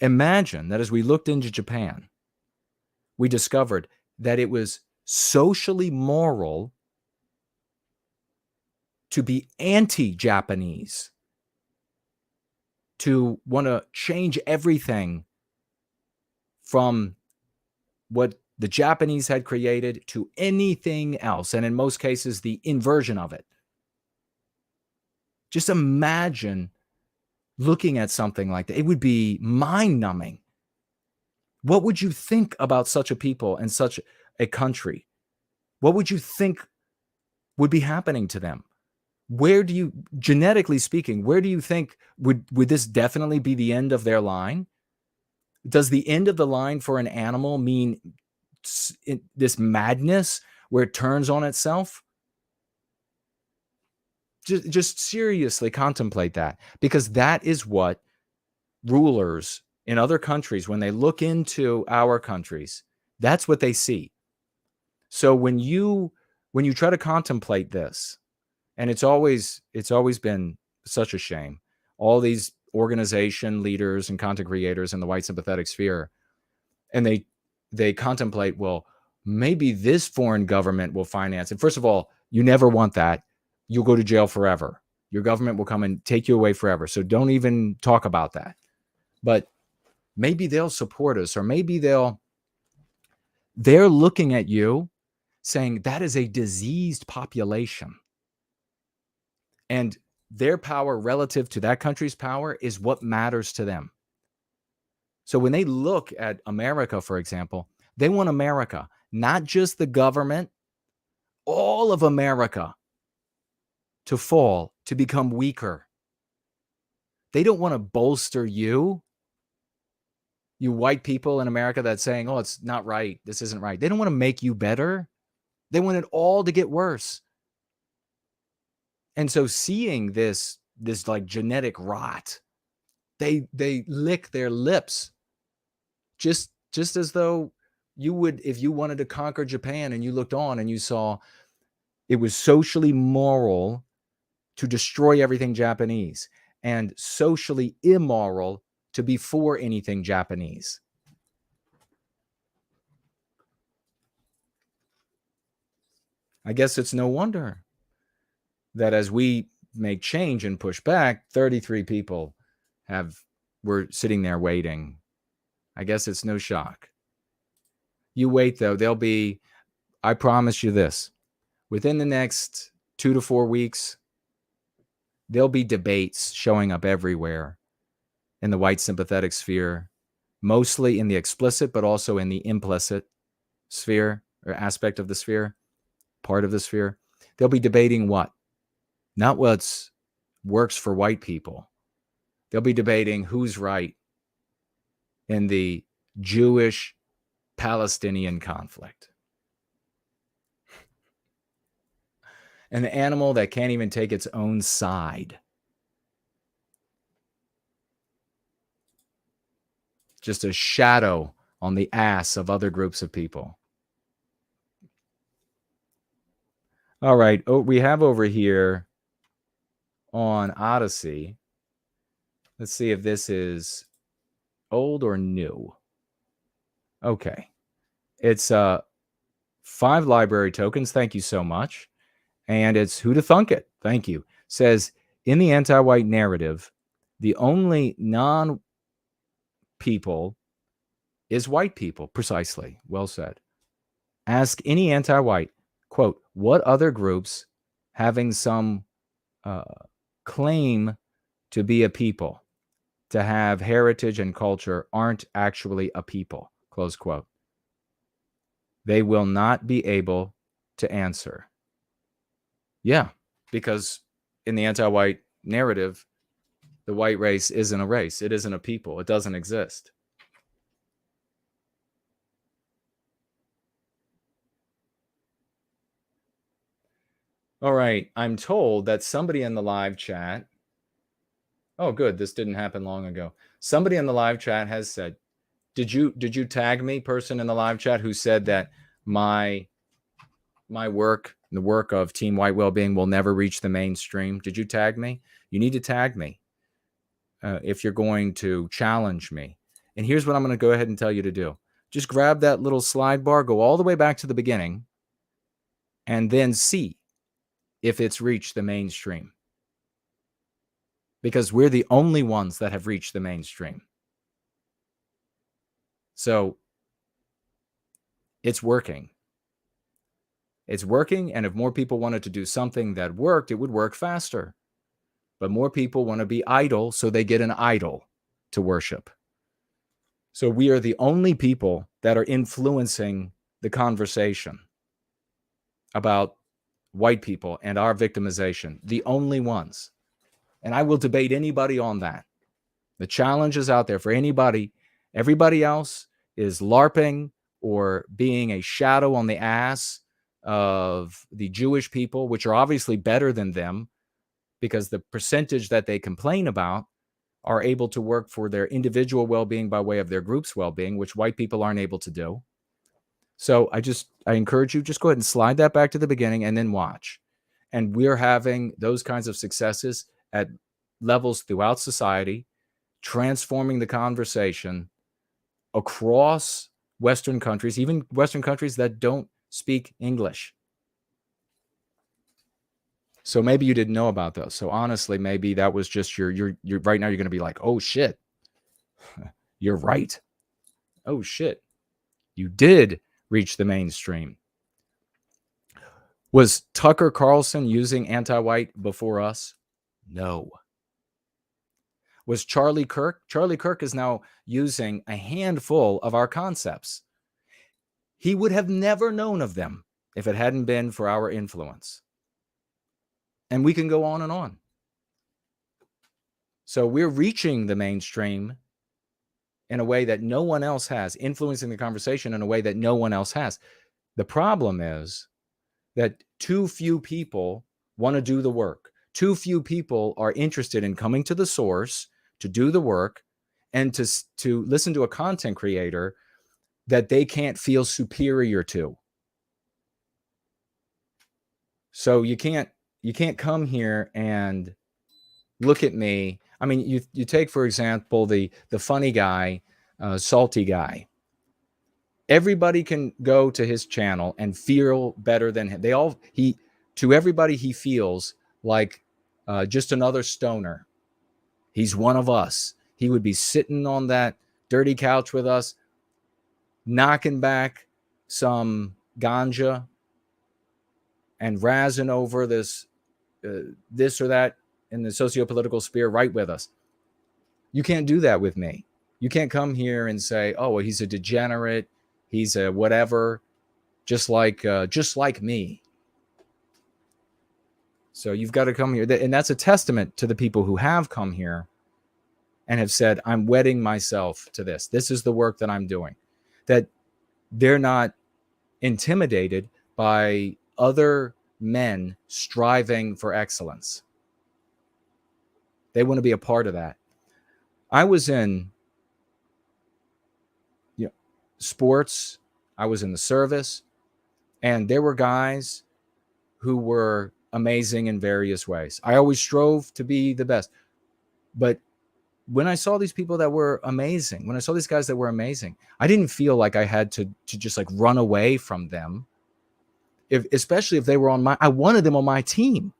Imagine that as we looked into Japan, we discovered that it was socially moral to be anti-Japanese, to want to change everything from what the Japanese had created to anything else, and in most cases, the inversion of it. Just imagine looking at something like that. It would be mind-numbing. What would you think about such a people and such a country? What would you think would be happening to them? Where do you, genetically speaking, where do you think would this definitely be the end of their line? Does the end of the line for an animal mean this madness where it turns on itself? Just seriously contemplate that, because that is what rulers in other countries, when they look into our countries, that's what they see. So when you try to contemplate this, and it's always been such a shame, all these organization leaders and content creators in the white sympathetic sphere, and they contemplate, well, maybe this foreign government will finance it. First of all, you never want that. You'll go to jail forever. Your government will come and take you away forever. So don't even talk about that. But maybe they'll support us, or maybe they're looking at you saying that is a diseased population. And their power relative to that country's power is what matters to them. So when they look at America, for example, they want America, not just the government, all of America to fall, to become weaker. They don't want to bolster you white people in America that's saying, oh, it's not right, this isn't right. They don't want to make you better. They want it all to get worse. And so seeing this like genetic rot, they lick their lips, just as though you would if you wanted to conquer Japan and you looked on and you saw it was socially moral to destroy everything Japanese and socially immoral to be for anything Japanese. I guess it's no wonder that as we make change and push back, 33 people were sitting there waiting. I guess it's no shock. You wait, though. I promise you this, within the next 2 to 4 weeks, there'll be debates showing up everywhere in the white sympathetic sphere, mostly in the explicit, but also in the implicit sphere or aspect of the sphere, part of the sphere. They'll be debating what? Not what works for white people. They'll be debating who's right in the Jewish-Palestinian conflict. An animal that can't even take its own side. Just a shadow on the ass of other groups of people. All right. Oh, we have over here on Odyssey. Let's see if this is old or new. Okay. It's 5 library tokens. Thank you so much. And it's Who to Thunk It. Thank you. Says, in the anti-white narrative, the only non-people is white people. Precisely. Well said. Ask any anti-white, quote, what other groups having some claim to be a people, to have heritage and culture, aren't actually a people, close quote. They will not be able to answer. Yeah, because in the anti-white narrative, the white race isn't a race. It isn't a people. It doesn't exist. All right. I'm told that somebody in the live chat. Oh, good. This didn't happen long ago. Somebody in the live chat has said, did you tag me, person in the live chat, who said that my work, the work of Team White Wellbeing, will never reach the mainstream? Did you tag me? You need to tag me if you're going to challenge me. And here's what I'm going to go ahead and tell you to do. Just grab that little slide bar, go all the way back to the beginning, and then see if it's reached the mainstream. Because we're the only ones that have reached the mainstream. So it's working. It's working, and if more people wanted to do something that worked, it would work faster. But more people want to be idol, so they get an idol to worship. So we are the only people that are influencing the conversation about white people and our victimization. The only ones. And I will debate anybody on that. The challenge is out there for anybody. Everybody else is LARPing or being a shadow on the ass of the Jewish people, which are obviously better than them because the percentage that they complain about are able to work for their individual well-being by way of their group's well-being, which white people aren't able to do. So I encourage you, just go ahead and slide that back to the beginning and then watch. And we're having those kinds of successes at levels throughout society, transforming the conversation across Western countries, even Western countries that don't speak English. So maybe you didn't know about those. So honestly, maybe that was just your right now you're going to be like, oh shit, you're right. Oh shit, you did reach the mainstream. Was Tucker Carlson using anti-white before us? No. Was Charlie Kirk? Charlie Kirk is now using a handful of our concepts. He would have never known of them if it hadn't been for our influence. And we can go on and on. So we're reaching the mainstream in a way that no one else has, influencing the conversation in a way that no one else has. The problem is that too few people want to do the work. Too few people are interested in coming to the source to do the work and to listen to a content creator that they can't feel superior to. So you can't come here and look at me. I mean, you take, for example, the funny guy, salty guy. Everybody can go to his channel and feel better than him. To everybody, he feels like just another stoner. He's one of us. He would be sitting on that dirty couch with us, knocking back some ganja and razzing over this or that in the socio-political sphere right with us. You can't do that with me. You can't come here and say, oh, well, he's a degenerate. He's a whatever, just like me. So you've got to come here. And that's a testament to the people who have come here and have said, I'm wedding myself to this. This is the work that I'm doing. That they're not intimidated by other men striving for excellence. They want to be a part of that. I was in sports. I was in the service. And there were guys who were amazing in various ways. I always strove to be the best. But when I saw these people that were amazing, when I saw these guys that were amazing, I didn't feel like I had to just like run away from them. Especially if they were I wanted them on my team.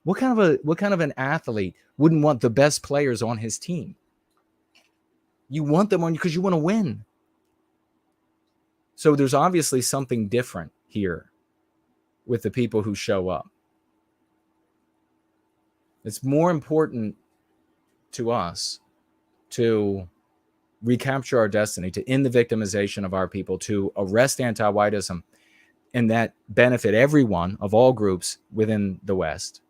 What kind of an athlete wouldn't want the best players on his team? You want them on because you want to win. So there's obviously something different here with the people who show up. It's more important to us to recapture our destiny, to end the victimization of our people, to arrest anti-whiteism, and that benefit everyone of all groups within the West.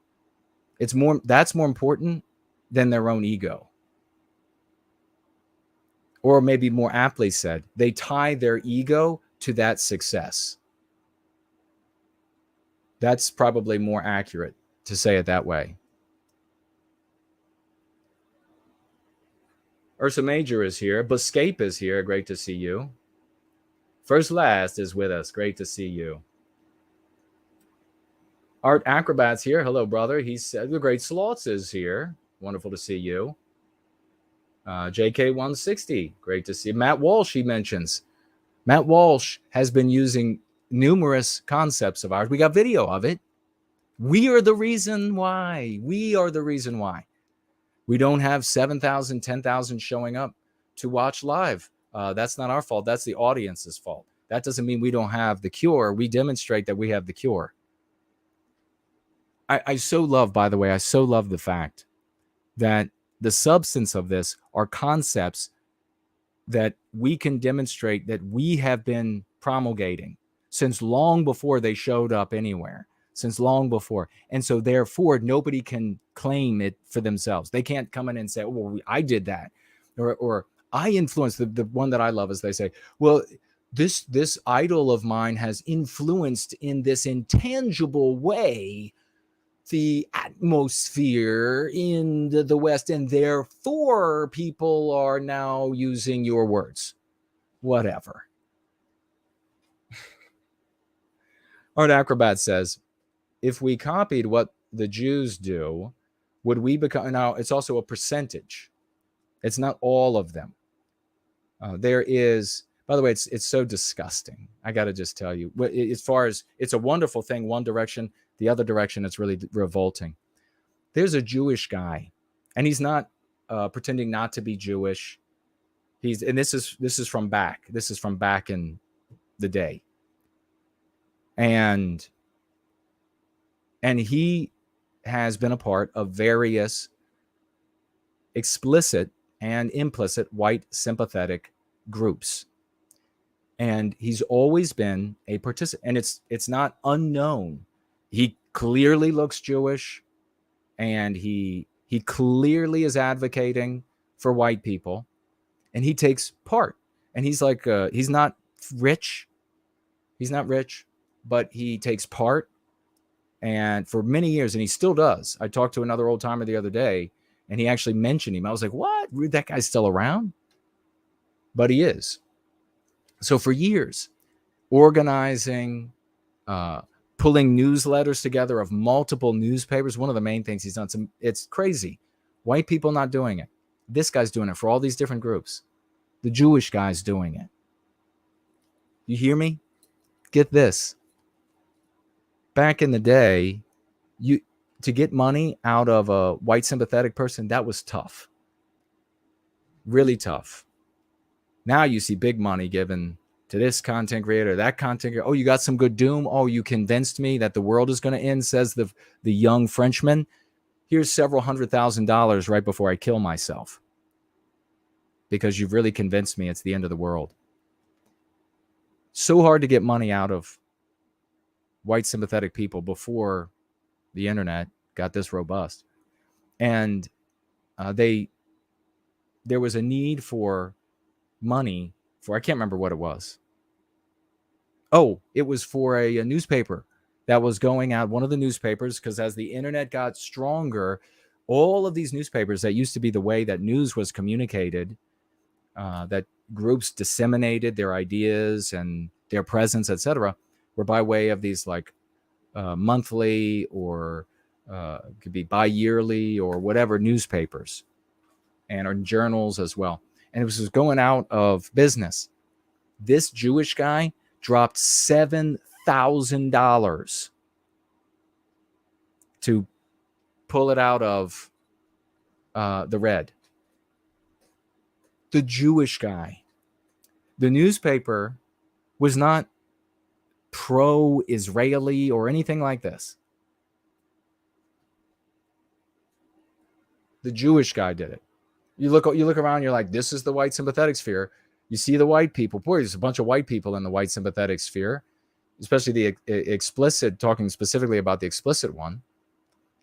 That's more important than their own ego. Or maybe more aptly said, they tie their ego to that success. That's probably more accurate to say it that way. Ursa Major is here. Buscape is here. Great to see you. First Last is with us. Great to see you. Art Acrobat's here. Hello, brother. He said the Great Slots is here. Wonderful to see you. JK160. Great to see. Matt Walsh, he mentions. Matt Walsh has been using numerous concepts of ours. We got video of it. We are the reason why. We are the reason why. We don't have 7,000, 10,000 showing up to watch live. That's not our fault. That's the audience's fault. That doesn't mean we don't have the cure. We demonstrate that we have the cure. I so love, by the way, I so love the fact that the substance of this are concepts that we can demonstrate that we have been promulgating since long before they showed up anywhere, since long before. And so therefore, nobody can claim it for themselves. They can't come in and say, oh, well, I did that. Or I influenced. The one that I love is they say, well, this idol of mine has influenced in this intangible way the atmosphere in the West, and therefore people are now using your words. Whatever. Art Acrobat says, if we copied what the Jews do, would we become... Now, it's also a percentage. It's not all of them. There is... By the way, it's so disgusting. I got to just tell you. As far as... It's a wonderful thing, one direction. The other direction, it's really revolting. There's a Jewish guy, and he's not pretending not to be Jewish. And this is from back. This is from back in the day. And he has been a part of various explicit and implicit white sympathetic groups. And he's always been a participant. And it's not unknown. He clearly looks Jewish, and he clearly is advocating for white people, and he takes part. And he's like, he's not rich. He's not rich, but he takes part. And for many years, and he still does. I talked to another old timer the other day, and he actually mentioned him. I was like, what? That guy's still around? But he is. So for years, organizing, pulling newsletters together of multiple newspapers. One of the main things he's done. It's crazy. White people not doing it. This guy's doing it for all these different groups. The Jewish guy's doing it. You hear me? Get this. Back in the day, to get money out of a white sympathetic person, that was tough. Really tough. Now you see big money given to this content creator, that content creator. Oh, you got some good doom. Oh, you convinced me that the world is going to end, says the young Frenchman. Here's several $100,000 right before I kill myself, because you've really convinced me it's the end of the world. So hard to get money out of white sympathetic people before the internet got this robust. And there was a need for money for, I can't remember what it was. Oh, it was for a newspaper that was going out, one of the newspapers, because as the internet got stronger, all of these newspapers that used to be the way that news was communicated, that groups disseminated their ideas and their presence, etc., were by way of these like monthly or could be bi-yearly or whatever newspapers, and or journals as well. And it was going out of business. This Jewish guy dropped $7,000 to pull it out of the red. The Jewish guy. The newspaper was not pro-Israeli or anything like this. The Jewish guy did it. You look around, you're like, this is the white sympathetic sphere. You see the white people. Boy, there's a bunch of white people in the white sympathetic sphere, especially the explicit, talking specifically about the explicit one.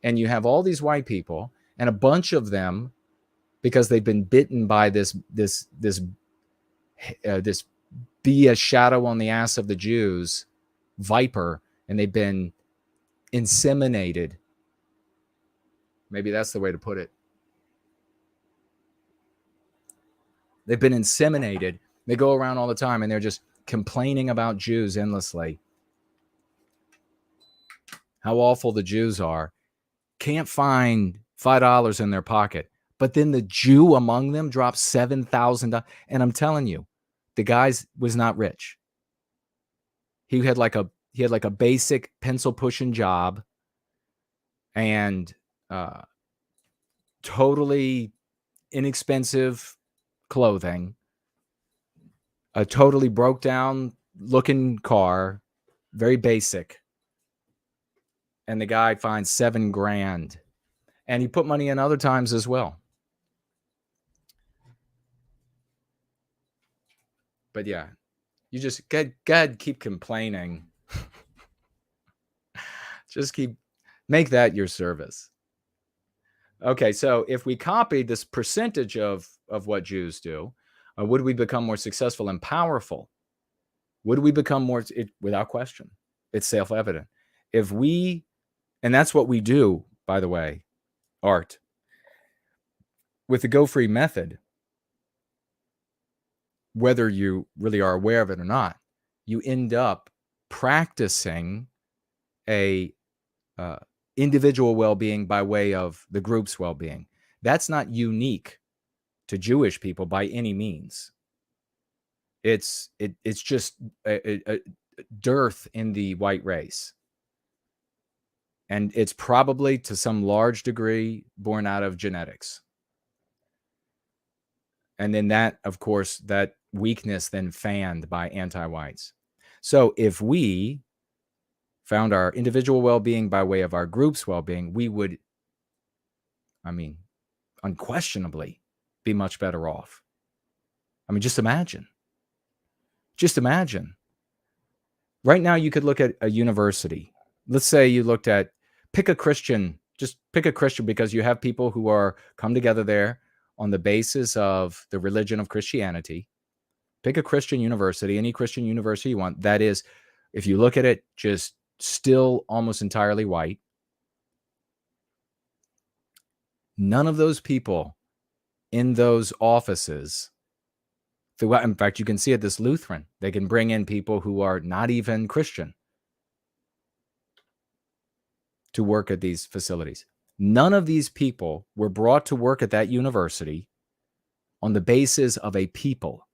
And you have all these white people, and a bunch of them, because they've been bitten by this be a shadow on the ass of the Jews viper, and they've been inseminated. Maybe that's the way to put it. They've been inseminated. They go around all the time and they're just complaining about Jews endlessly. How awful the Jews are. Can't find $5 in their pocket. But then the Jew among them drops $7,000. And I'm telling you, the guy was not rich. He had like a basic pencil pushing job and totally inexpensive clothing, a totally broke down looking car, very basic. And the guy finds $7,000, and he put money in other times as well. But yeah, you just God keep complaining. Just make that your service. Okay, so if we copied this percentage of what Jews do, would we become more successful and powerful? Would we become more, without question? It's self-evident. If we, and that's what we do, by the way, Art, with the Go Free method, whether you really are aware of it or not, you end up practicing a individual well-being by way of the group's well-being. That's not unique to Jewish people by any means. It's just a dearth in the white race. And it's probably to some large degree born out of genetics. And then that, of course, that weakness then fanned by anti-whites. So if we found our individual well-being by way of our group's well-being, we would, unquestionably be much better off. Just imagine. Just imagine. Right now, you could look at a university. Let's say you looked at, pick a Christian, just pick a Christian, because you have people who are come together there on the basis of the religion of Christianity. Pick a Christian university, any Christian university you want. That is, if you look at it, just still almost entirely white. None of those people in those offices, throughout, in fact, you can see at this Lutheran, they can bring in people who are not even Christian to work at these facilities. None of these people were brought to work at that university on the basis of a people.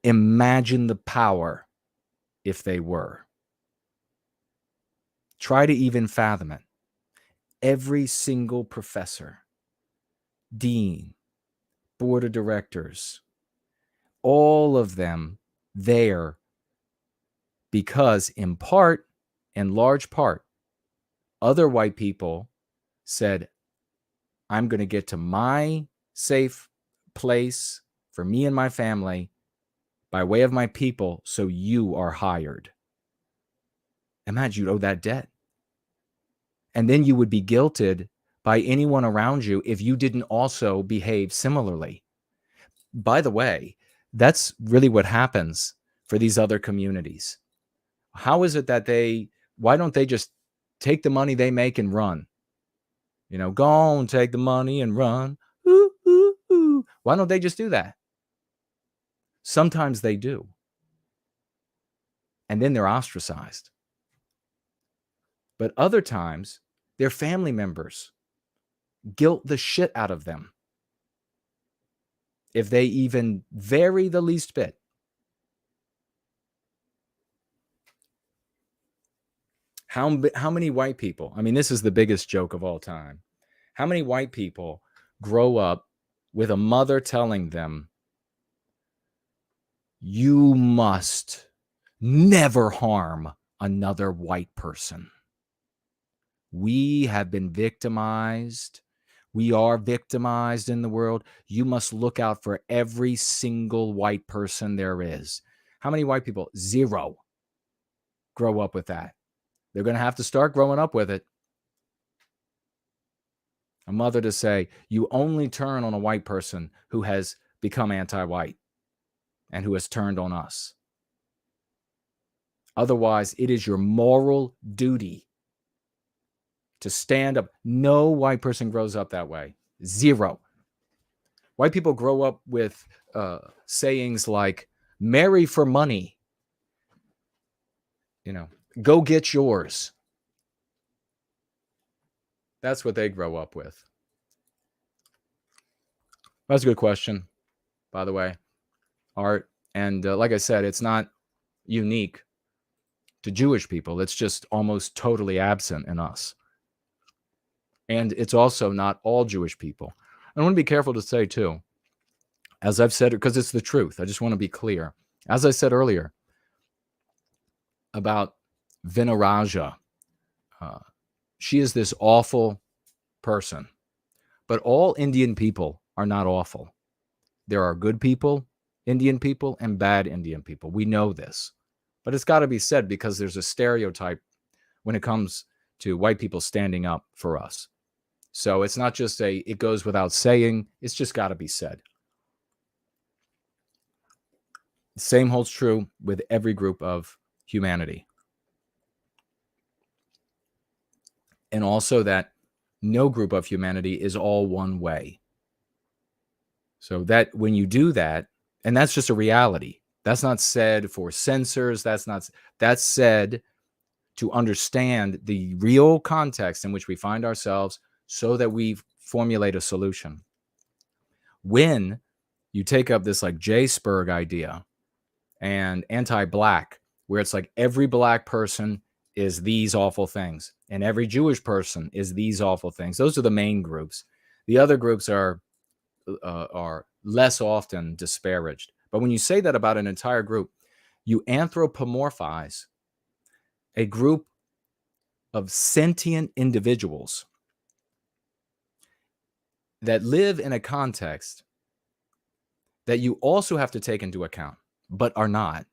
Imagine the power if they were. Try to even fathom it. Every single professor, dean, board of directors, all of them there because in part, in large part, other white people said, I'm going to get to my safe place for me and my family by way of my people, so you are hired. Imagine you owe that debt. And then you would be guilted by anyone around you if you didn't also behave similarly. By the way, that's really what happens for these other communities. How is it that why don't they just take the money they make and run? Go on, take the money and run. Ooh, ooh, ooh. Why don't they just do that? Sometimes they do. And then they're ostracized. But other times, their family members guilt the shit out of them if they even vary the least bit. How many white people? I mean, this is the biggest joke of all time. How many white people grow up with a mother telling them, you must never harm another white person? We have been victimized. We are victimized in the world. You must look out for every single white person there is. How many white people? 0 grow up with that. They're going to have to start growing up with it. A mother to say, you only turn on a white person who has become anti-white and who has turned on us. Otherwise, it is your moral duty to stand up. No white person grows up that way. 0. White people grow up with sayings like, marry for money. Go get yours. That's what they grow up with. That's a good question, by the way, Art. And like I said, it's not unique to Jewish people. It's just almost totally absent in us. And it's also not all Jewish people. I want to be careful to say, too, as I've said, because it's the truth. I just want to be clear. As I said earlier about Vignarajah, she is this awful person. But all Indian people are not awful. There are good people, Indian people, and bad Indian people. We know this. But it's got to be said because there's a stereotype when it comes to white people standing up for us. So it's not just it goes without saying. It's just got to be said. The same holds true with every group of humanity. And also that no group of humanity is all one way. So that when you do that, and that's just a reality. That's not said for censors. That's said to understand the real context in which we find ourselves so that we formulate a solution. When you take up this like J-Spurg idea and anti-black, where it's like every black person is these awful things and every Jewish person is these awful things. Those are the main groups. The other groups are less often disparaged. But when you say that about an entire group, you anthropomorphize a group of sentient individuals that live in a context that you also have to take into account, but are not.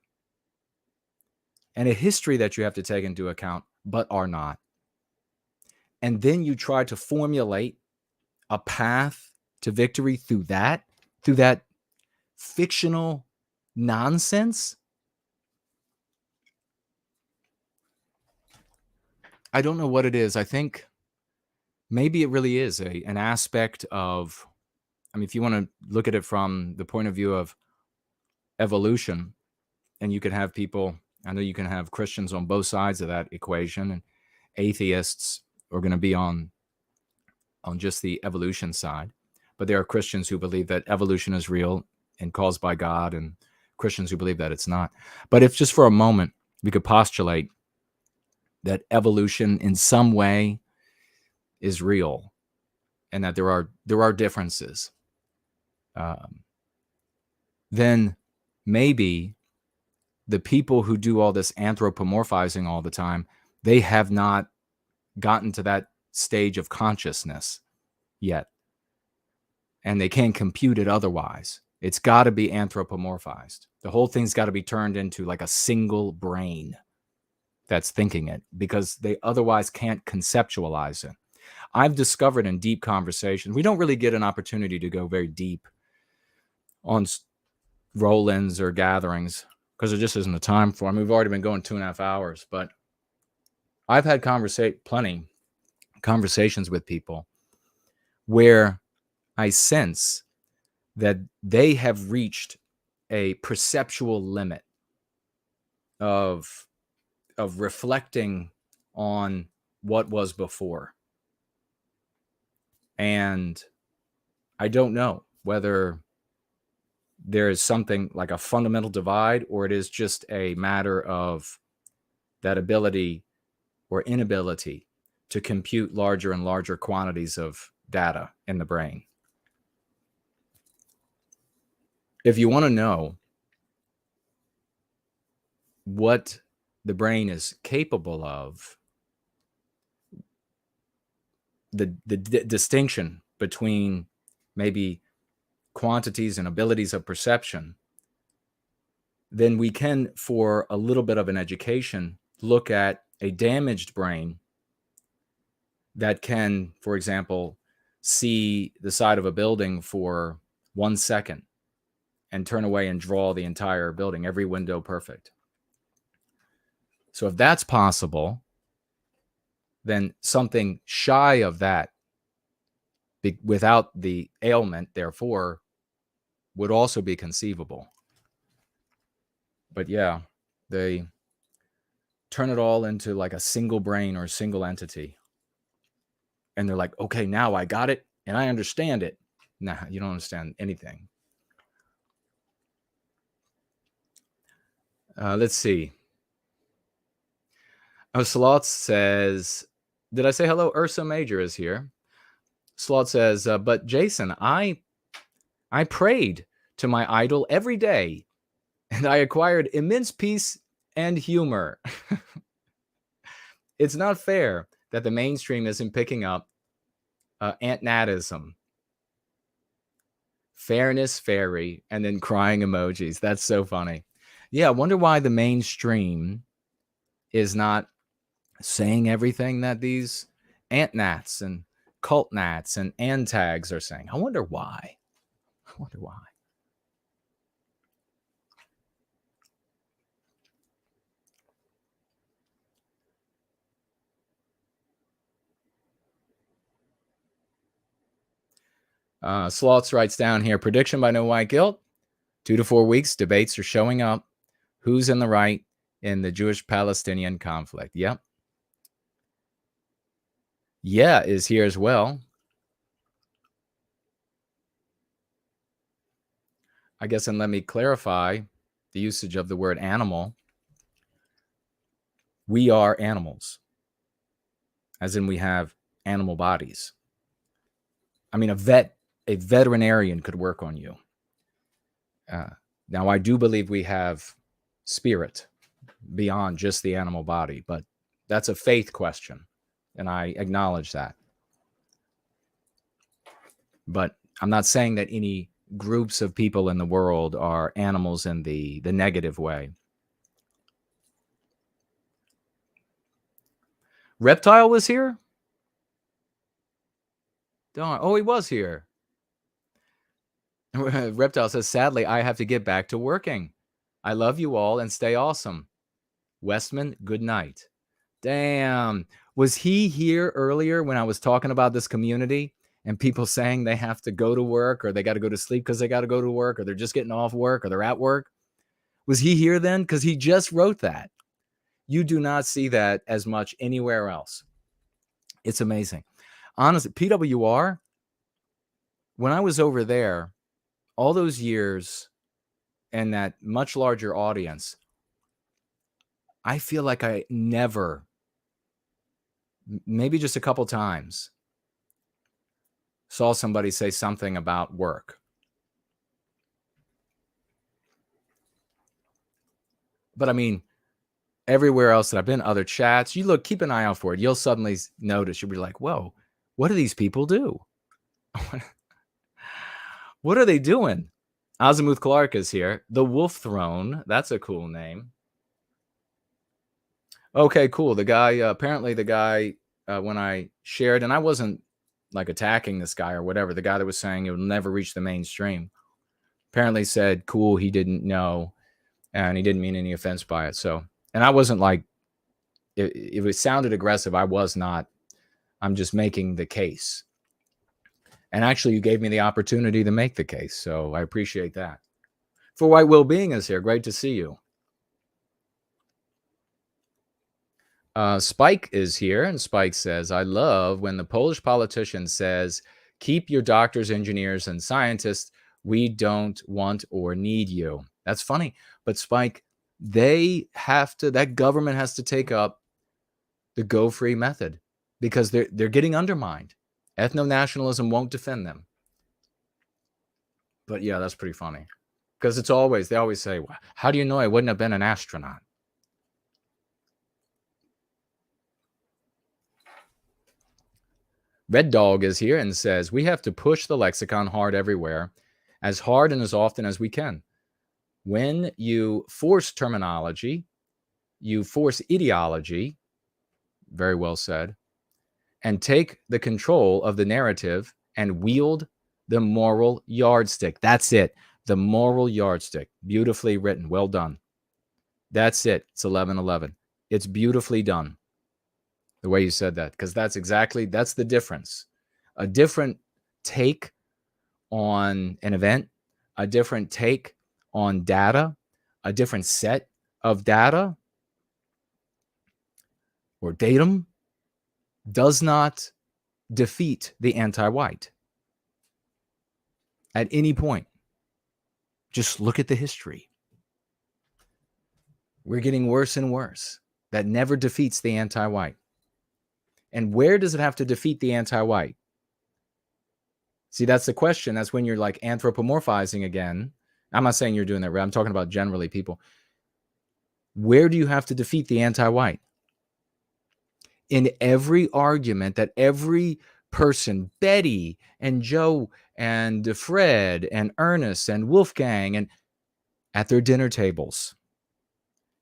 And a history that you have to take into account, but are not. And then you try to formulate a path to victory through that fictional nonsense. I don't know what it is. I think maybe it really is an aspect of, I mean, if you want to look at it from the point of view of evolution, and you can have people, I know you can have Christians on both sides of that equation, and atheists are going to be on just the evolution side. But there are Christians who believe that evolution is real and caused by God, and Christians who believe that it's not. But if just for a moment we could postulate that evolution in some way is real and that there are differences, then maybe the people who do all this anthropomorphizing all the time, they have not gotten to that stage of consciousness yet. And they can't compute it otherwise. It's got to be anthropomorphized. The whole thing's got to be turned into like a single brain that's thinking it, because they otherwise can't conceptualize it. I've discovered in deep conversation, we don't really get an opportunity to go very deep on roll-ins or gatherings because there just isn't the time for them. We've already been going 2.5 hours, but I've had plenty conversations with people where I sense that they have reached a perceptual limit of reflecting on what was before. And I don't know whether there is something like a fundamental divide, or it is just a matter of that ability or inability to compute larger and larger quantities of data in the brain. If you want to know what the brain is capable of, the distinction between maybe quantities and abilities of perception, then we can, for a little bit of an education, look at a damaged brain that can, for example, see the side of a building for 1 second and turn away and draw the entire building, every window perfect. So if that's possible, then something shy of that, without the ailment, therefore, would also be conceivable. But yeah, they turn it all into like a single brain or a single entity. And they're like, okay, now I got it and I understand it. Nah, you don't understand anything. Let's see. Oh, Sloth says, did I say hello? Ursa Major is here. Sloth says, but Jason, I prayed to my idol every day, and I acquired immense peace and humor. It's not fair that the mainstream isn't picking up Aunt Natism. Fairness fairy, and then crying emojis. That's so funny. Yeah, I wonder why the mainstream is not saying everything that these Ant Nats and Cult Nats and Antags are saying. I wonder why. I wonder why. Sloths writes down here, prediction by No White Guilt, 2 to 4 weeks, debates are showing up. Who's in the right in the Jewish-Palestinian conflict? Yep. Yeah is here as well. I guess, and let me clarify the usage of the word animal. We are animals, as in we have animal bodies. I mean, a veterinarian could work on you. Now, I do believe we have spirit beyond just the animal body, but that's a faith question, and I acknowledge that. But I'm not saying that any groups of people in the world are animals in the negative way. Reptile was here? Darn. Oh, he was here. Reptile says, sadly, I have to get back to working. I love you all and stay awesome. Westman, good night. Damn. Was he here earlier when I was talking about this community and people saying they have to go to work or they got to go to sleep because they got to go to work or they're just getting off work or they're at work? Was he here then? Because he just wrote that. You do not see that as much anywhere else. It's amazing. Honestly, PWR, when I was over there, all those years and that much larger audience, I feel like I never, maybe just a couple times, saw somebody say something about work. But I mean, everywhere else that I've been, other chats, you look, keep an eye out for it. You'll suddenly notice, you'll be like, whoa, what do these people do? What are they doing? Azimuth Clark is here. The Wolf Throne. That's a cool name. Okay, cool. The guy, apparently the guy, when I shared, and I wasn't like attacking this guy or whatever, the guy that was saying it will never reach the mainstream, apparently said, cool, he didn't know, and he didn't mean any offense by it. So, and I wasn't like, if it sounded aggressive, I was not. I'm just making the case. And actually, you gave me the opportunity to make the case, so I appreciate that. For White Wellbeing is here. Great to see you. Spike is here, and Spike says, I love when the Polish politician says, keep your doctors, engineers, and scientists. We don't want or need you. That's funny. But Spike, they have to, that government has to take up the go free method because they're getting undermined. Ethno-nationalism won't defend them. But yeah, that's pretty funny. Because they always say, well, how do you know I wouldn't have been an astronaut? Red Dog is here and says, we have to push the lexicon hard everywhere, as hard and as often as we can. When you force terminology, you force ideology, very well said, and take the control of the narrative and wield the moral yardstick. That's it. The moral yardstick. Beautifully written. Well done. That's it. It's 11:11. It's beautifully done. The way you said that, because that's the difference. A different take on an event, a different take on data, a different set of data or datum does not defeat the anti-white at any point. Just look at the history. We're getting worse and worse. That never defeats the anti-white. And where does it have to defeat the anti-white? See, that's the question. That's when you're like anthropomorphizing again. I'm not saying you're doing that right. I'm talking about generally people. Where do you have to defeat the anti-white? In every argument that every person, Betty and Joe and Fred and Ernest and Wolfgang, and at their dinner tables,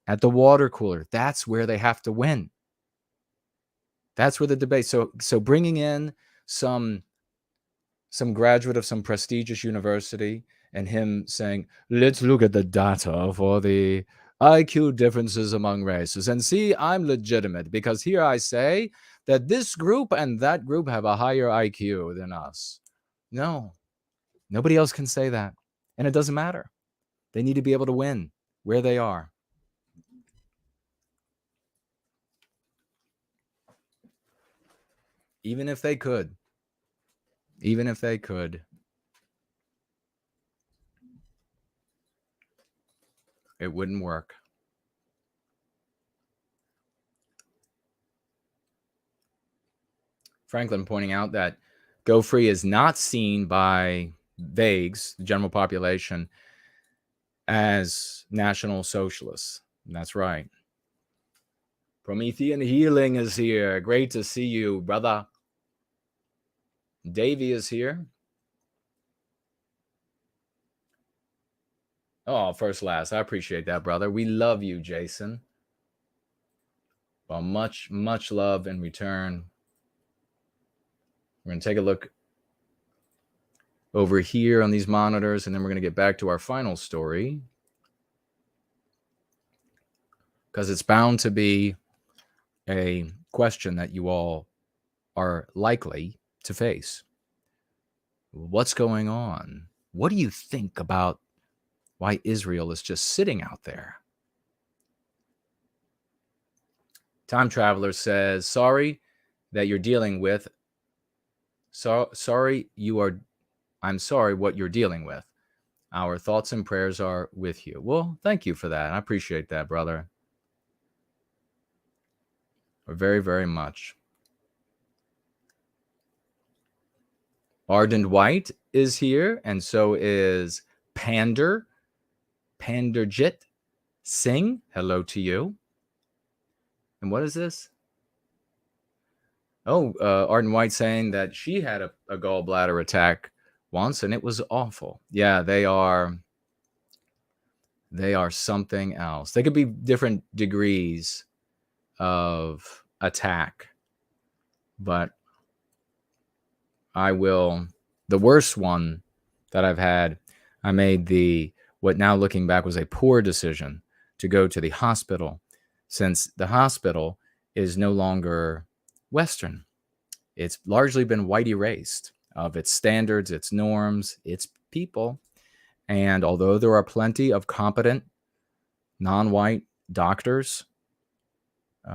at the water cooler, that's where they have to win. That's where the debate. So bringing in some graduate of some prestigious university and him saying, let's look at the data for the IQ differences among races and see, I'm legitimate because here I say that this group and that group have a higher IQ than us. No, nobody else can say that. And it doesn't matter. They need to be able to win where they are. Even if they could. Even if they could. It wouldn't work. Franklin pointing out that Go Free is not seen by vagues, the general population, as National Socialists. And that's right. Promethean Healing is here. Great to see you, brother. Davey is here. Oh, first last. I appreciate that, brother. We love you, Jason. Well, much, much love in return. We're going to take a look over here on these monitors, and then we're going to get back to our final story. Because it's bound to be a question that you all are likely to face. What's going on? What do you think about why Israel is just sitting out there? Time Traveler says, sorry that you're dealing with. I'm sorry what you're dealing with. Our thoughts and prayers are with you. Well, thank you for that. I appreciate that, brother. Very, very much. Ardent White is here, and so is Panderjit Singh. Hello to you. And what is this? Oh, Ardent White saying that she had a gallbladder attack once, and it was awful. Yeah, they are something else. They could be different degrees of attack, but the worst one that I've had, I made what now looking back was a poor decision to go to the hospital, since the hospital is no longer Western. It's largely been white erased of its standards, its norms, its people. And although there are plenty of competent non-white doctors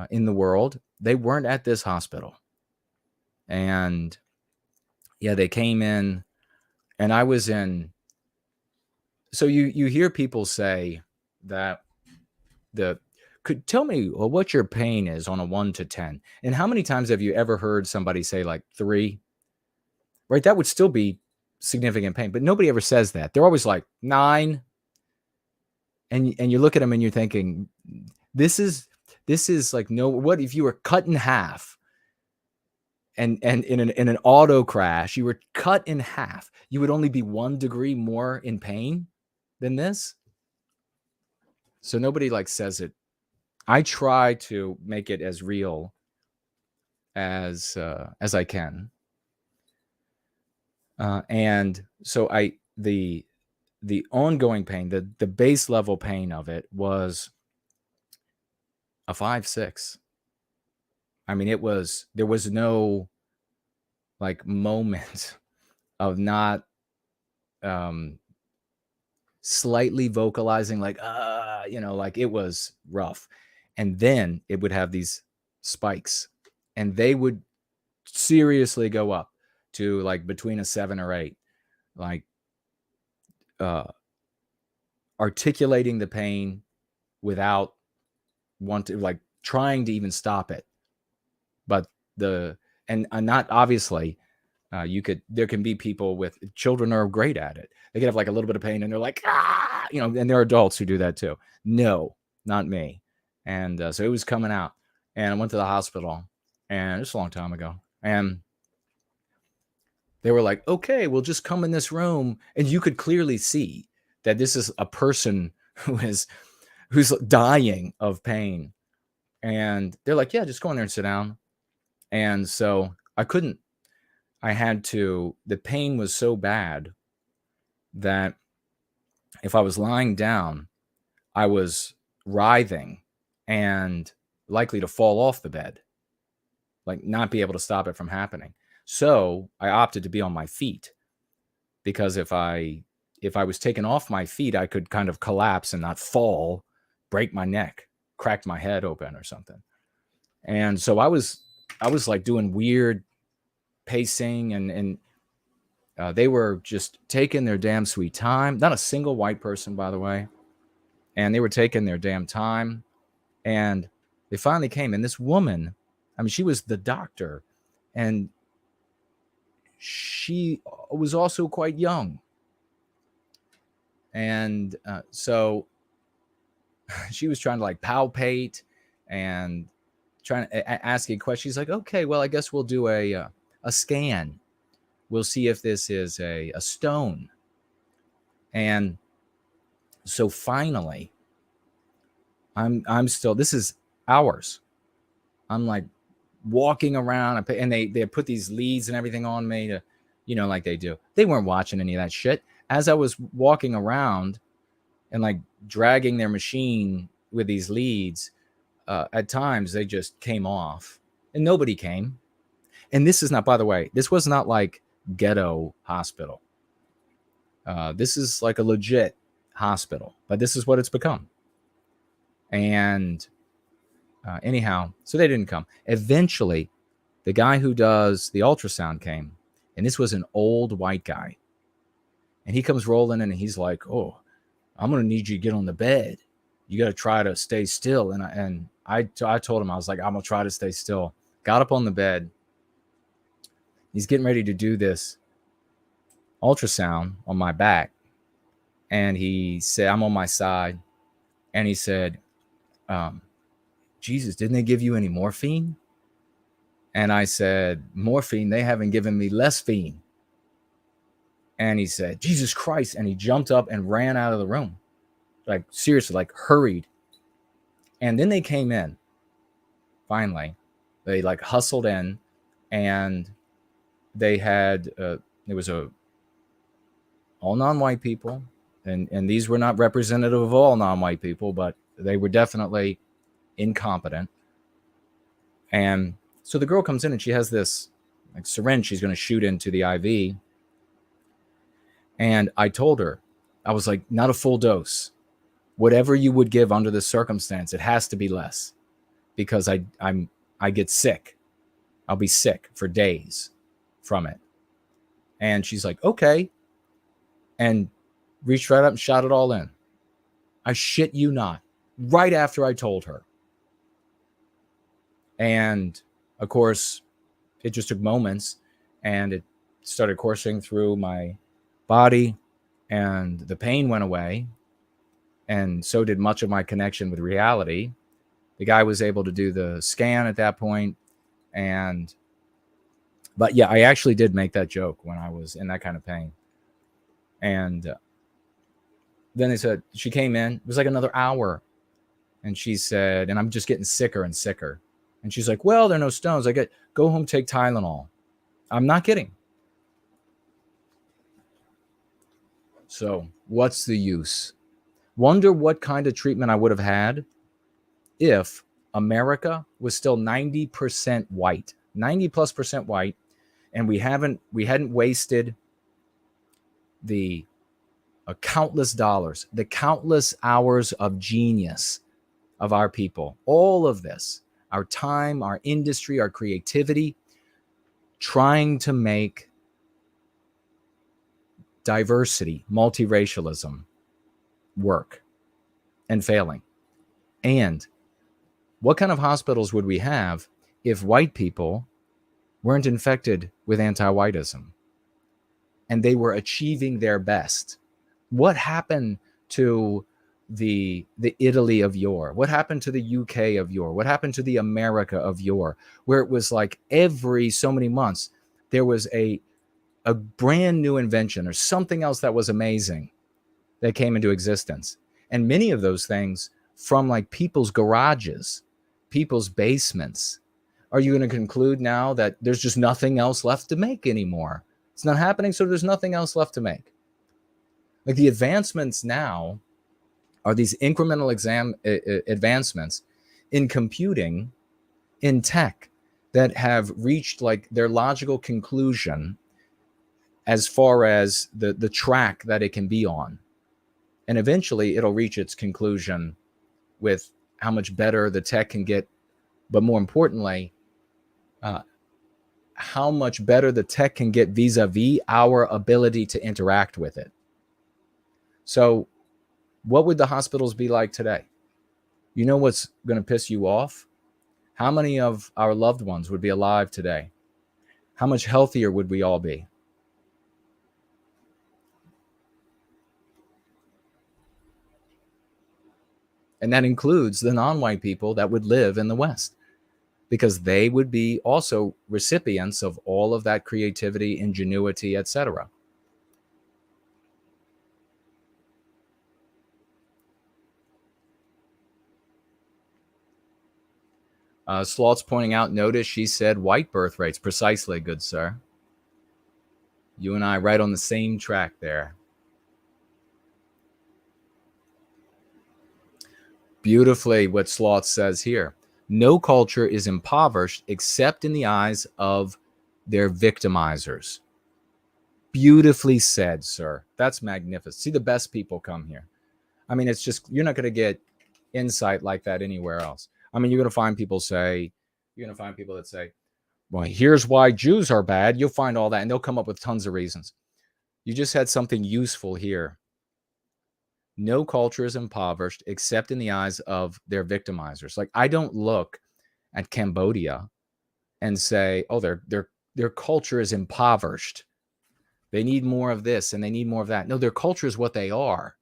in the world, they weren't at this hospital. And yeah, they came in, and I was in. So you hear people say that the could tell me what your pain is on a 1 to 10. And how many times have you ever heard somebody say like 3? Right? That would still be significant pain, but nobody ever says that. They're always like 9. And you look at them and you're thinking, this is like, no, what if you were cut in half and in an auto crash, you were cut in half, you would only be 1 degree more in pain than this? So nobody like says it. I try to make it as real as I can. And so the ongoing pain, the base level pain of it was a 5-6. I mean, there was no like moment of not slightly vocalizing like, like it was rough. And then it would have these spikes and they would seriously go up to like between a 7 or 8, like articulating the pain without like trying to even stop it. But not obviously there can be people with children are great at it. They can have like a little bit of pain and they're like, and there are adults who do that too. No, not me. And so it was coming out and I went to the hospital and it's a long time ago. And they were like, okay, we'll just come in this room. And you could clearly see that this is a person who's dying of pain. And they're like, yeah, just go in there and sit down. And so the pain was so bad that if I was lying down, I was writhing and likely to fall off the bed, like not be able to stop it from happening. So I opted to be on my feet because if I was taken off my feet, I could kind of collapse and not fall, break my neck, crack my head open or something. And so I was like doing weird pacing and they were just taking their damn sweet time. Not a single white person, by the way. And they were taking their damn time. And they finally came. And this woman, I mean, she was the doctor. And she was also quite young. And so she was trying to like palpate and trying to ask a question. She's like, okay, well, I guess we'll do a scan. We'll see if this is a stone. And so finally, I'm still, this is hours. I'm like walking around and they put these leads and everything on me to, like they do. They weren't watching any of that shit. As I was walking around and like dragging their machine with these leads, at times they just came off and nobody came. And this is not, by the way, this was not like ghetto hospital. This is like a legit hospital, but this is what it's become. And anyhow, so they didn't come. Eventually, the guy who does the ultrasound came, and this was an old white guy. And he comes rolling in and he's like, oh, I'm going to need you to get on the bed. You got to try to stay still. And I told him, I was like, I'm going to try to stay still. Got up on the bed. He's getting ready to do this ultrasound on my back. And he said, I'm on my side. And he said, Jesus, didn't they give you any morphine? And I said, morphine? They haven't given me less fiend. And he said, Jesus Christ. And he jumped up and ran out of the room. Like, seriously, like hurried. And then they came in. Finally, they like hustled in and they had, there was all non-white people. And these were not representative of all non-white people, but they were definitely incompetent. And so the girl comes in and she has this like syringe she's going to shoot into the IV. And I told her, I was like, not a full dose. Whatever you would give under the circumstance, it has to be less because I get sick. I'll be sick for days from it. And she's like, okay. And reached right up and shot it all in. I shit you not. Right after I told her, And of course, it just took moments, and it started coursing through my body, and the pain went away, and so did much of my connection with reality. The guy was able to do the scan at that point, but yeah, I actually did make that joke when I was in that kind of pain. And then they said, she came in, it was like another hour, and she said, and I'm just getting sicker and sicker. And she's like, well, there are no stones. Go home, take Tylenol. I'm not kidding. So what's the use? Wonder what kind of treatment I would have had if America was still 90% white, 90+% white, and we hadn't wasted the countless dollars, the countless hours of genius of our people, all of this, our time, our industry, our creativity, trying to make diversity, multiracialism work, and failing. And what kind of hospitals would we have if white people weren't infected with anti-whiteism and they were achieving their best? What happened to the Italy of yore? What happened to the UK of yore? What happened to the America of yore, where it was like every so many months there was a brand new invention or something else that was amazing that came into existence? And many of those things from like people's garages, people's basements. Are you going to conclude now that there's just nothing else left to make anymore? It's not happening, so there's nothing else left to make. Like the advancements now are these incremental advancements in computing, in tech, that have reached like their logical conclusion as far as the track that it can be on. And eventually it'll reach its conclusion with how much better the tech can get, but more importantly, how much better the tech can get vis-a-vis our ability to interact with it. So what would the hospitals be like today? You know what's going to piss you off? How many of our loved ones would be alive today? How much healthier would we all be? And that includes the non-white people that would live in the West, because they would be also recipients of all of that creativity, ingenuity, etc. Sloth's pointing out, notice she said white birth rates. Precisely, good sir. You and I right on the same track there. Beautifully what Sloth says here. No culture is impoverished except in the eyes of their victimizers. Beautifully said, sir. That's magnificent. See, the best people come here. I mean, it's just, you're not going to get insight like that anywhere else. I mean, you're going to find people that say, well, here's why Jews are bad. You'll find all that, and they'll come up with tons of reasons. You just had something useful here. No culture is impoverished except in the eyes of their victimizers. Like, I don't look at Cambodia and say, oh, their culture is impoverished. They need more of this and they need more of that. No, their culture is what they are.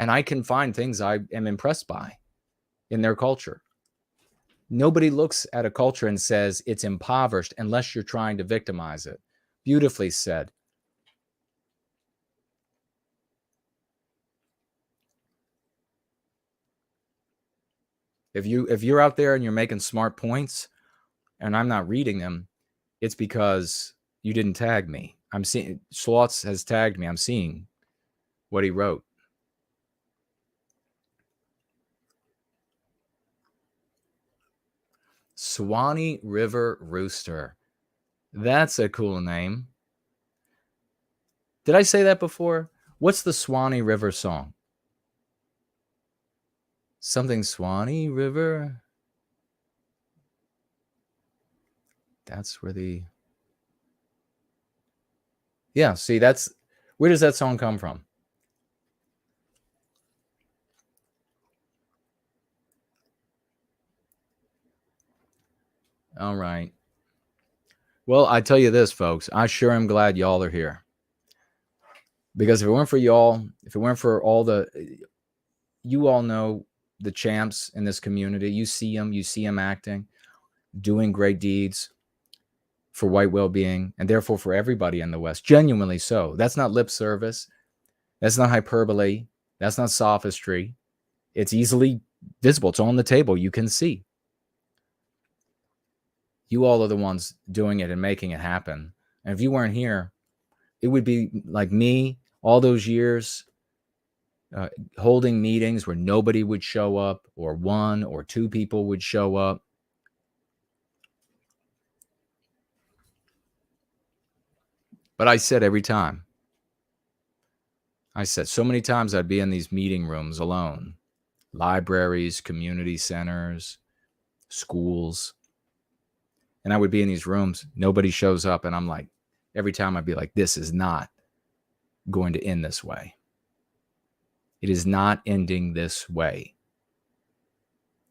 And I can find things I am impressed by in their culture. Nobody looks at a culture and says it's impoverished unless you're trying to victimize it. Beautifully said. If you're out there and you're making smart points and I'm not reading them, it's because you didn't tag me. I'm seeing Slots has tagged me. I'm seeing what he wrote. Swanee River Rooster. That's a cool name. Did I say that before? What's the Swanee River song? Something Swanee River. That's where the... Yeah, see, that's... Where does that song come from? All right. Well, I tell you this, folks. I sure am glad y'all are here. Because if it weren't for y'all, if it weren't for all you all know the champs in this community. You see them acting, doing great deeds for white well-being, and therefore for everybody in the West. Genuinely so. That's not lip service. That's not hyperbole. That's not sophistry. It's easily visible. It's on the table. You can see. You all are the ones doing it and making it happen. And if you weren't here, it would be like me all those years holding meetings where nobody would show up, or 1 or 2 people would show up. But I said every time, I said so many times I'd be in these meeting rooms alone, libraries, community centers, schools. And I would be in these rooms, nobody shows up. And I'm like, every time I'd be like, this is not going to end this way. It is not ending this way.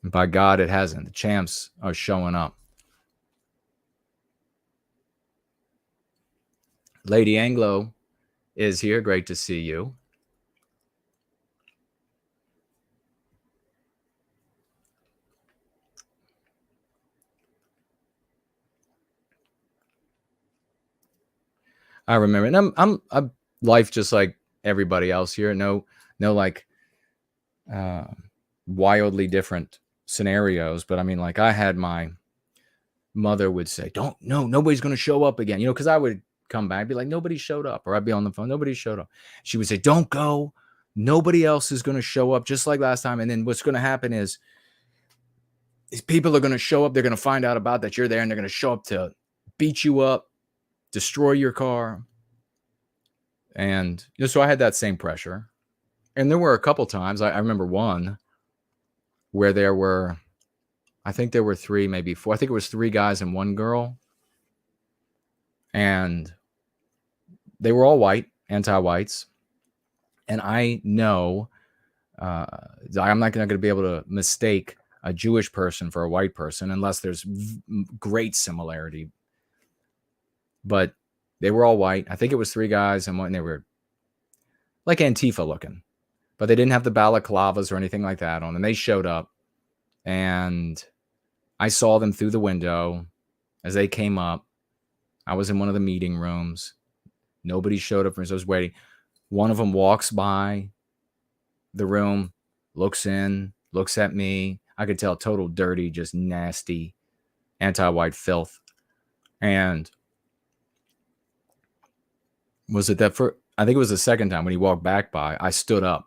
And by God, it hasn't. The champs are showing up. Lady Anglo is here. Great to see you. I remember, and I'm life just like everybody else here. No like wildly different scenarios, but I mean, like I had my mother would say, nobody's going to show up again, because I would come back, be like, nobody showed up, or I'd be on the phone, nobody showed up. She would say, don't go, nobody else is going to show up, just like last time. And then what's going to happen is these people are going to show up, they're going to find out about that you're there, and they're going to show up to beat you up, destroy your car. And so I had that same pressure. And there were a couple times, I remember one where I think there were 3, maybe 4. I think it was 3 guys and 1 girl. And they were all white, anti-whites. And I know I'm not going to be able to mistake a Jewish person for a white person unless there's great similarity. But they were all white. I think it was 3 guys and 1, and they were like Antifa looking. But they didn't have the balaclavas or anything like that on. And they showed up. And I saw them through the window as they came up. I was in one of the meeting rooms. Nobody showed up. I was waiting. One of them walks by the room, looks in, looks at me. I could tell total dirty, just nasty, anti-white filth. And was it that for? I think it was the second time when he walked back by, I stood up.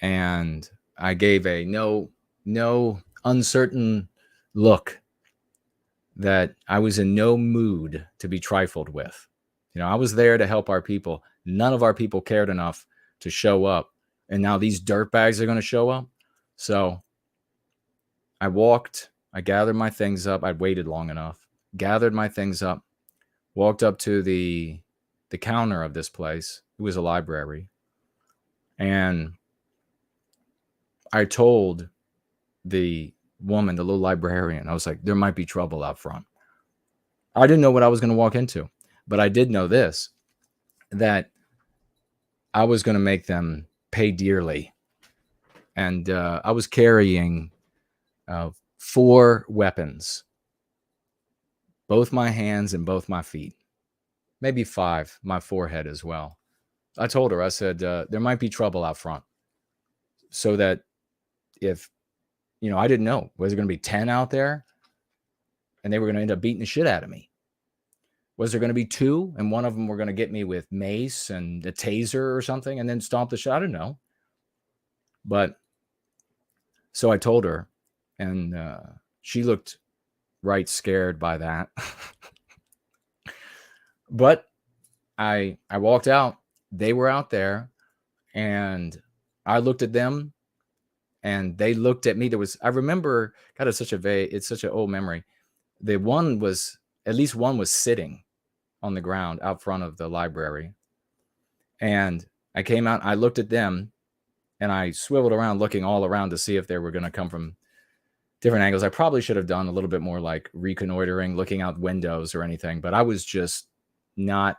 And I gave a no uncertain look that I was in no mood to be trifled with. I was there to help our people. None of our people cared enough to show up. And now these dirtbags are going to show up. So I walked, I gathered my things up. I'd waited long enough, gathered my things up, walked up to the counter of this place. It was a library. And I told the woman, the little librarian, I was like, there might be trouble out front. I didn't know what I was going to walk into, but I did know this, that I was going to make them pay dearly. And I was carrying 4 weapons, both my hands and both my feet, maybe 5, my forehead as well. I told her, I said, there might be trouble out front. So that if, I didn't know, was there going to be 10 out there and they were going to end up beating the shit out of me? Was there going to be 2 and one of them were going to get me with mace and a taser or something and then stomp the shit? I don't know. But so I told her, and she looked right scared by that. But I walked out. They were out there, and I looked at them, and they looked at me. I remember, God, it's such an old memory. At least one was sitting on the ground out front of the library. And I came out, I looked at them, and I swiveled around looking all around to see if they were going to come from different angles. I probably should have done a little bit more like reconnoitering, looking out windows or anything, but I was just not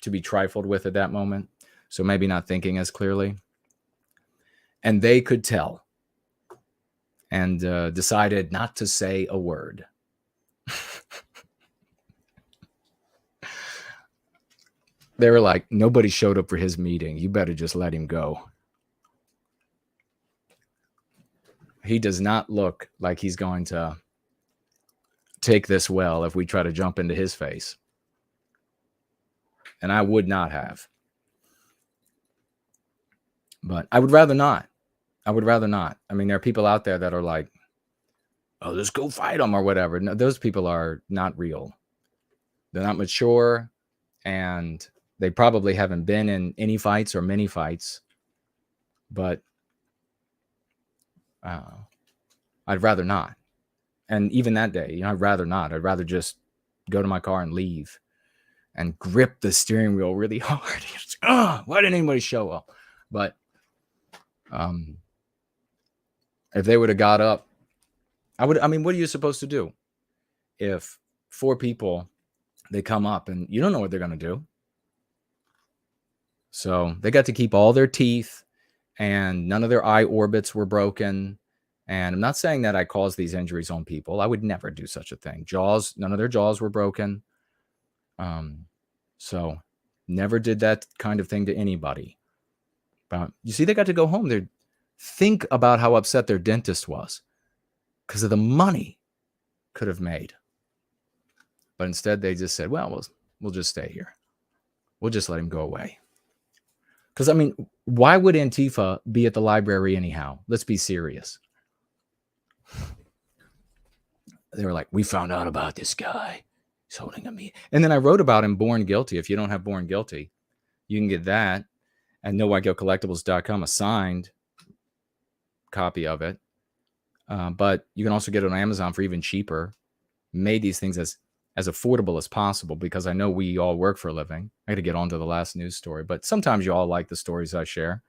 to be trifled with at that moment. So maybe not thinking as clearly. And they could tell and decided not to say a word. They were like, nobody showed up for his meeting. You better just let him go. He does not look like he's going to take this well if we try to jump into his face. And I would not have. But I would rather not. I would rather not. I mean, there are people out there that are like, oh, let's go fight them or whatever. No, those people are not real. They're not mature, and they probably haven't been in any fights or many fights. But I'd rather not. And even that day, I'd rather not. I'd rather just go to my car and leave and grip the steering wheel really hard. Why didn't anybody show up? But if they would have got up, what are you supposed to do? If 4 people, they come up and you don't know what they're going to do. So they got to keep all their teeth and none of their eye orbits were broken. And I'm not saying that I caused these injuries on people. I would never do such a thing. None of their jaws were broken. So never did that kind of thing to anybody. But you see, they got to go home. They think about how upset their dentist was because of the money could have made. But instead they just said, well, we'll just stay here. We'll just let him go away. Because, I mean, why would Antifa be at the library anyhow? Let's be serious. They were like, we found out about this guy. He's holding a meeting. And then I wrote about him, Born Guilty. If you don't have Born Guilty, you can get that at nowhiteguiltcollectibles.com, a signed copy of it. But you can also get it on Amazon for even cheaper. Made these things as affordable as possible because I know we all work for a living. I got to get on to the last news story, but sometimes you all like the stories I share.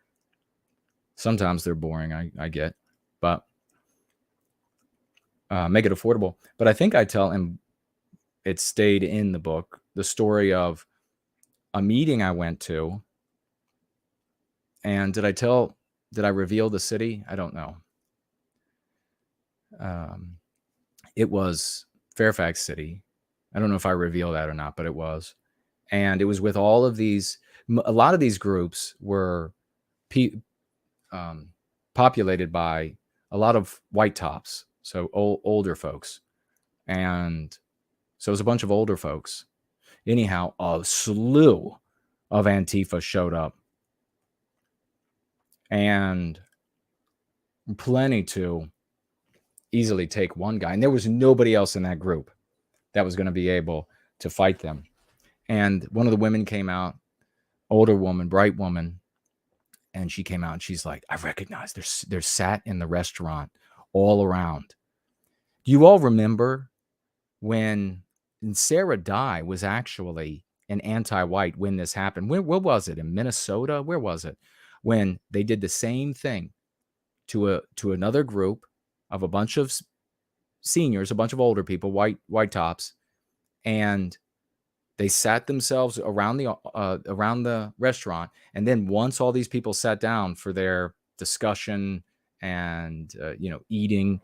Sometimes they're boring, I get, but make it affordable. But I think I tell, and it stayed in the book, the story of a meeting I went to. And did I reveal the city? I don't know. It was Fairfax City. I don't know if I reveal that or not, but it was. And it was with all of these, a lot of these groups were populated by a lot of white tops. So older folks. And so it was a bunch of older folks. Anyhow, a slew of Antifa showed up. And plenty to easily take one guy. And there was nobody else in that group that was going to be able to fight them. And one of the women came out, older woman, bright woman. And she came out and she's like, I recognize they're sat in the restaurant all around. Do you all remember when Sarah Dye was actually an anti-white when this happened? Where was it? In Minnesota? Where was it? When they did the same thing to another group of a bunch of seniors, a bunch of older people, white tops, and they sat themselves around the restaurant. And then once all these people sat down for their discussion and eating,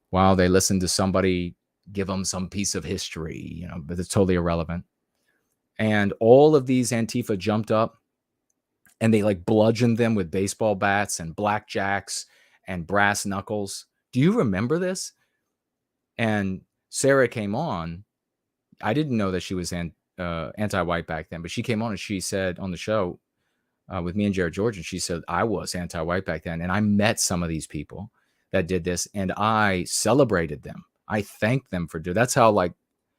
while they listened to somebody give them some piece of history, but it's totally irrelevant. And all of these Antifa jumped up and they like bludgeoned them with baseball bats and blackjacks and brass knuckles. Do you remember this? And Sarah came on. I didn't know that she was anti-white back then, but she came on and she said on the show with me and Jared George, and she said, I was anti-white back then. And I met some of these people that did this and I celebrated them. I thanked them for doing. That's how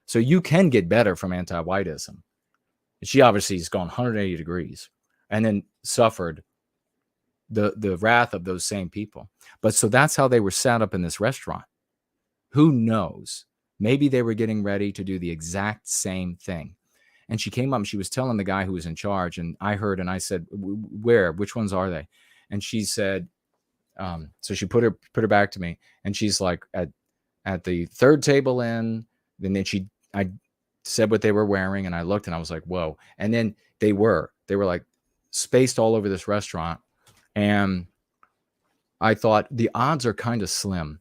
so you can get better from anti-whiteism. She obviously has gone 180 degrees and then suffered the wrath of those same people. But so that's how they were sat up in this restaurant. Who knows? Maybe they were getting ready to do the exact same thing. And she came up and she was telling the guy who was in charge. And I heard and I said, where? Which ones are they? And she said, So she put her back to me, and she's like at the third table in. And then I said what they were wearing, and I looked, and I was like, whoa. And then they were like spaced all over this restaurant, and I thought the odds are kind of slim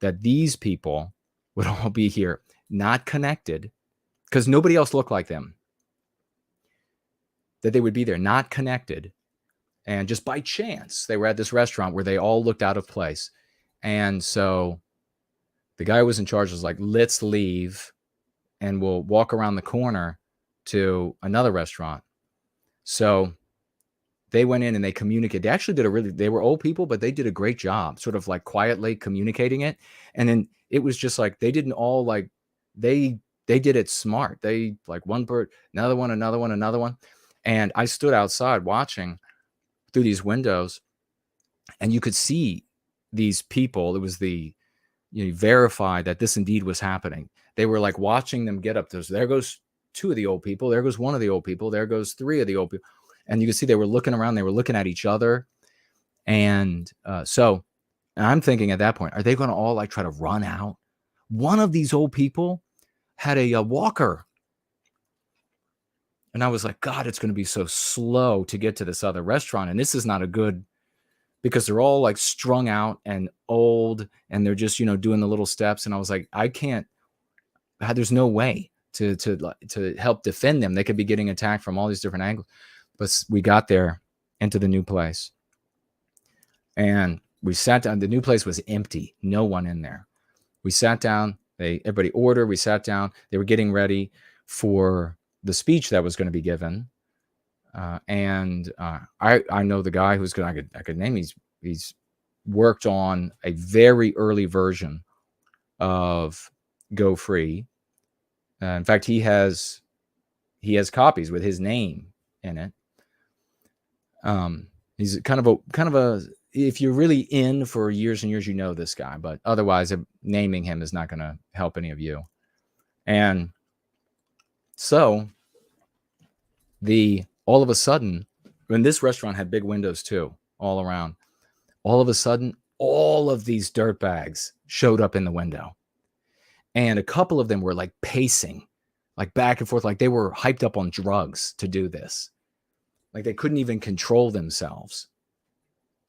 that these people would all be here, not connected, because nobody else looked like them, that they would be there, not connected. And just by chance, they were at this restaurant where they all looked out of place. And so the guy who was in charge was like, let's leave and we'll walk around the corner to another restaurant. So they went in and they communicated. They actually they were old people, but they did a great job sort of like quietly communicating it. And then it was just like, they didn't all like, they did it smart. They like one bird, another one. And I stood outside watching through these windows, and you could see these people. It was verified that this indeed was happening. They were like watching them get up. There goes two of the old people. There goes one of the old people. There goes three of the old people. And you can see they were looking around. They were looking at each other. And so I'm thinking at that point, are they going to all like try to run out? One of these old people had a walker. And I was like, God, it's going to be so slow to get to this other restaurant. And this is not a good, because they're all like strung out and old, and they're just, doing the little steps. And I was like, there's no way to help defend them. They could be getting attacked from all these different angles. But we got there into the new place, and we sat down. The new place was empty. No one in there. We sat down. Everybody ordered. We sat down. They were getting ready for the speech that was going to be given. And I know the guy who's going to, I could name, he's worked on a very early version of Go Free. In fact, he has copies with his name in it. He's kind of a, if you're really in for years and years, this guy, but otherwise naming him is not going to help any of you. And so all of a sudden, when this restaurant had big windows too, all around, all of a sudden, all of these dirtbags showed up in the window. And a couple of them were like pacing, like back and forth, like they were hyped up on drugs to do this. Like they couldn't even control themselves.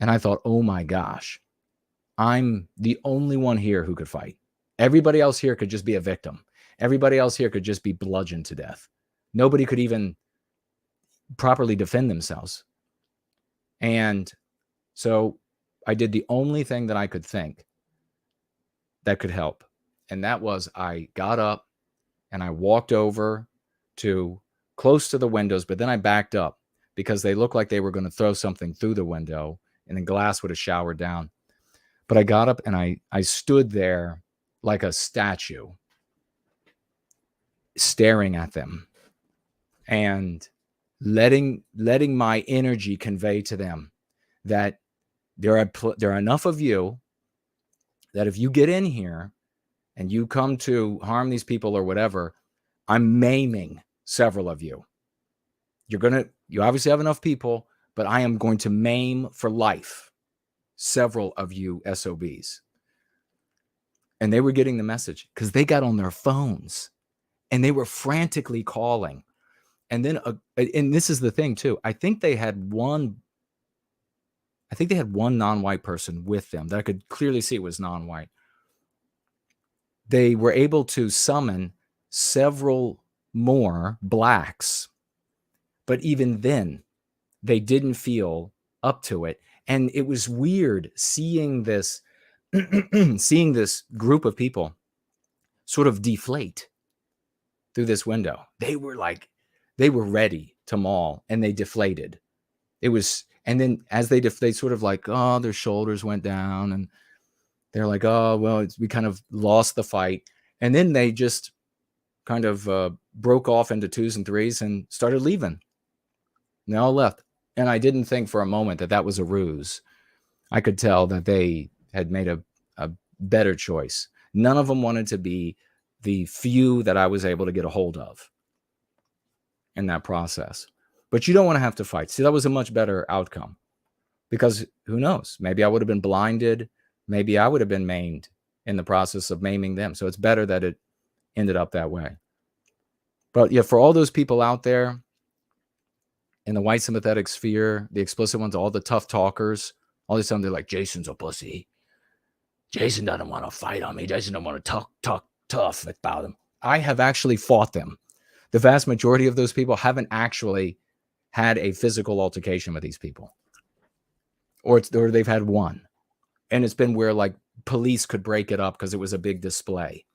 And I thought, oh my gosh, I'm the only one here who could fight. Everybody else here could just be a victim. Everybody else here could just be bludgeoned to death. Nobody could even properly defend themselves. And so I did the only thing that I could think that could help. And that was, I got up and I walked over to close to the windows, but then I backed up because they looked like they were going to throw something through the window and the glass would have showered down. But I got up and I stood there like a statue, staring at them and letting my energy convey to them that there are enough of you that if you get in here and you come to harm these people or whatever, I'm maiming several of you. You obviously have enough people, but I am going to maim for life several of you SOBs. And they were getting the message because they got on their phones and they were frantically calling. And then, and this is the thing too. I think they had one non-white person with them that I could clearly see was non-white. They were able to summon several more blacks, but even then they didn't feel up to it. And it was weird seeing this, seeing this group of people sort of deflate through this window. They were ready to maul, and they deflated. It was, and then as they sort of like, oh, their shoulders went down, and they're like, oh, well, we kind of lost the fight. And then they just kind of broke off into twos and threes and started leaving. And they all left. And I didn't think for a moment that was a ruse. I could tell that they had made a better choice. None of them wanted to be the few that I was able to get a hold of in that process. But you don't want to have to fight. See, that was a much better outcome. Because who knows? Maybe I would have been blinded. Maybe I would have been maimed in the process of maiming them. So it's better that it ended up that way. But yeah, for all those people out there in the white sympathetic sphere, the explicit ones, all the tough talkers, all of a sudden they're like, Jason's a pussy. Jason doesn't want to fight on me. Jason doesn't want to talk tough about him. I have actually fought them. The vast majority of those people haven't actually had a physical altercation with these people. Or they've had one. And it's been where like police could break it up because it was a big display.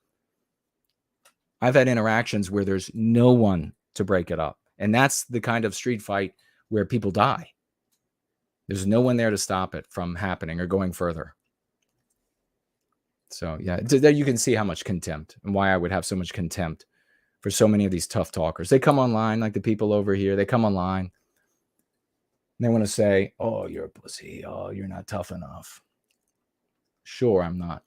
I've had interactions where there's no one to break it up. And that's the kind of street fight where people die. There's no one there to stop it from happening or going further. So, yeah, there you can see how much contempt and why I would have so much contempt for so many of these tough talkers. They come online, like the people over here. They come online. And they want to say, oh, you're a pussy. Oh, you're not tough enough. Sure, I'm not.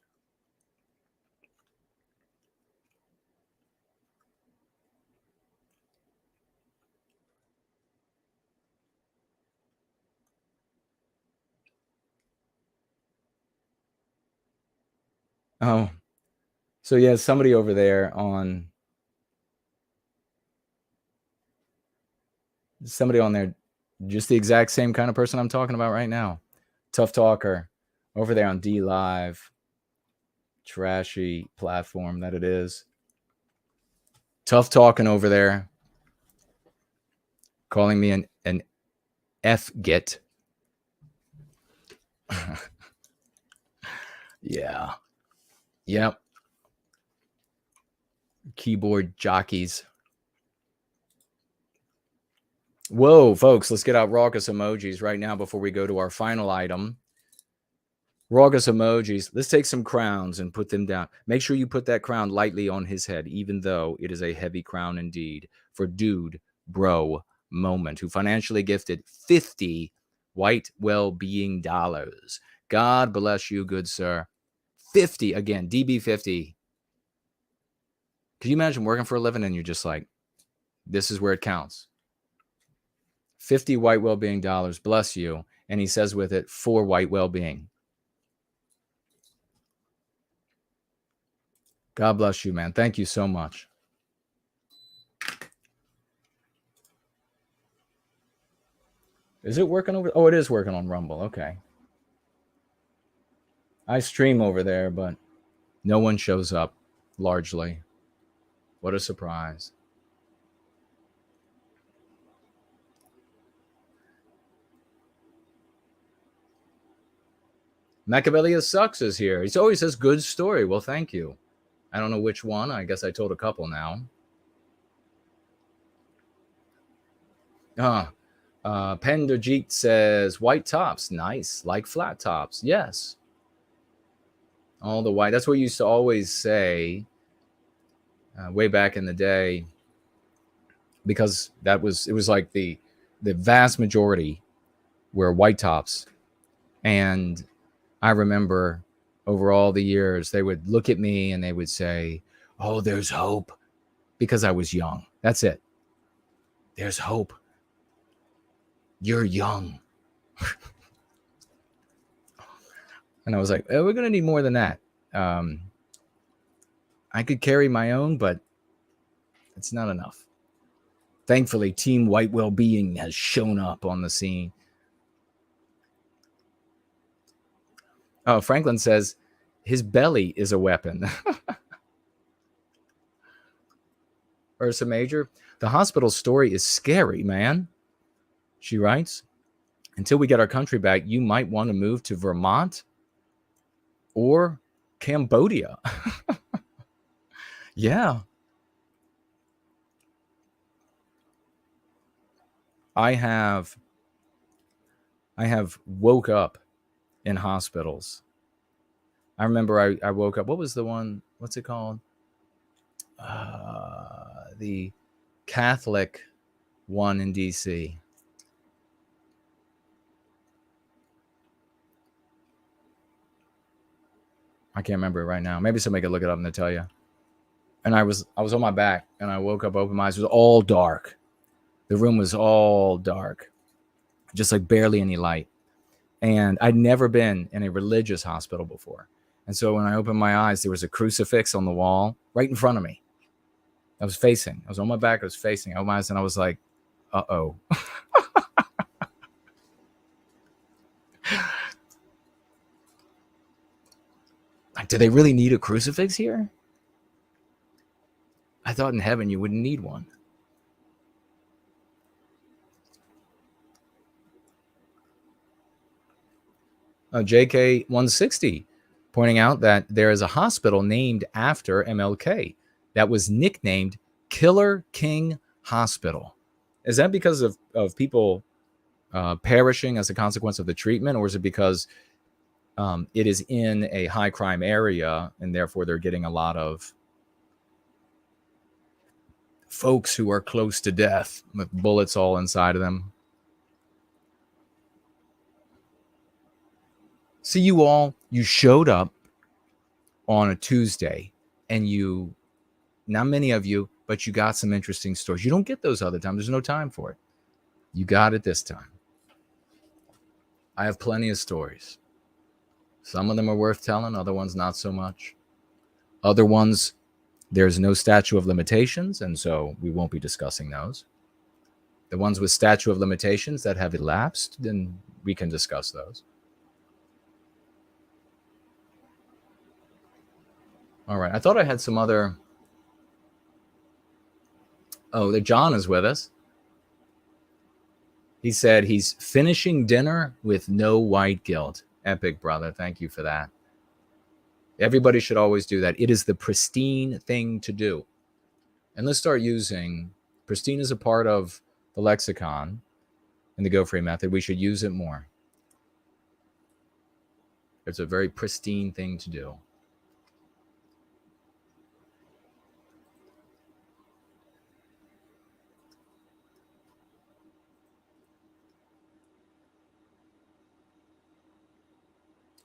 Oh, so yeah, somebody over there on just the exact same kind of person I'm talking about right now. Tough talker over there on D Live, trashy platform that it is. Tough talking over there, calling me an F-git. Yeah. Yep. Keyboard jockeys. Whoa, folks, let's get out raucous emojis right now before we go to our final item. Raucous emojis. Let's take some crowns and put them down. Make sure you put that crown lightly on his head, even though it is a heavy crown indeed. For Dude Bro Moment, who financially gifted 50 white well-being dollars. God bless you, good sir. 50, again, DB50. Can you imagine working for a living and you're just like, this is where it counts. 50 white well-being dollars, bless you. And he says with it, for white well-being. God bless you, man. Thank you so much. Is it working over? Oh, it is working on Rumble. Okay. I stream over there, but no one shows up, largely. What a surprise. Machiavellius Sucks is here. He always says good story. Well, thank you. I don't know which one. I guess I told a couple now. Penderjeet says white tops. Nice. Like flat tops. Yes. All the white. That's what you used to always say way back in the day, because it was like the vast majority were white tops. And I remember over all the years, they would look at me and they would say, oh, there's hope, because I was young. That's it. There's hope. You're young. And I was like, oh, we're going to need more than that. I could carry my own, but it's not enough. Thankfully, Team White Wellbeing has shown up on the scene. Oh, Franklin says his belly is a weapon. Ursa Major, the hospital story is scary, man. She writes, until we get our country back, you might want to move to Vermont or Cambodia. Yeah. I have woke up in hospitals. I remember I woke up. What was the one? What's it called? The Catholic one in DC. I can't remember it right now. Maybe somebody could look it up and they'll tell you. And I was on my back and I woke up, opened my eyes. It was all dark. The room was all dark, just like barely any light. And I'd never been in a religious hospital before. And so when I opened my eyes, there was a crucifix on the wall right in front of me. I was on my back, I was facing. I opened my eyes and I was like, uh-oh. Like, do they really need a crucifix here? I thought in heaven you wouldn't need one. JK 160 pointing out that there is a hospital named after MLK that was nicknamed Killer King Hospital. Is that because of people perishing as a consequence of the treatment, or is it because it is in a high crime area and therefore they're getting a lot of folks who are close to death with bullets all inside of them? See, you showed up on a Tuesday and not many of you, but you got some interesting stories. You don't get those other times. There's no time for it. You got it this time. I have plenty of stories. Some of them are worth telling. Other ones, not so much. Other ones, there's no statute of limitations, and so we won't be discussing those. The ones with statute of limitations that have elapsed, then we can discuss those. All right. I thought I had some other. Oh, John is with us. He said he's finishing dinner with no white guilt. Epic, brother. Thank you for that. Everybody should always do that. It is the pristine thing to do. And let's start using pristine as a part of the lexicon in the Go Free method. We should use it more. It's a very pristine thing to do.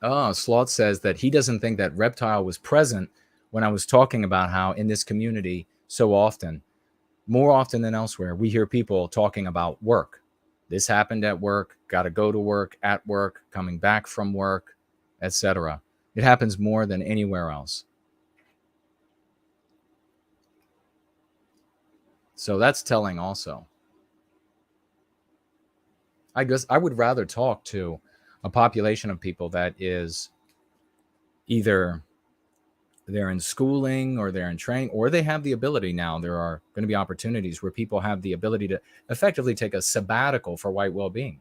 Oh, Sloth says that he doesn't think that reptile was present when I was talking about how in this community so often, more often than elsewhere, we hear people talking about work. This happened at work, got to go to work, at work, coming back from work, etc. It happens more than anywhere else. So that's telling also. I guess I would rather talk to a population of people that is either they're in schooling or they're in training or they have the ability now. There are going to be opportunities where people have the ability to effectively take a sabbatical for white well-being.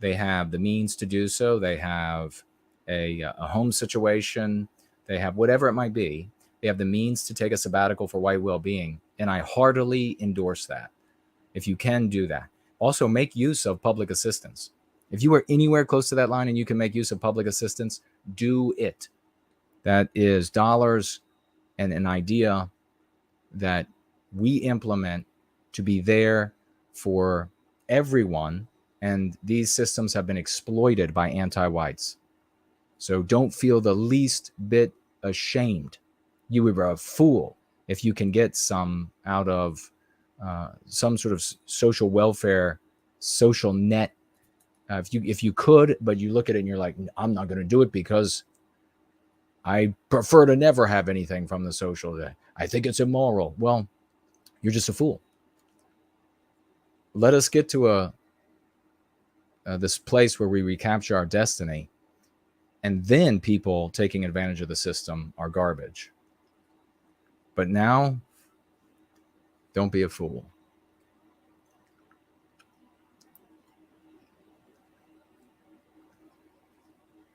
They have the means to do so. They have a home situation. They have whatever it might be. They have the means to take a sabbatical for white well-being. And I heartily endorse that. If you can do that. Also, make use of public assistance. If you are anywhere close to that line and you can make use of public assistance, do it. That is dollars and an idea that we implement to be there for everyone. And these systems have been exploited by anti-whites. So don't feel the least bit ashamed. You were a fool if you can get some out of some sort of social welfare, social net. If you could, but you look at it and you're like, I'm not going to do it because I prefer to never have anything from the social. I think it's immoral. Well, you're just a fool. Let us get to this place where we recapture our destiny, and then people taking advantage of the system are garbage. But now, don't be a fool.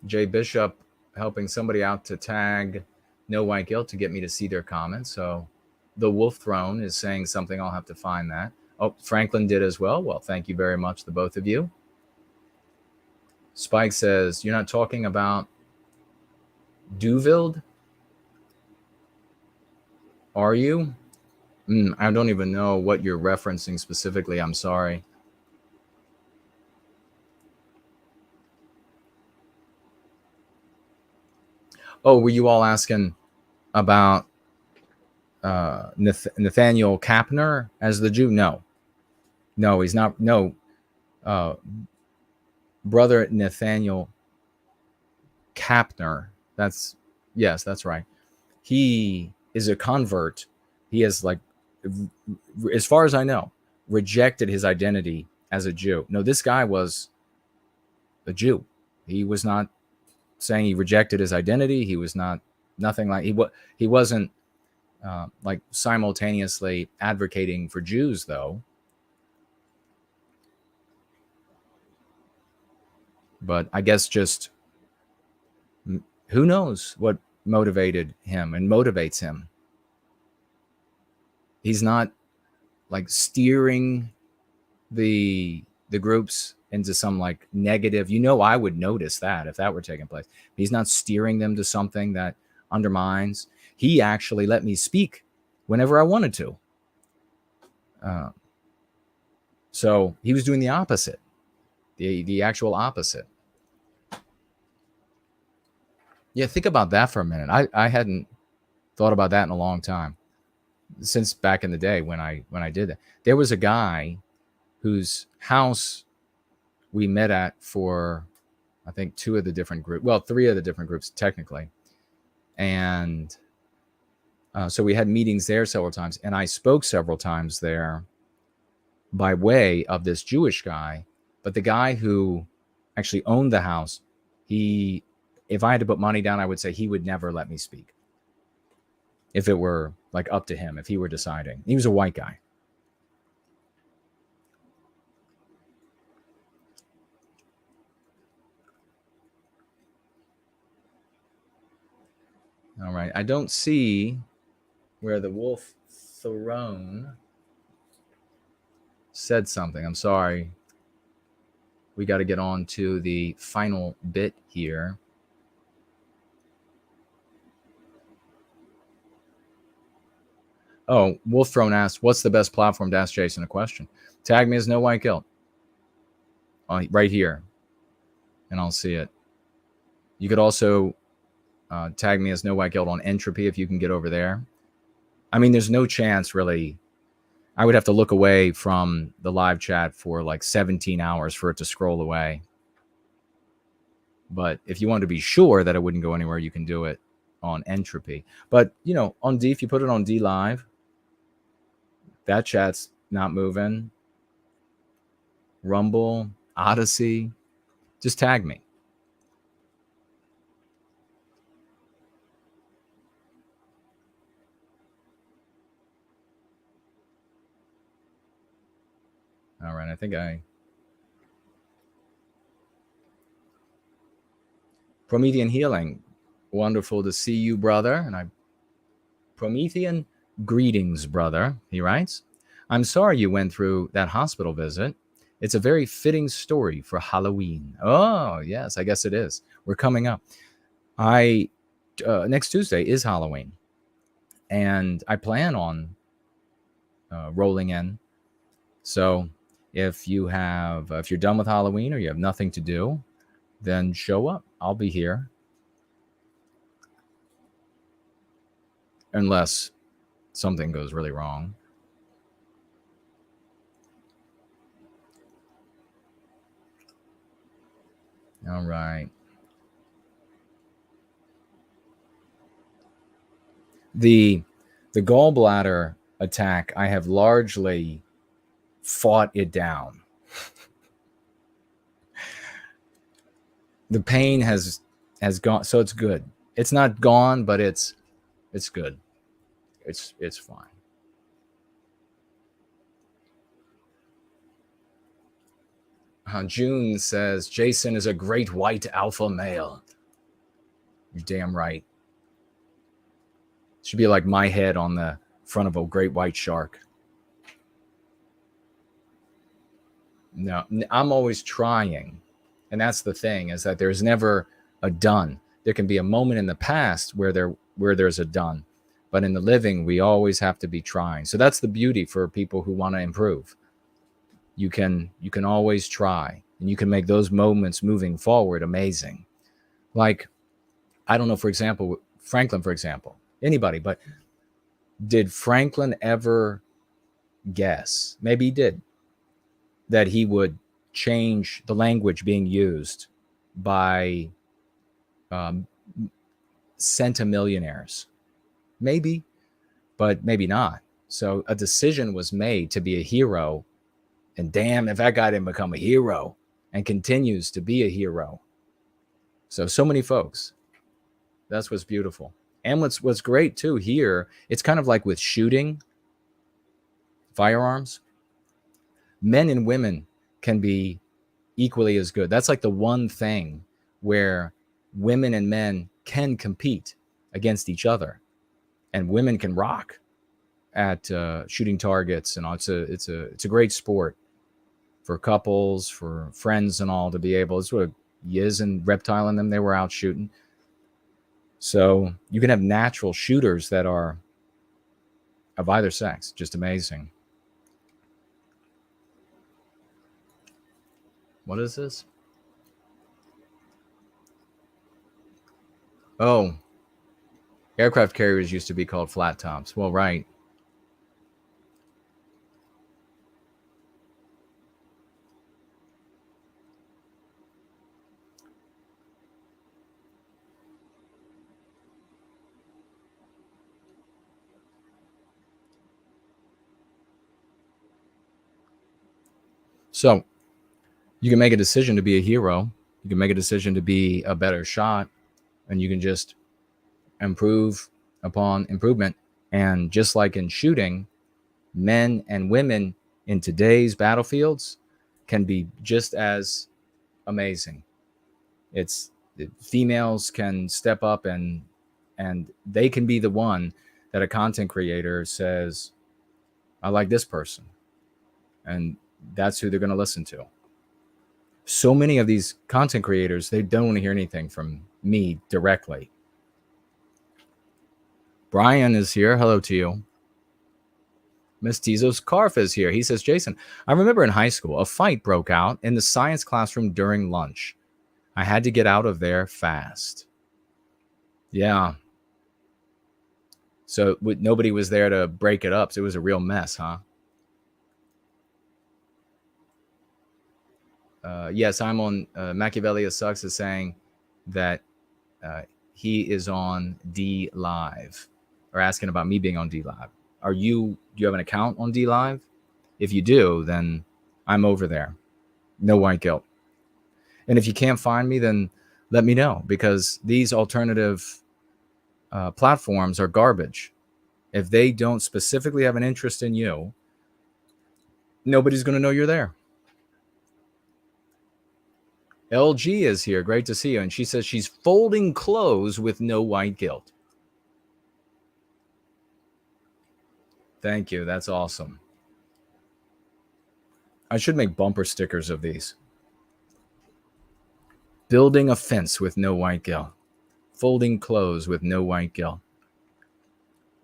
Jay Bishop helping somebody out to tag No White Guilt to get me to see their comments. So the Wolf Throne is saying something. I'll have to find that. Oh, Franklin did as well. Well, thank you very much, the both of you. Spike says, you're not talking about Duville? Are you? I don't even know what you're referencing specifically. I'm sorry. Oh, were you all asking about Nathaniel Kapner as the Jew? No, he's not. No, Brother Nathaniel Kapner. That's right. He is a convert. He has, like, as far as I know, rejected his identity as a Jew. No, this guy was a Jew. He was not saying he rejected his identity. He was nothing like he wasn't like simultaneously advocating for Jews, though. But I guess just who knows what motivated him and motivates him. He's not like steering the groups into some like negative. I would notice that if that were taking place. He's not steering them to something that undermines. He actually let me speak whenever I wanted to. So he was doing the opposite, the actual opposite. Yeah, think about that for a minute. I hadn't thought about that in a long time, since back in the day when I did that. There was a guy whose house we met at for, I think, 3 of the different groups technically. And so we had meetings there several times, and I spoke several times there by way of this Jewish guy. But the guy who actually owned the house, if I had to put money down, I would say he would never let me speak if it were like up to him, if he were deciding. He was a white guy. All right. I don't see where the Wolf Throne said something. I'm sorry. We got to get on to the final bit here. Oh, Wolf Throne asked, what's the best platform to ask Jason a question? Tag me as No White Guilt. Right here. And I'll see it. You could also tag me as No White Guilt on Entropy if you can get over there. I mean, there's no chance, really. I would have to look away from the live chat for like 17 hours for it to scroll away. But if you want to be sure that it wouldn't go anywhere, you can do it on Entropy. But, on D, if you put it on D Live, that chat's not moving. Rumble, Odyssey, just tag me. All right, I think Promethean Healing, wonderful to see you, brother. And Promethean greetings, brother, he writes. I'm sorry you went through that hospital visit. It's a very fitting story for Halloween. Oh, yes, I guess it is. We're coming up. Next Tuesday is Halloween. And I plan on rolling in. So if you're done with Halloween or you have nothing to do, then show up. I'll be here. Unless something goes really wrong. All right. The gallbladder attack, I have largely fought it down. The pain has gone, so it's good. It's not gone, but it's good. It's fine. June says, Jason is a great white alpha male. You're damn right. Should be like my head on the front of a great white shark. No, I'm always trying. And that's the thing, is that there's never a done. There can be a moment in the past where there's a done. But in the living, we always have to be trying. So that's the beauty for people who want to improve. You can always try, and you can make those moments moving forward amazing. Like, I don't know, for example, Franklin, for example, anybody, but did Franklin ever guess, maybe he did, that he would change the language being used by centimillionaires? Maybe, but maybe not. So a decision was made to be a hero, and damn if that guy didn't become a hero and continues to be a hero. So many folks. That's what's beautiful. And what's great too here, it's kind of like with shooting firearms, men and women can be equally as good. That's like the one thing where women and men can compete against each other, and women can rock at shooting targets, and it's a great sport for couples, for friends, and all to be able. It's what Yiz and Reptile and them, they were out shooting. So you can have natural shooters that are of either sex. Just amazing. What is this? Oh, aircraft carriers used to be called flat tops. Well, right. So you can make a decision to be a hero. You can make a decision to be a better shot, and you can just improve upon improvement. And just like in shooting, men and women in today's battlefields can be just as amazing. It's females can step up and they can be the one that a content creator says, I like this person. And that's who they're going to listen to. So many of these content creators, they don't want to hear anything from me directly. Brian is here. Hello to you. Miss Tizos Carf is here. He says, Jason, I remember in high school, a fight broke out in the science classroom during lunch. I had to get out of there fast. Yeah. So nobody was there to break it up. So it was a real mess, huh? Yes, I'm on Machiavelli Sucks is saying that he is on D Live, or asking about me being on D Live. Do you have an account on D Live? If you do, then I'm over there. No white guilt. And if you can't find me, then let me know, because these alternative platforms are garbage. If they don't specifically have an interest in you, nobody's going to know you're there. LG is here. Great to see you. And she says she's folding clothes with no white guilt. Thank you. That's awesome. I should make bumper stickers of these. Building a fence with no white guilt. Folding clothes with no white guilt.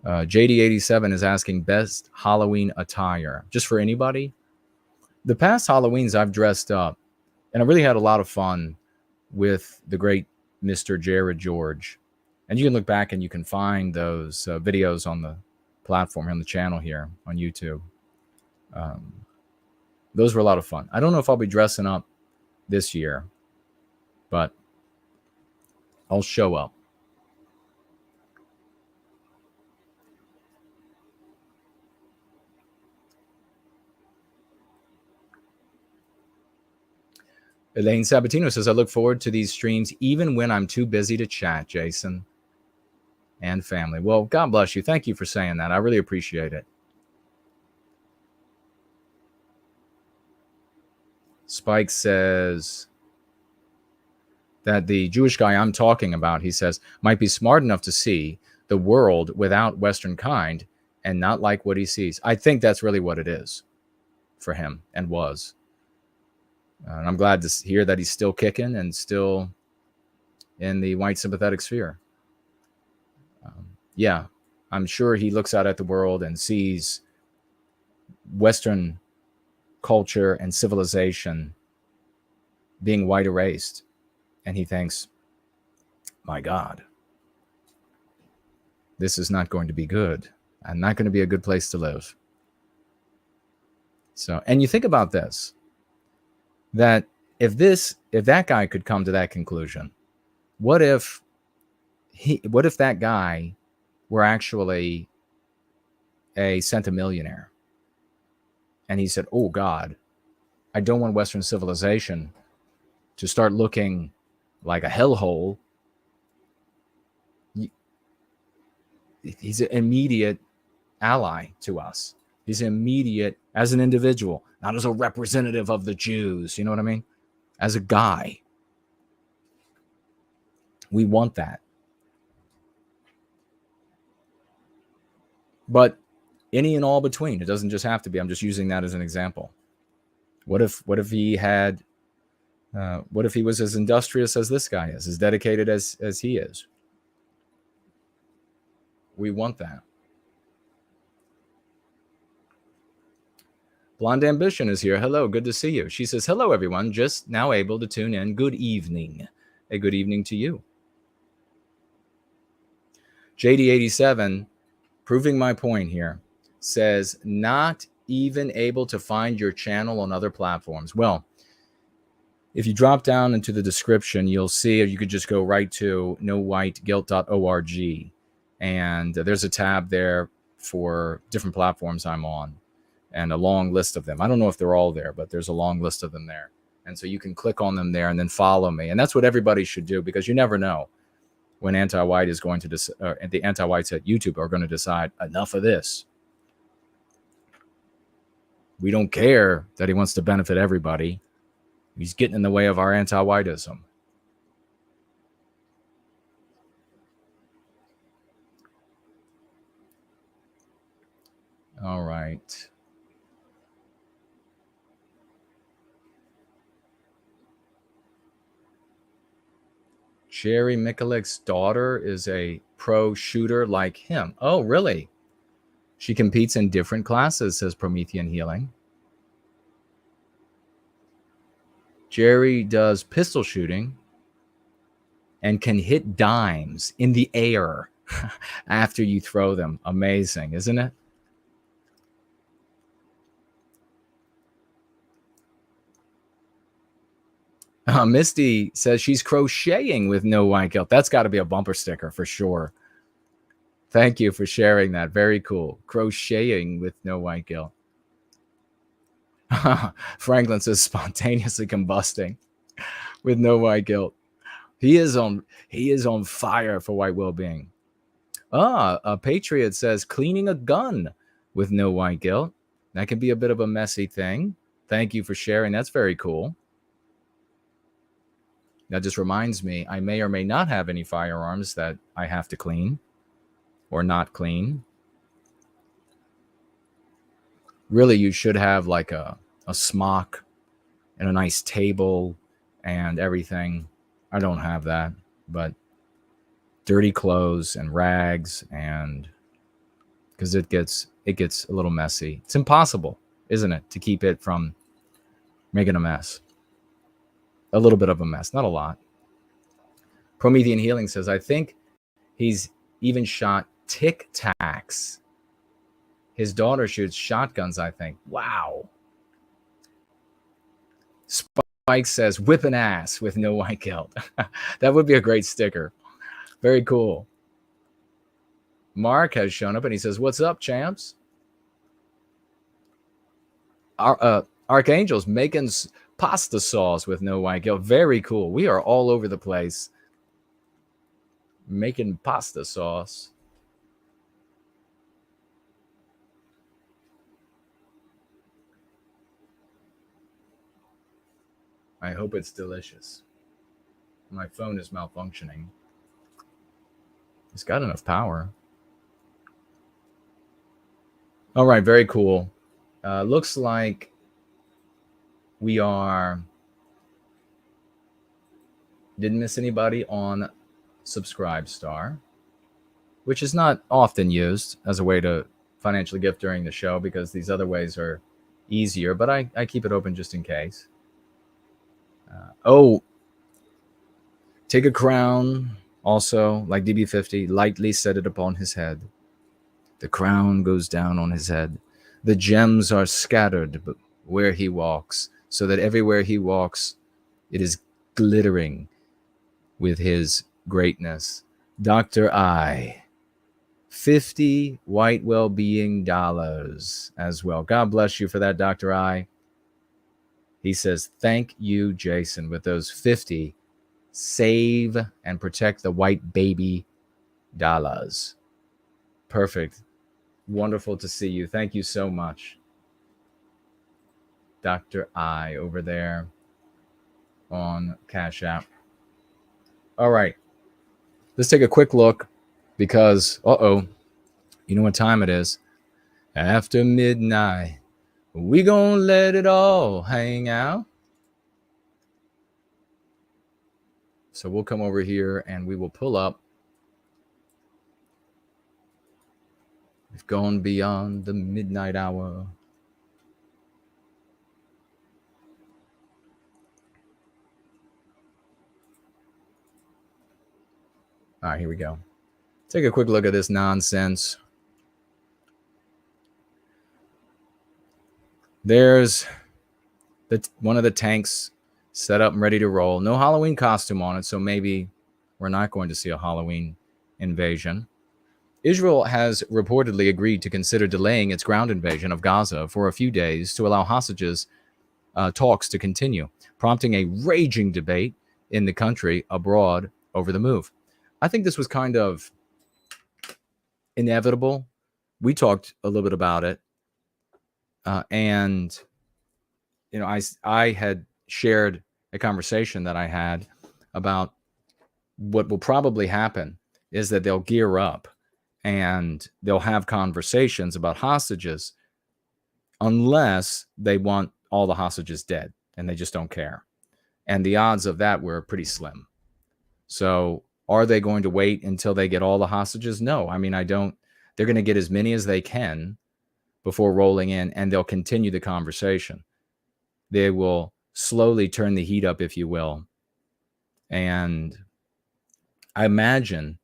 JD87 is asking best Halloween attire. Just for anybody? The past Halloweens I've dressed up, and I really had a lot of fun with the great Mr. Jared George. And you can look back and you can find those videos on the platform, on the channel here on YouTube. Those were a lot of fun. I don't know if I'll be dressing up this year, but I'll show up. Elaine Sabatino says, I look forward to these streams even when I'm too busy to chat, Jason and family. Well, God bless you. Thank you for saying that. I really appreciate it. Spike says that the Jewish guy I'm talking about, he says, might be smart enough to see the world without Western kind and not like what he sees. I think that's really what it is for him, and was. And I'm glad to hear that he's still kicking and still in the white sympathetic sphere. Yeah, I'm sure he looks out at the world and sees Western culture and civilization being white erased. And he thinks, my God, this is not going to be good. I'm not going to be a good place to live. So, and you think about this. that if that guy could come to that conclusion, what if that guy were actually a centimillionaire? And he said, oh God, I don't want Western civilization to start looking like a hellhole. He's an immediate ally to us. He's immediate as an individual, not as a representative of the Jews. You know what I mean? As a guy. We want that. But any and all between. It doesn't just have to be. I'm just using that as an example. What if he had what if he was as industrious as this guy is, as dedicated as he is? We want that. Blonde Ambition is here. Hello, good to see you. She says, hello, everyone. Just now able to tune in. Good evening. A good evening to you. JD87, proving my point here, says, not even able to find your channel on other platforms. Well, if you drop down into the description, you'll see, or you could just go right to nowhiteguilt.org. And there's a tab there for different platforms I'm on and a long list of them. I don't know if they're all there, but there's a long list of them there. And so you can click on them there and then follow me. And that's what everybody should do, because you never know when anti-white is going to the anti-whites at YouTube are going to decide enough of this. We don't care that he wants to benefit everybody. He's getting in the way of our anti-whiteism. All right. Jerry Mikulik's daughter is a pro shooter like him. Oh, really? She competes in different classes, says Promethean Healing. Jerry does pistol shooting and can hit dimes in the air after you throw them. Amazing, isn't it? Misty says she's crocheting with no white guilt. That's got to be a bumper sticker for sure. Thank you for sharing that. Very cool. Crocheting with no white guilt. Franklin says spontaneously combusting with no white guilt. He is on fire for white well-being. A Patriot says cleaning a gun with no white guilt. That can be a bit of a messy thing. Thank you for sharing. That's very cool. That just reminds me, I may or may not have any firearms that I have to clean or not clean. Really, you should have like a smock and a nice table and everything. I don't have that, but dirty clothes and rags, and because it gets a little messy. It's impossible, isn't it, to keep it from making a mess. A little bit of a mess, not a lot. Promethean Healing says, I think he's even shot Tic Tacs. His daughter shoots shotguns, I think. Wow. Spike says, whipping ass with no white guilt. That would be a great sticker. Very cool. Mark has shown up and he says, what's up, champs? Archangel's making pasta sauce with no white guilt. Very cool. We are all over the place making pasta sauce. I hope it's delicious. My phone is malfunctioning. It's got enough power. All right, very cool. Looks like we didn't miss anybody on Subscribe Star, which is not often used as a way to financially gift during the show because these other ways are easier, but I keep it open just in case. Take a crown, also, like DB50, lightly set it upon his head. The crown goes down on his head. The gems are scattered where he walks. so that everywhere he walks, it is glittering with his greatness. Dr. I, 50 white well-being dollars as well. God bless you for that, Dr. I. He says, thank you, Jason, with those 50 save and protect the white baby dollars. Perfect. Wonderful to see you. Thank you so much, Dr. I over there on Cash App. All right. Let's take a quick look because, you know what time it is. After midnight, we gonna let it all hang out. So we'll come over here and we will pull up. We've gone beyond the midnight hour. All right, here we go. Take a quick look at this nonsense. There's one of the tanks set up and ready to roll. No Halloween costume on it, so maybe we're not going to see a Halloween invasion. Israel has reportedly agreed to consider delaying its ground invasion of Gaza for a few days to allow hostages talks to continue, prompting a raging debate in the country abroad over the move. I think this was kind of inevitable. We talked a little bit about it. And, you know, I had shared a conversation that I had about what will probably happen is that they'll gear up and they'll have conversations about hostages unless they want all the hostages dead and they just don't care. And the odds of that were pretty slim. So are they going to wait until they get all the hostages? No, I mean, they're going to get as many as they can before rolling in, and they'll continue the conversation. They will slowly turn the heat up, if you will. And I imagine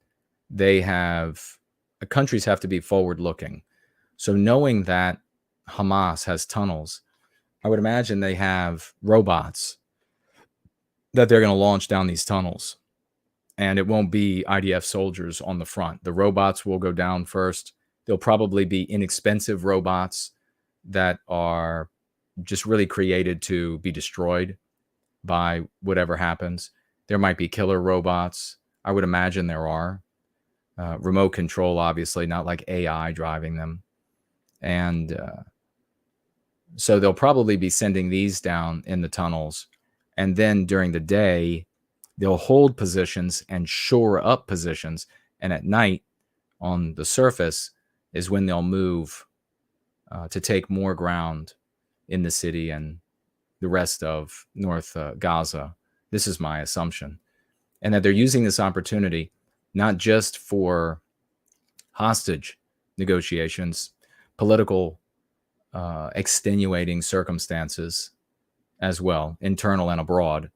countries have to be forward-looking. So knowing that Hamas has tunnels, I would imagine they have robots that they're going to launch down these tunnels. And it won't be IDF soldiers on the front. The robots will go down first. They'll probably be inexpensive robots that are just really created to be destroyed by whatever happens. There might be killer robots. I would imagine there are. Remote control, obviously, not like AI driving them. And so they'll probably be sending these down in the tunnels. And then during the day, they'll hold positions and shore up positions. And at night, on the surface, is when they'll move to take more ground in the city and the rest of North Gaza. This is my assumption. And that they're using this opportunity not just for hostage negotiations, political extenuating circumstances as well, internal and abroad.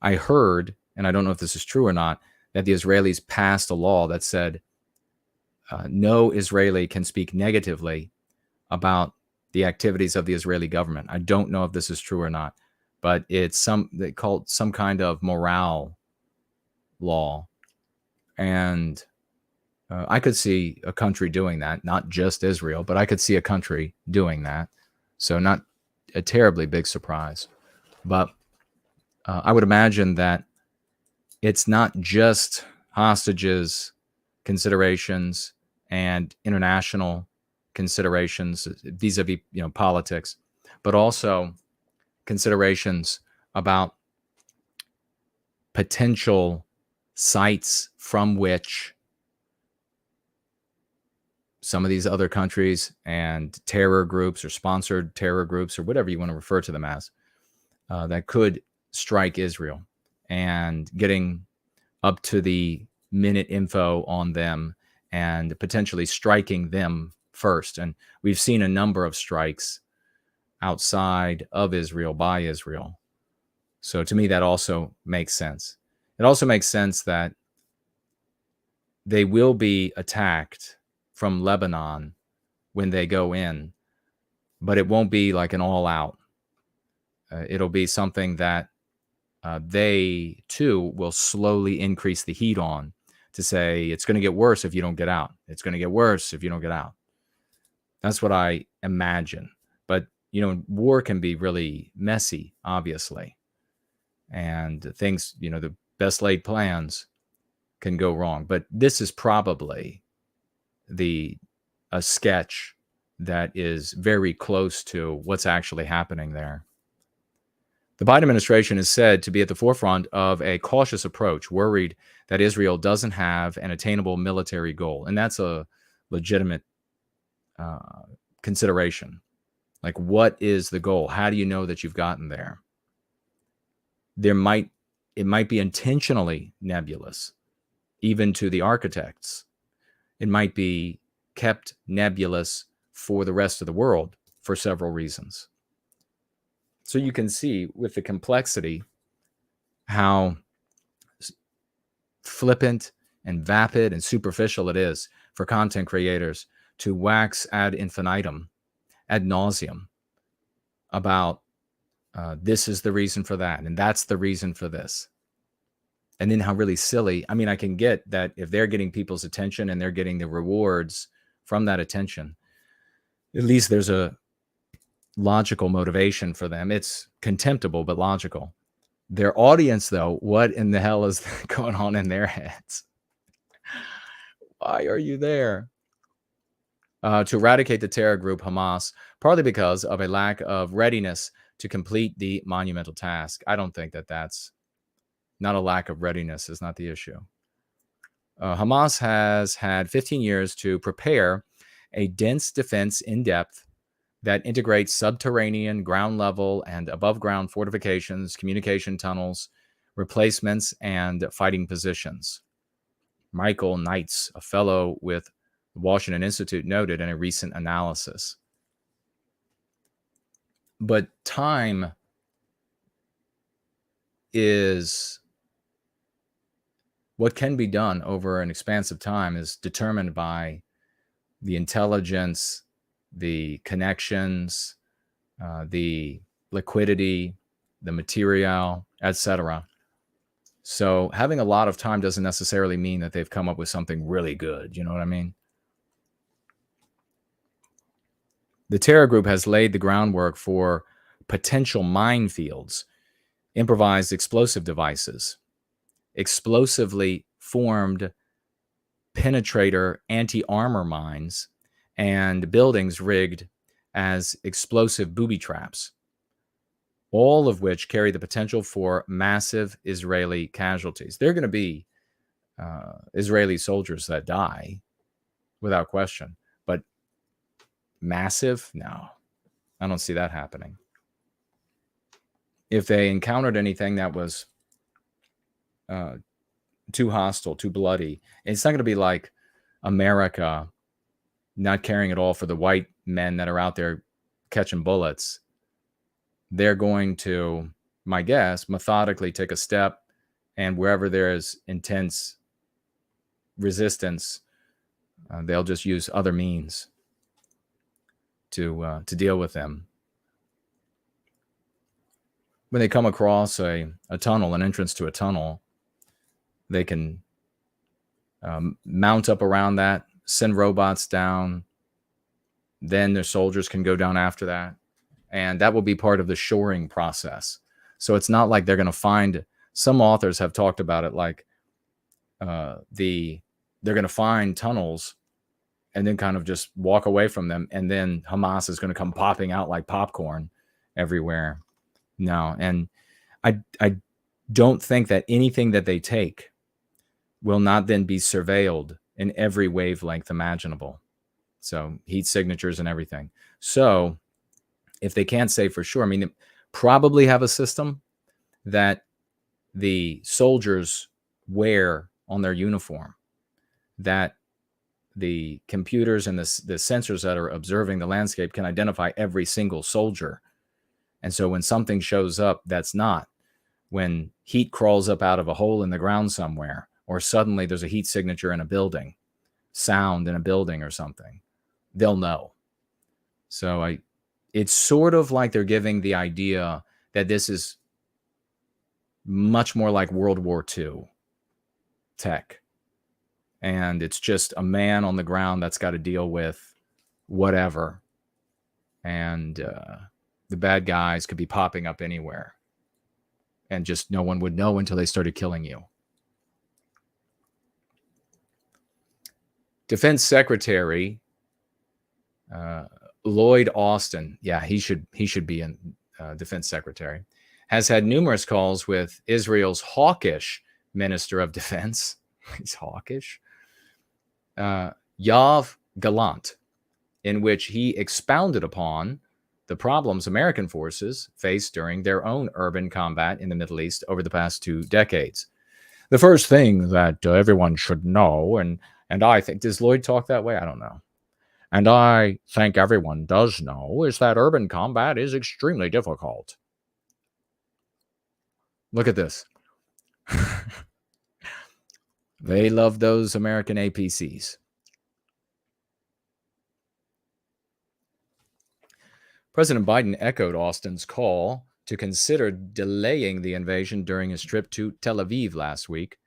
I heard, and I don't know if this is true or not, that the Israelis passed a law that said no Israeli can speak negatively about the activities of the Israeli government. I don't know if this is true or not, but it's they call it some kind of morale law. And I could see a country doing that, not just Israel, but I could see a country doing that. So not a terribly big surprise. But I would imagine that it's not just hostages considerations and international considerations vis-a-vis, politics, but also considerations about potential sites from which some of these other countries and terror groups or sponsored terror groups or whatever you want to refer to them as that could strike Israel, and getting up to the minute info on them and potentially striking them first. And we've seen a number of strikes outside of Israel by Israel. So to me, that also makes sense. It also makes sense that they will be attacked from Lebanon when they go in, but it won't be like an all-out. it'll be something that they too will slowly increase the heat on, to say it's going to get worse if you don't get out. It's going to get worse if you don't get out. That's what I imagine. But, war can be really messy, obviously. And things, the best laid plans can go wrong. But this is probably a sketch that is very close to what's actually happening there. The Biden administration is said to be at the forefront of a cautious approach, worried that Israel doesn't have an attainable military goal. And that's a legitimate consideration. Like, what is the goal? How do you know that you've gotten there? It might be intentionally nebulous, even to the architects. It might be kept nebulous for the rest of the world for several reasons. So you can see with the complexity how flippant and vapid and superficial it is for content creators to wax ad infinitum, ad nauseum, about this is the reason for that, and that's the reason for this. And then how really silly. I mean, I can get that if they're getting people's attention and they're getting the rewards from that attention, at least there's a logical motivation for them. It's contemptible, but logical. Their audience, though, what in the hell is going on in their heads? Why are you there? To eradicate the terror group Hamas, partly because of a lack of readiness to complete the monumental task. I don't think that that's not a lack of readiness is not the issue. Hamas has had 15 years to prepare a dense defense in depth that integrates subterranean, ground level, and above ground fortifications, communication tunnels, replacements, and fighting positions. Michael Knights, a fellow with the Washington Institute, noted in a recent analysis. But time is what can be done over an expansive time is determined by the intelligence, the connections, the liquidity, the material, etc. So having a lot of time doesn't necessarily mean that they've come up with something really good. You know what I mean? The terror group has laid the groundwork for potential minefields, improvised explosive devices, explosively formed penetrator anti-armor mines, and buildings rigged as explosive booby traps, all of which carry the potential for massive Israeli casualties. There are going to be Israeli soldiers that die, without question. But massive? No, I don't see that happening. If they encountered anything that was too hostile, too bloody, it's not going to be like America not caring at all for the white men that are out there catching bullets. They're going to, my guess, methodically take a step, and wherever there is intense resistance, they'll just use other means to deal with them. When they come across a tunnel, an entrance to a tunnel, they can mount up around that, send robots down, then their soldiers can go down after that, and that will be part of the shoring process. So it's not like they're going to find, some authors have talked about it like they're going to find tunnels and then kind of just walk away from them, and then Hamas is going to come popping out like popcorn everywhere. No, and I don't think that anything that they take will not then be surveilled in every wavelength imaginable. So heat signatures and everything. So if they can't say for sure, I mean, they probably have a system that the soldiers wear on their uniform, that the computers and the sensors that are observing the landscape can identify every single soldier. And so when something shows up that's not, when heat crawls up out of a hole in the ground somewhere, or suddenly there's a heat signature in a building, sound in a building or something, they'll know. So it's sort of like they're giving the idea that this is much more like World War II tech. And it's just a man on the ground that's got to deal with whatever. And the bad guys could be popping up anywhere. And just no one would know until they started killing you. Defense Secretary Lloyd Austin, yeah, he should be in Defense Secretary, has had numerous calls with Israel's hawkish Minister of Defense. He's hawkish. Yoav Gallant, in which he expounded upon the problems American forces faced during their own urban combat in the Middle East over the past 2 decades. The first thing that everyone should know, and I think, does Lloyd talk that way? I don't know. And I think everyone does know, is that urban combat is extremely difficult. Look at this. They love those American APCs. President Biden echoed Austin's call to consider delaying the invasion during his trip to Tel Aviv last week,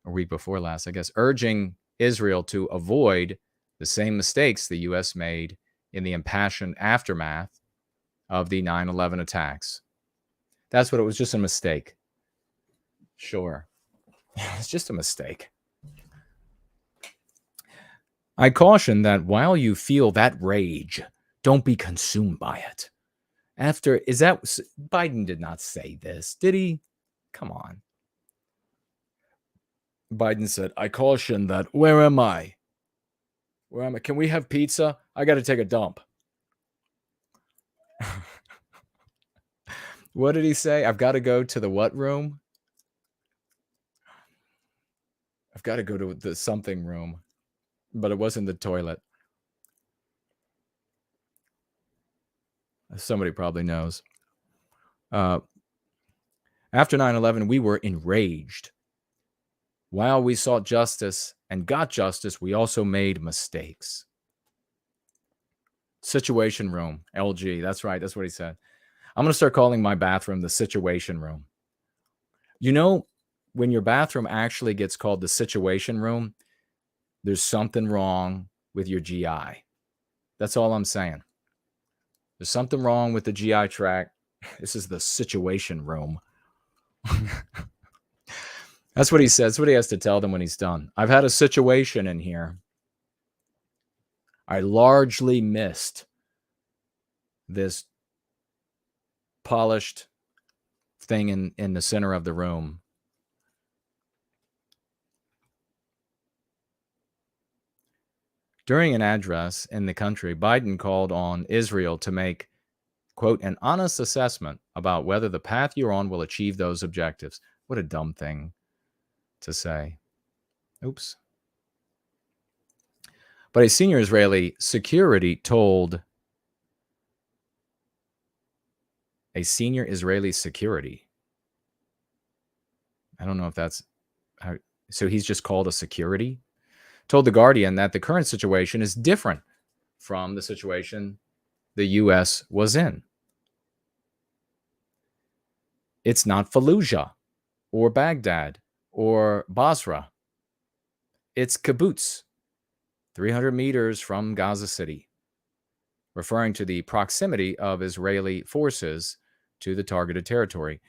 or week before last, I guess, urging Israel to avoid the same mistakes the U.S. made in the impassioned aftermath of the 9/11 attacks. That's what it was, just a mistake. Sure. It's just a mistake. I caution that while you feel that rage, don't be consumed by it. Biden did not say this, did he? Come on. Biden said, I caution that, where am I? Where am I? Can we have pizza? I got to take a dump. What did he say? I've got to go to the what room? I've got to go to the something room. But it wasn't the toilet. Somebody probably knows. After 9/11, we were enraged. While we sought justice and got justice, we also made mistakes. Situation room, LG. That's right. That's what he said. I'm going to start calling my bathroom the situation room. You know, when your bathroom actually gets called the situation room, there's something wrong with your GI. That's all I'm saying. There's something wrong with the GI tract. This is the situation room. That's what he says. That's what he has to tell them when he's done. I've had a situation in here. I largely missed this polished thing in the center of the room. During an address in the country, Biden called on Israel to make, quote, an honest assessment about whether the path you're on will achieve those objectives. What a dumb thing to say. Oops. But a senior Israeli security told I don't know if that's how, so he's just called a security, told The Guardian that the current situation is different from the situation the U.S. was in. It's not Fallujah or Baghdad or Basra. It's kibbutz, 300 meters from Gaza City, referring to the proximity of Israeli forces to the targeted territory.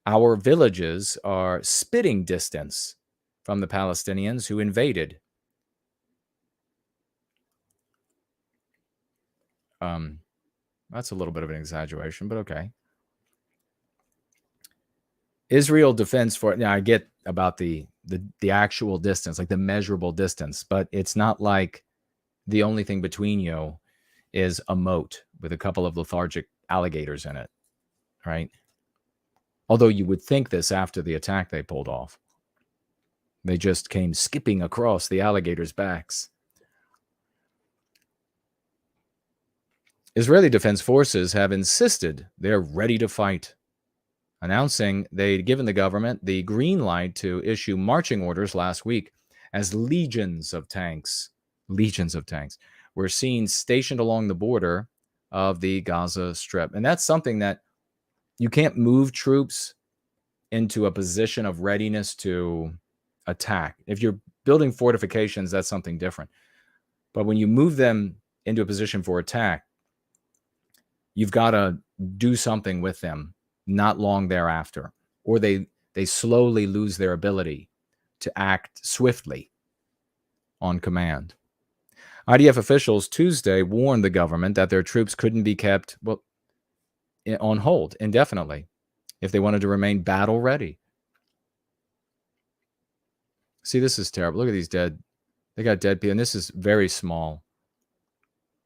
Our villages are spitting distance from the Palestinians who invaded. That's a little bit of an exaggeration, but okay. Israel Defense Force. Now I get about the actual distance, like the measurable distance, but it's not like the only thing between you is a moat with a couple of lethargic alligators in it, right? Although you would think this after the attack they pulled off. They just came skipping across the alligators' backs. Israeli Defense Forces have insisted they're ready to fight, announcing they'd given the government the green light to issue marching orders last week as legions of tanks were seen stationed along the border of the Gaza Strip. And that's something that you can't move troops into a position of readiness to attack. If you're building fortifications, that's something different. But when you move them into a position for attack, you've got to do something with them not long thereafter, or they slowly lose their ability to act swiftly on command. IDF officials Tuesday warned the government that their troops couldn't be kept on hold indefinitely if they wanted to remain battle ready. See, this is terrible. Look at these dead. They got dead people, and this is very small.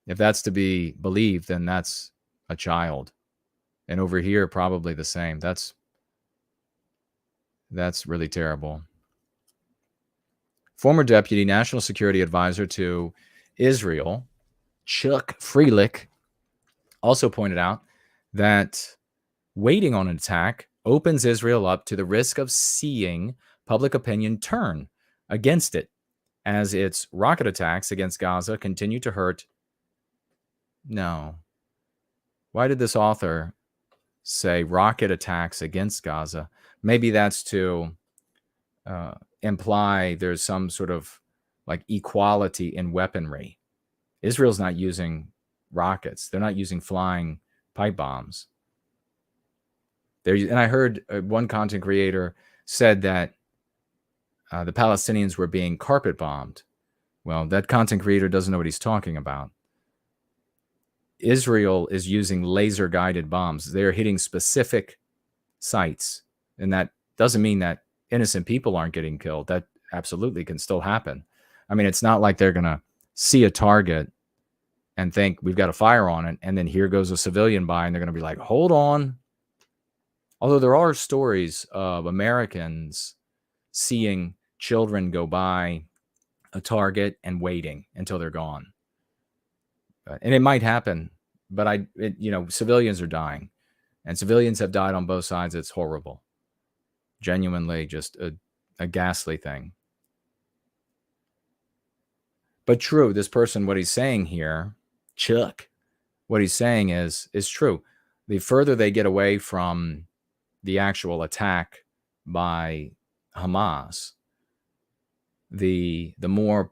If that's to be believed, then that's a child. And over here, probably the same. That's really terrible. Former Deputy National Security Advisor to Israel, Chuck Frelich, also pointed out that waiting on an attack opens Israel up to the risk of seeing public opinion turn against it as its rocket attacks against Gaza continue to hurt. No. Why did this author say rocket attacks against Gaza? Maybe that's to imply there's some sort of like equality in weaponry. Israel's not using rockets. They're not using flying pipe bombs. And I heard one content creator said that the Palestinians were being carpet bombed. Well, that content creator doesn't know what he's talking about. Israel is using laser guided bombs. They're hitting specific sites. And that doesn't mean that innocent people aren't getting killed. That absolutely can still happen. I mean, it's not like they're going to see a target and think we've got a fire on it, and then here goes a civilian by, and they're going to be like, hold on. Although there are stories of Americans seeing children go by a target and waiting until they're gone. And it might happen, but civilians are dying, and civilians have died on both sides. It's horrible. Genuinely just a ghastly thing. But true, this person, what he's saying here, Chuck, what he's saying is true. The further they get away from the actual attack by Hamas, the more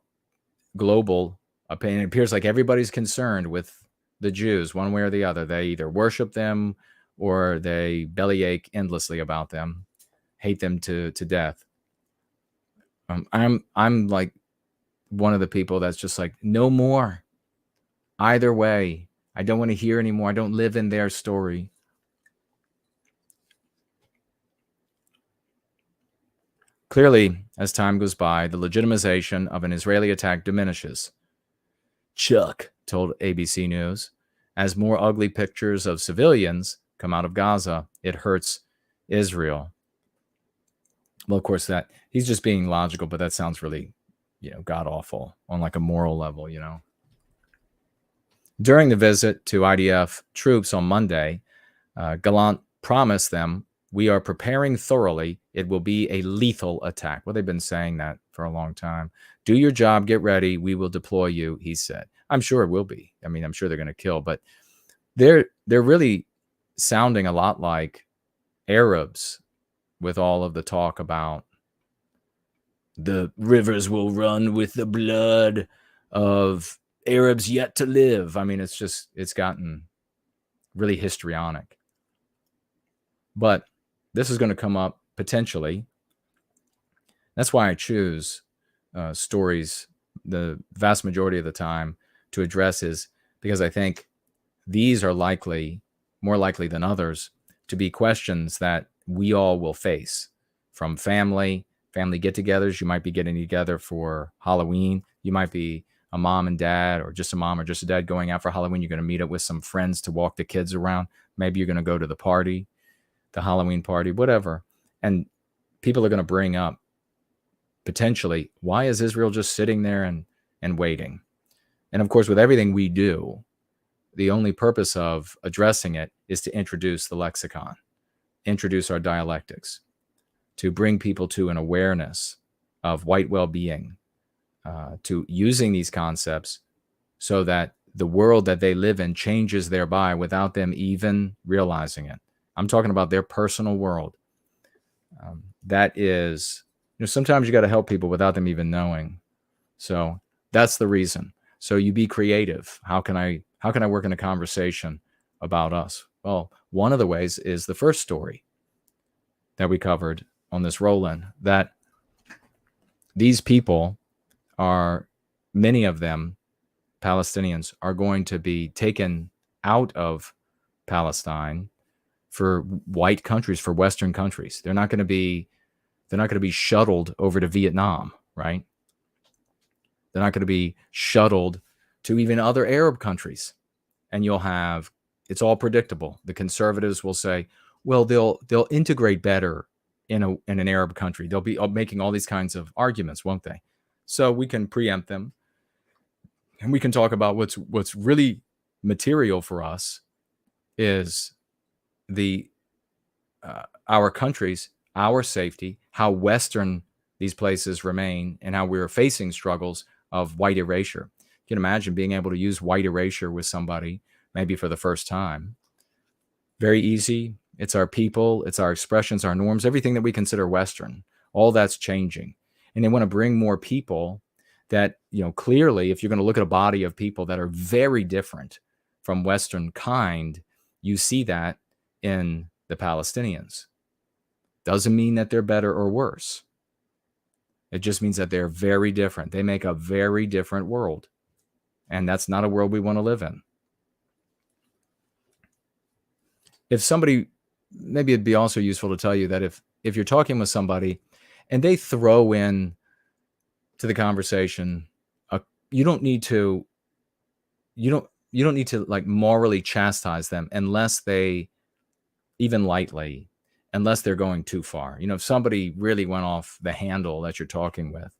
global opinion. It appears like everybody's concerned with the Jews one way or the other. They either worship them or they bellyache endlessly about them, hate them to death. I'm like one of the people that's just like, no more. Either way, I don't want to hear anymore. I don't live in their story. Clearly, as time goes by, the legitimization of an Israeli attack diminishes. Chuck told ABC News, as more ugly pictures of civilians come out of Gaza, it hurts Israel. Well, of course, that he's just being logical, but that sounds really, god awful on like a moral level, During the visit to IDF troops on Monday, Gallant promised them, "We are preparing thoroughly. It will be a lethal attack." Well, they've been saying that for a long time. "Do your job, get ready. We will deploy you," he said. I'm sure it will be. I mean, I'm sure they're going to kill, but they're really sounding a lot like Arabs with all of the talk about the rivers will run with the blood of Arabs yet to live. I mean, it's gotten really histrionic. But this is going to come up potentially. That's why I choose stories the vast majority of the time to address, is because I think these are more likely than others, to be questions that we all will face, from family get-togethers. You might be getting together for Halloween. You might be a mom and dad, or just a mom or just a dad going out for Halloween. You're going to meet up with some friends to walk the kids around. Maybe you're going to go to the party, the Halloween party, whatever. And people are going to bring up potentially, why is Israel just sitting there and waiting? And of course, with everything we do, the only purpose of addressing it is to introduce the lexicon, introduce our dialectics, to bring people to an awareness of white well-being, to using these concepts so that the world that they live in changes thereby without them even realizing it. I'm talking about their personal world. That is, sometimes you got to help people without them even knowing. So that's the reason. So you be creative. How can I work in a conversation about us? Well, one of the ways is the first story that we covered on this roll-in, that these people are, many of them, Palestinians, are going to be taken out of Palestine for white countries, for Western countries. They're not going to be shuttled over to Vietnam, right? They're not going to be shuttled to even other Arab countries. And you'll have, it's all predictable. The conservatives will say, well, they'll integrate better in an Arab country. They'll be making all these kinds of arguments, won't they? So we can preempt them, and we can talk about what's really material for us is our countries, our safety, how Western these places remain, and how we're facing struggles of white erasure. You can imagine being able to use white erasure with somebody, maybe for the first time. Very easy. It's our people, it's our expressions, our norms, everything that we consider Western. All that's changing. And they want to bring more people that, clearly, if you're going to look at a body of people that are very different from Western kind, you see that in the Palestinians. Doesn't mean that they're better or worse. It just means that they're very different. They make a very different world. And that's not a world we want to live in. If somebody, maybe it'd be also useful to tell you that if you're talking with somebody and they throw in to the conversation, you don't need to like morally chastise them unless they, even lightly, unless they're going too far. If somebody really went off the handle that you're talking with,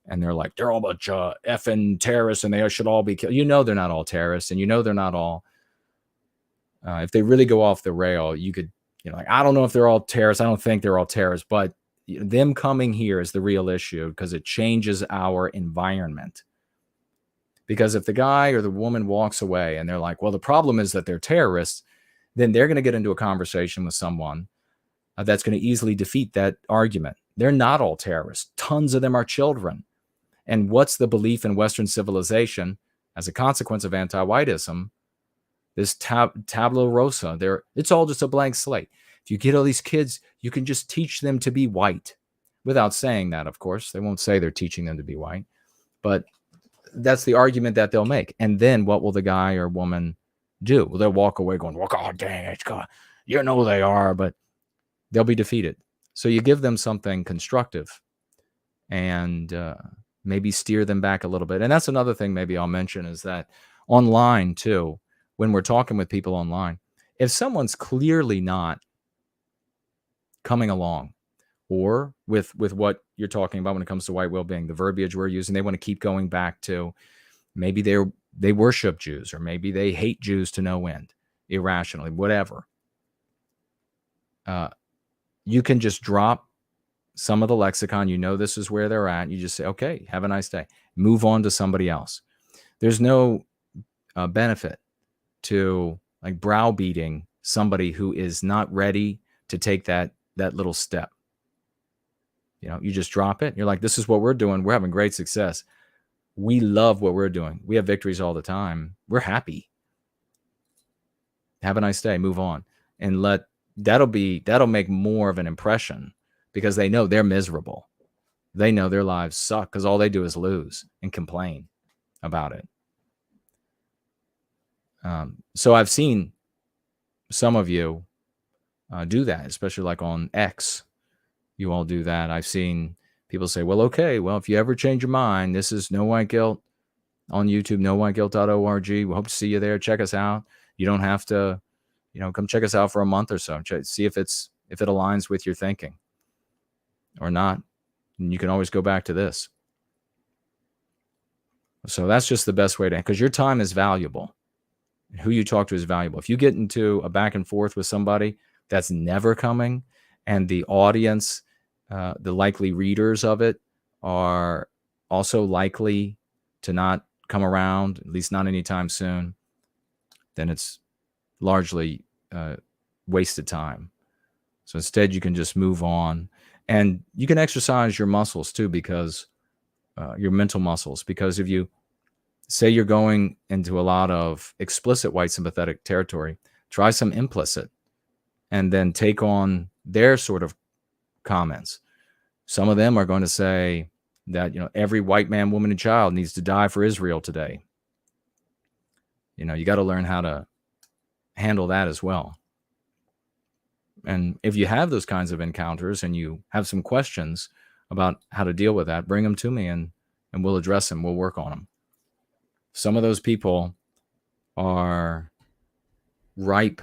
and they're like, they're all a bunch of effing terrorists and they should all be killed. They're not all terrorists, and they're not all, if they really go off the rail, you could, I don't know if they're all terrorists. I don't think they're all terrorists, but them coming here is the real issue, because it changes our environment. Because if the guy or the woman walks away and they're like, well, the problem is that they're terrorists, then they're going to get into a conversation with someone that's going to easily defeat that argument. They're not all terrorists. Tons of them are children. And what's the belief in Western civilization as a consequence of anti-whiteism? This tabula rasa, it's all just a blank slate. If you get all these kids, you can just teach them to be white. Without saying that, of course. They won't say they're teaching them to be white. But that's the argument that they'll make. And then what will the guy or woman do? Well, they'll walk away going, well, God dang it, God. They are, but they'll be defeated. So you give them something constructive and maybe steer them back a little bit. And that's another thing maybe I'll mention is that online too, when we're talking with people online, if someone's clearly not coming along, or with what you're talking about when it comes to white well-being, the verbiage we're using, they want to keep going back to maybe they worship Jews, or maybe they hate Jews to no end, irrationally, whatever. You can just drop some of the lexicon. This is where they're at. You just say, okay, have a nice day. Move on to somebody else. There's no benefit to like browbeating somebody who is not ready to take that little step. You just drop it. You're like, this is what we're doing. We're having great success. We love what we're doing. We have victories all the time. We're happy. Have a nice day. Move on. And that'll make more of an impression, because they know they're miserable. They know their lives suck because all they do is lose and complain about it. So I've seen some of you do that, especially like on X. You all do that. I've seen people say, well, okay, well, if you ever change your mind, this is No White Guilt on YouTube, nowhiteguilt.org. We hope to see you there. Check us out. You don't have to, come check us out for a month or so. See if it aligns with your thinking or not. And you can always go back to this. So that's just the best way to, because your time is valuable. Who you talk to is valuable. If you get into a back and forth with somebody that's never coming, and the audience, the likely readers of it, are also likely to not come around, at least not anytime soon, then it's largely wasted time. So instead, you can just move on, and you can exercise your muscles too, because your mental muscles. Because if you say you're going into a lot of explicit white sympathetic territory, try some implicit, and then take on their sort of comments. Some of them are going to say that, every white man, woman, and child needs to die for Israel today. You got to learn how to handle that as well. And if you have those kinds of encounters and you have some questions about how to deal with that, bring them to me and we'll address them. We'll work on them. Some of those people are ripe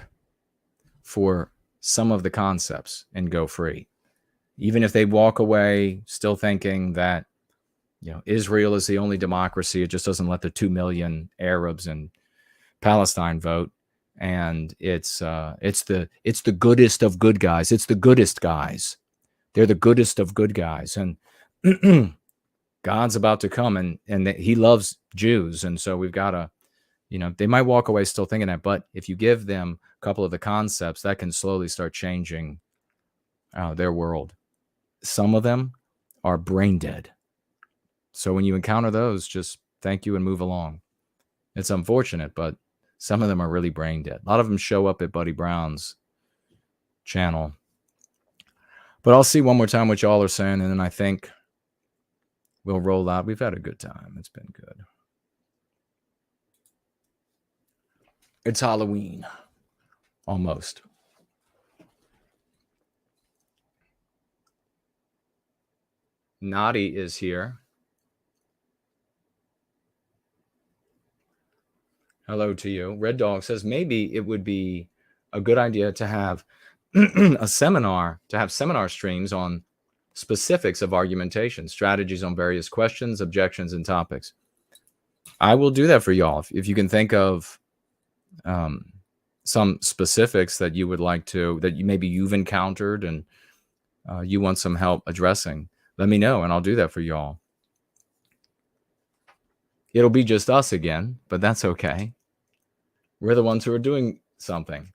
for some of the concepts in Go Free. Even if they walk away still thinking that, Israel is the only democracy, it just doesn't let the 2 million Arabs in Palestine vote. And it's the goodest of good guys. It's the goodest guys. They're the goodest of good guys. And God's about to come, and he loves Jews. And so we've got to, they might walk away still thinking that, but if you give them a couple of the concepts, that can slowly start changing their world. Some of them are brain dead. So when you encounter those, just thank you and move along. It's unfortunate, but some of them are really brain dead. A lot of them show up at Buddy Brown's channel. But I'll see one more time what y'all are saying, and then I think we'll roll out. We've had a good time. It's been good. It's Halloween. Almost. Nadi is here. Hello to you. Red Dog says maybe it would be a good idea to have a seminar, to have seminar streams on specifics of argumentation, strategies on various questions, objections, and topics. I will do that for y'all. If you can think of some specifics that you would like to, that maybe you've encountered and you want some help addressing, let me know and I'll do that for y'all. It'll be just us again, but that's okay. We're the ones who are doing something.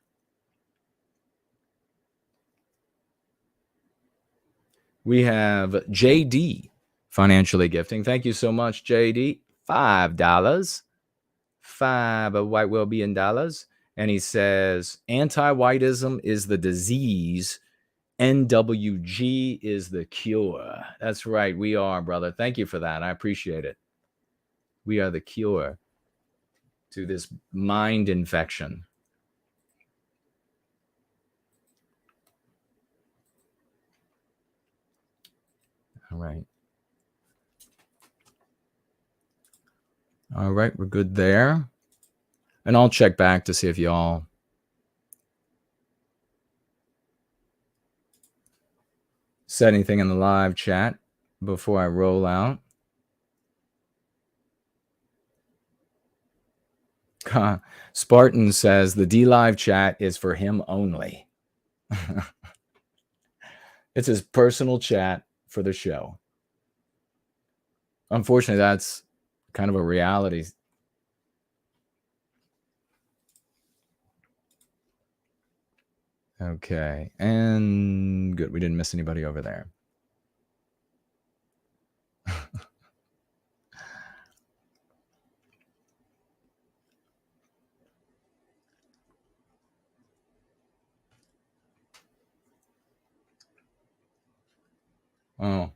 We have JD financially gifting. Thank you so much, JD. $5. $5 white well-being dollars. And he says, anti-whiteism is the disease. NWG is the cure. That's right. We are, brother. Thank you for that. I appreciate it. We are the cure to this mind infection. All right. All right, we're good there. And I'll check back to see if y'all said anything in the live chat before I roll out. Spartan says the D Live chat is for him only. It's his personal chat for the show. Unfortunately, that's kind of a reality. Okay, and good. We didn't miss anybody over there. Oh.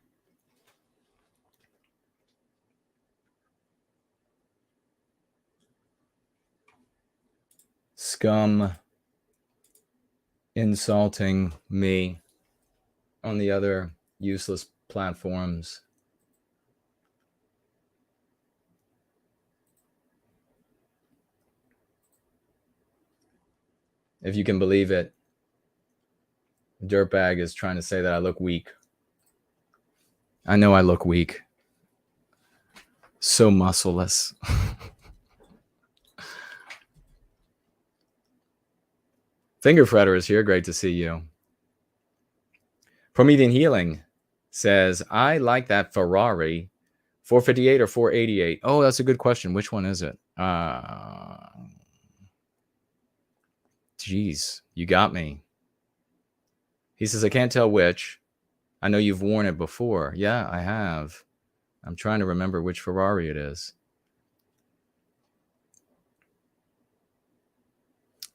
Scum insulting me on the other useless platforms. If you can believe it, Dirtbag is trying to say that I look weak. I know I look weak. So muscleless. Finger Fretter is here. Great to see you. Promethean Healing says, I like that Ferrari 458 or 488. Oh, that's a good question. Which one is it? Jeez, you got me. He says, I can't tell which. I know you've worn it before. Yeah, I have. I'm trying to remember which Ferrari it is.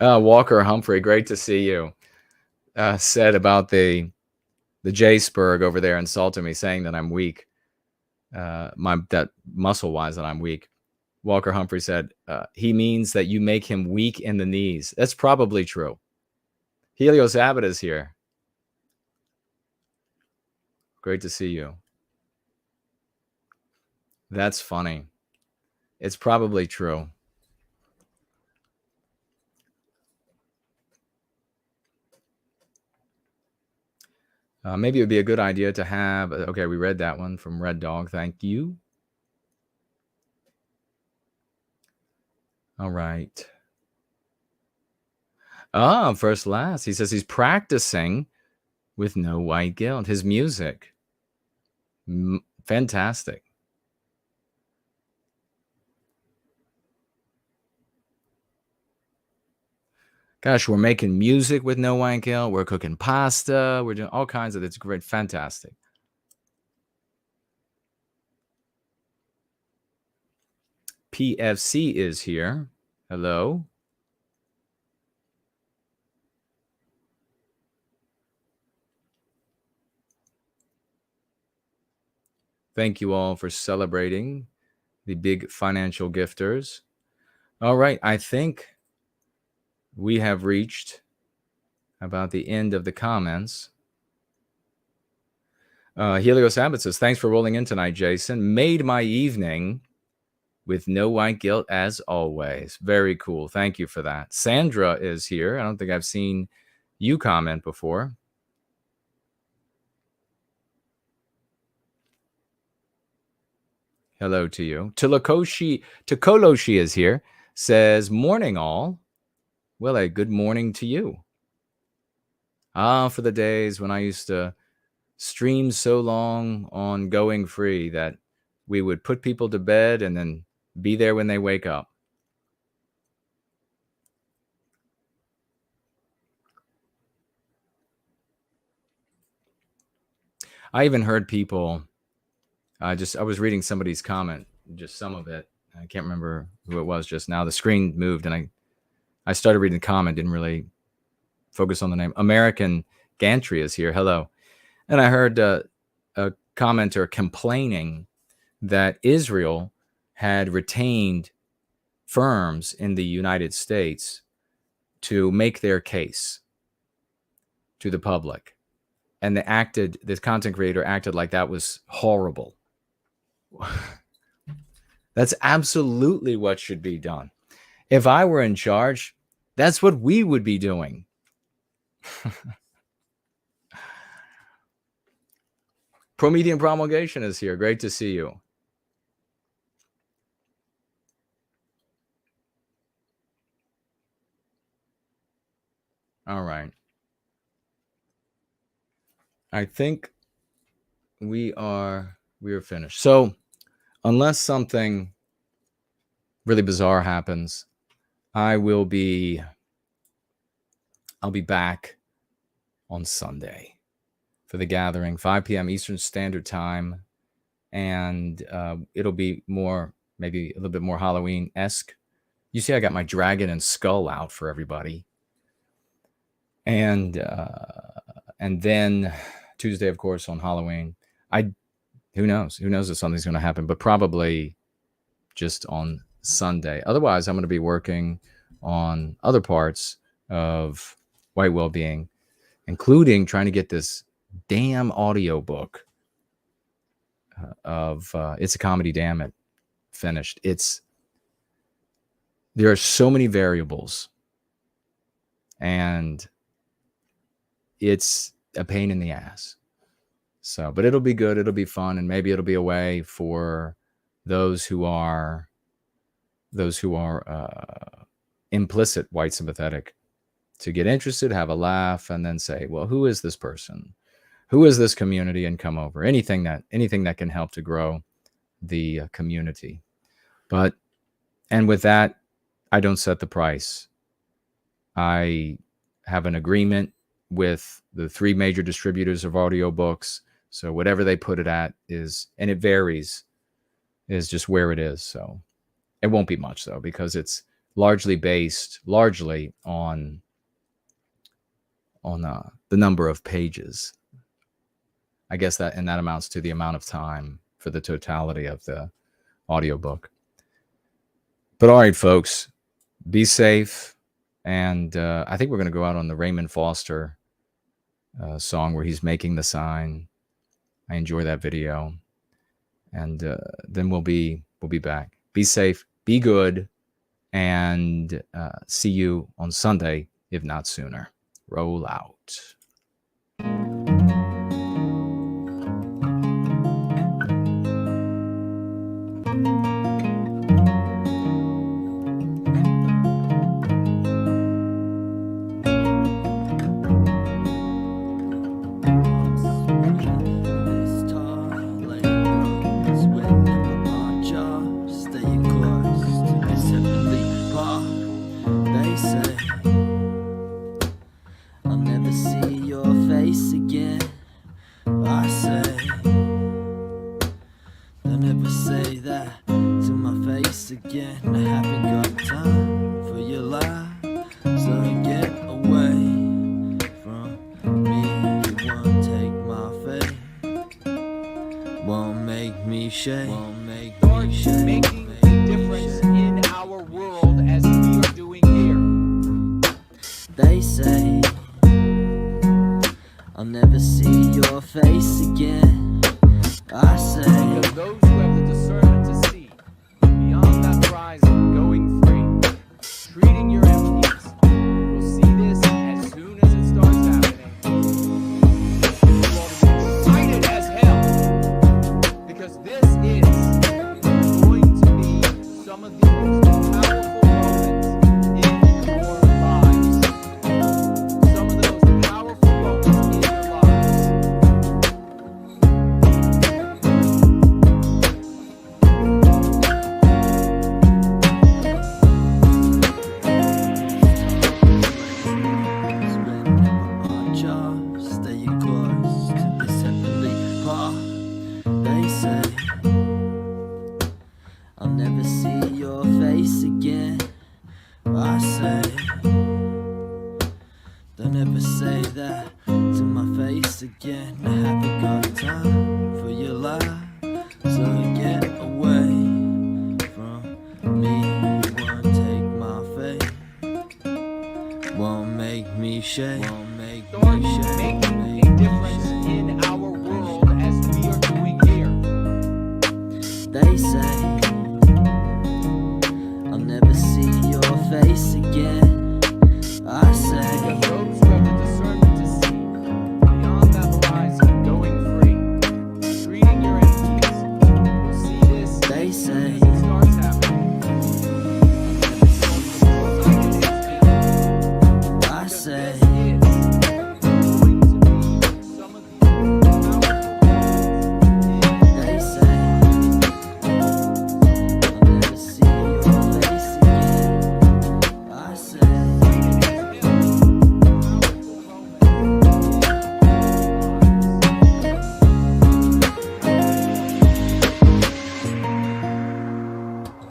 Walker Humphrey, great to see you. Said about the J-Spurg over there, insulting me, saying that I'm weak. That muscle-wise that I'm weak. Walker Humphrey said, he means that you make him weak in the knees. That's probably true. Helios Abbott is here. Great to see you. That's funny. It's probably true. Maybe it would be a good idea to have... Okay, we read that one from Red Dog. Thank you. All right. First last. He says he's practicing with no white guilt. His music. Fantastic. Gosh, we're making music with no white guilt. We're cooking pasta. We're doing all kinds of... It's great. Fantastic. PFC is here. Hello. Thank you all for celebrating the big financial gifters. All right, I think we have reached about the end of the comments. Helios Abbott says, thanks for rolling in tonight, Jason. Made my evening with no white guilt as always. Very cool. Thank you for that. Sandra is here. I don't think I've seen you comment before. Hello to you. Tokoloshi is here. Says, morning all. Well, a good morning to you. For the days when I used to stream so long on Going Free that we would put people to bed and then be there when they wake up. I even heard people... I was reading somebody's comment, just some of it. I can't remember who it was just now. The screen moved and I started reading the comment, didn't really focus on the name. American Gantry is here. Hello. And I heard a commenter complaining that Israel had retained firms in the United States to make their case to the public. And this content creator acted like that was horrible. That's absolutely what should be done. If I were in charge, that's what we would be doing. Promethean Promulgation is here. Great to see you. All right. I think we are finished. So unless something really bizarre happens, I'll be back on Sunday for the gathering, 5 p.m. Eastern Standard Time. And it'll be maybe a little bit more Halloween-esque. You see, I got my dragon and skull out for everybody. And then Tuesday, of course, on Halloween. Who knows if something's going to happen, but probably just on Sunday. Otherwise, I'm going to be working on other parts of White Wellbeing, including trying to get this damn audiobook of It's a Comedy, Damn It finished. There are so many variables, and it's a pain in the ass. So, but it'll be good. It'll be fun. And maybe it'll be a way for those who are implicit white sympathetic to get interested, have a laugh, and then say, well, who is this person? Who is this community? And come over. Anything that can help to grow the community. And with that, I don't set the price. I have an agreement with the 3 major distributors of audiobooks. So whatever they put it at is, and it varies, is just where it is. So it won't be much though, because it's largely based on the number of pages. I guess that amounts to the amount of time for the totality of the audiobook. But all right, folks, be safe. And I think we're going to go out on the Raymond Foster song where he's making the sign. I enjoy that video. And then we'll be back. Be safe, be good, and see you on Sunday, if not sooner. Roll out. Won't make me shake.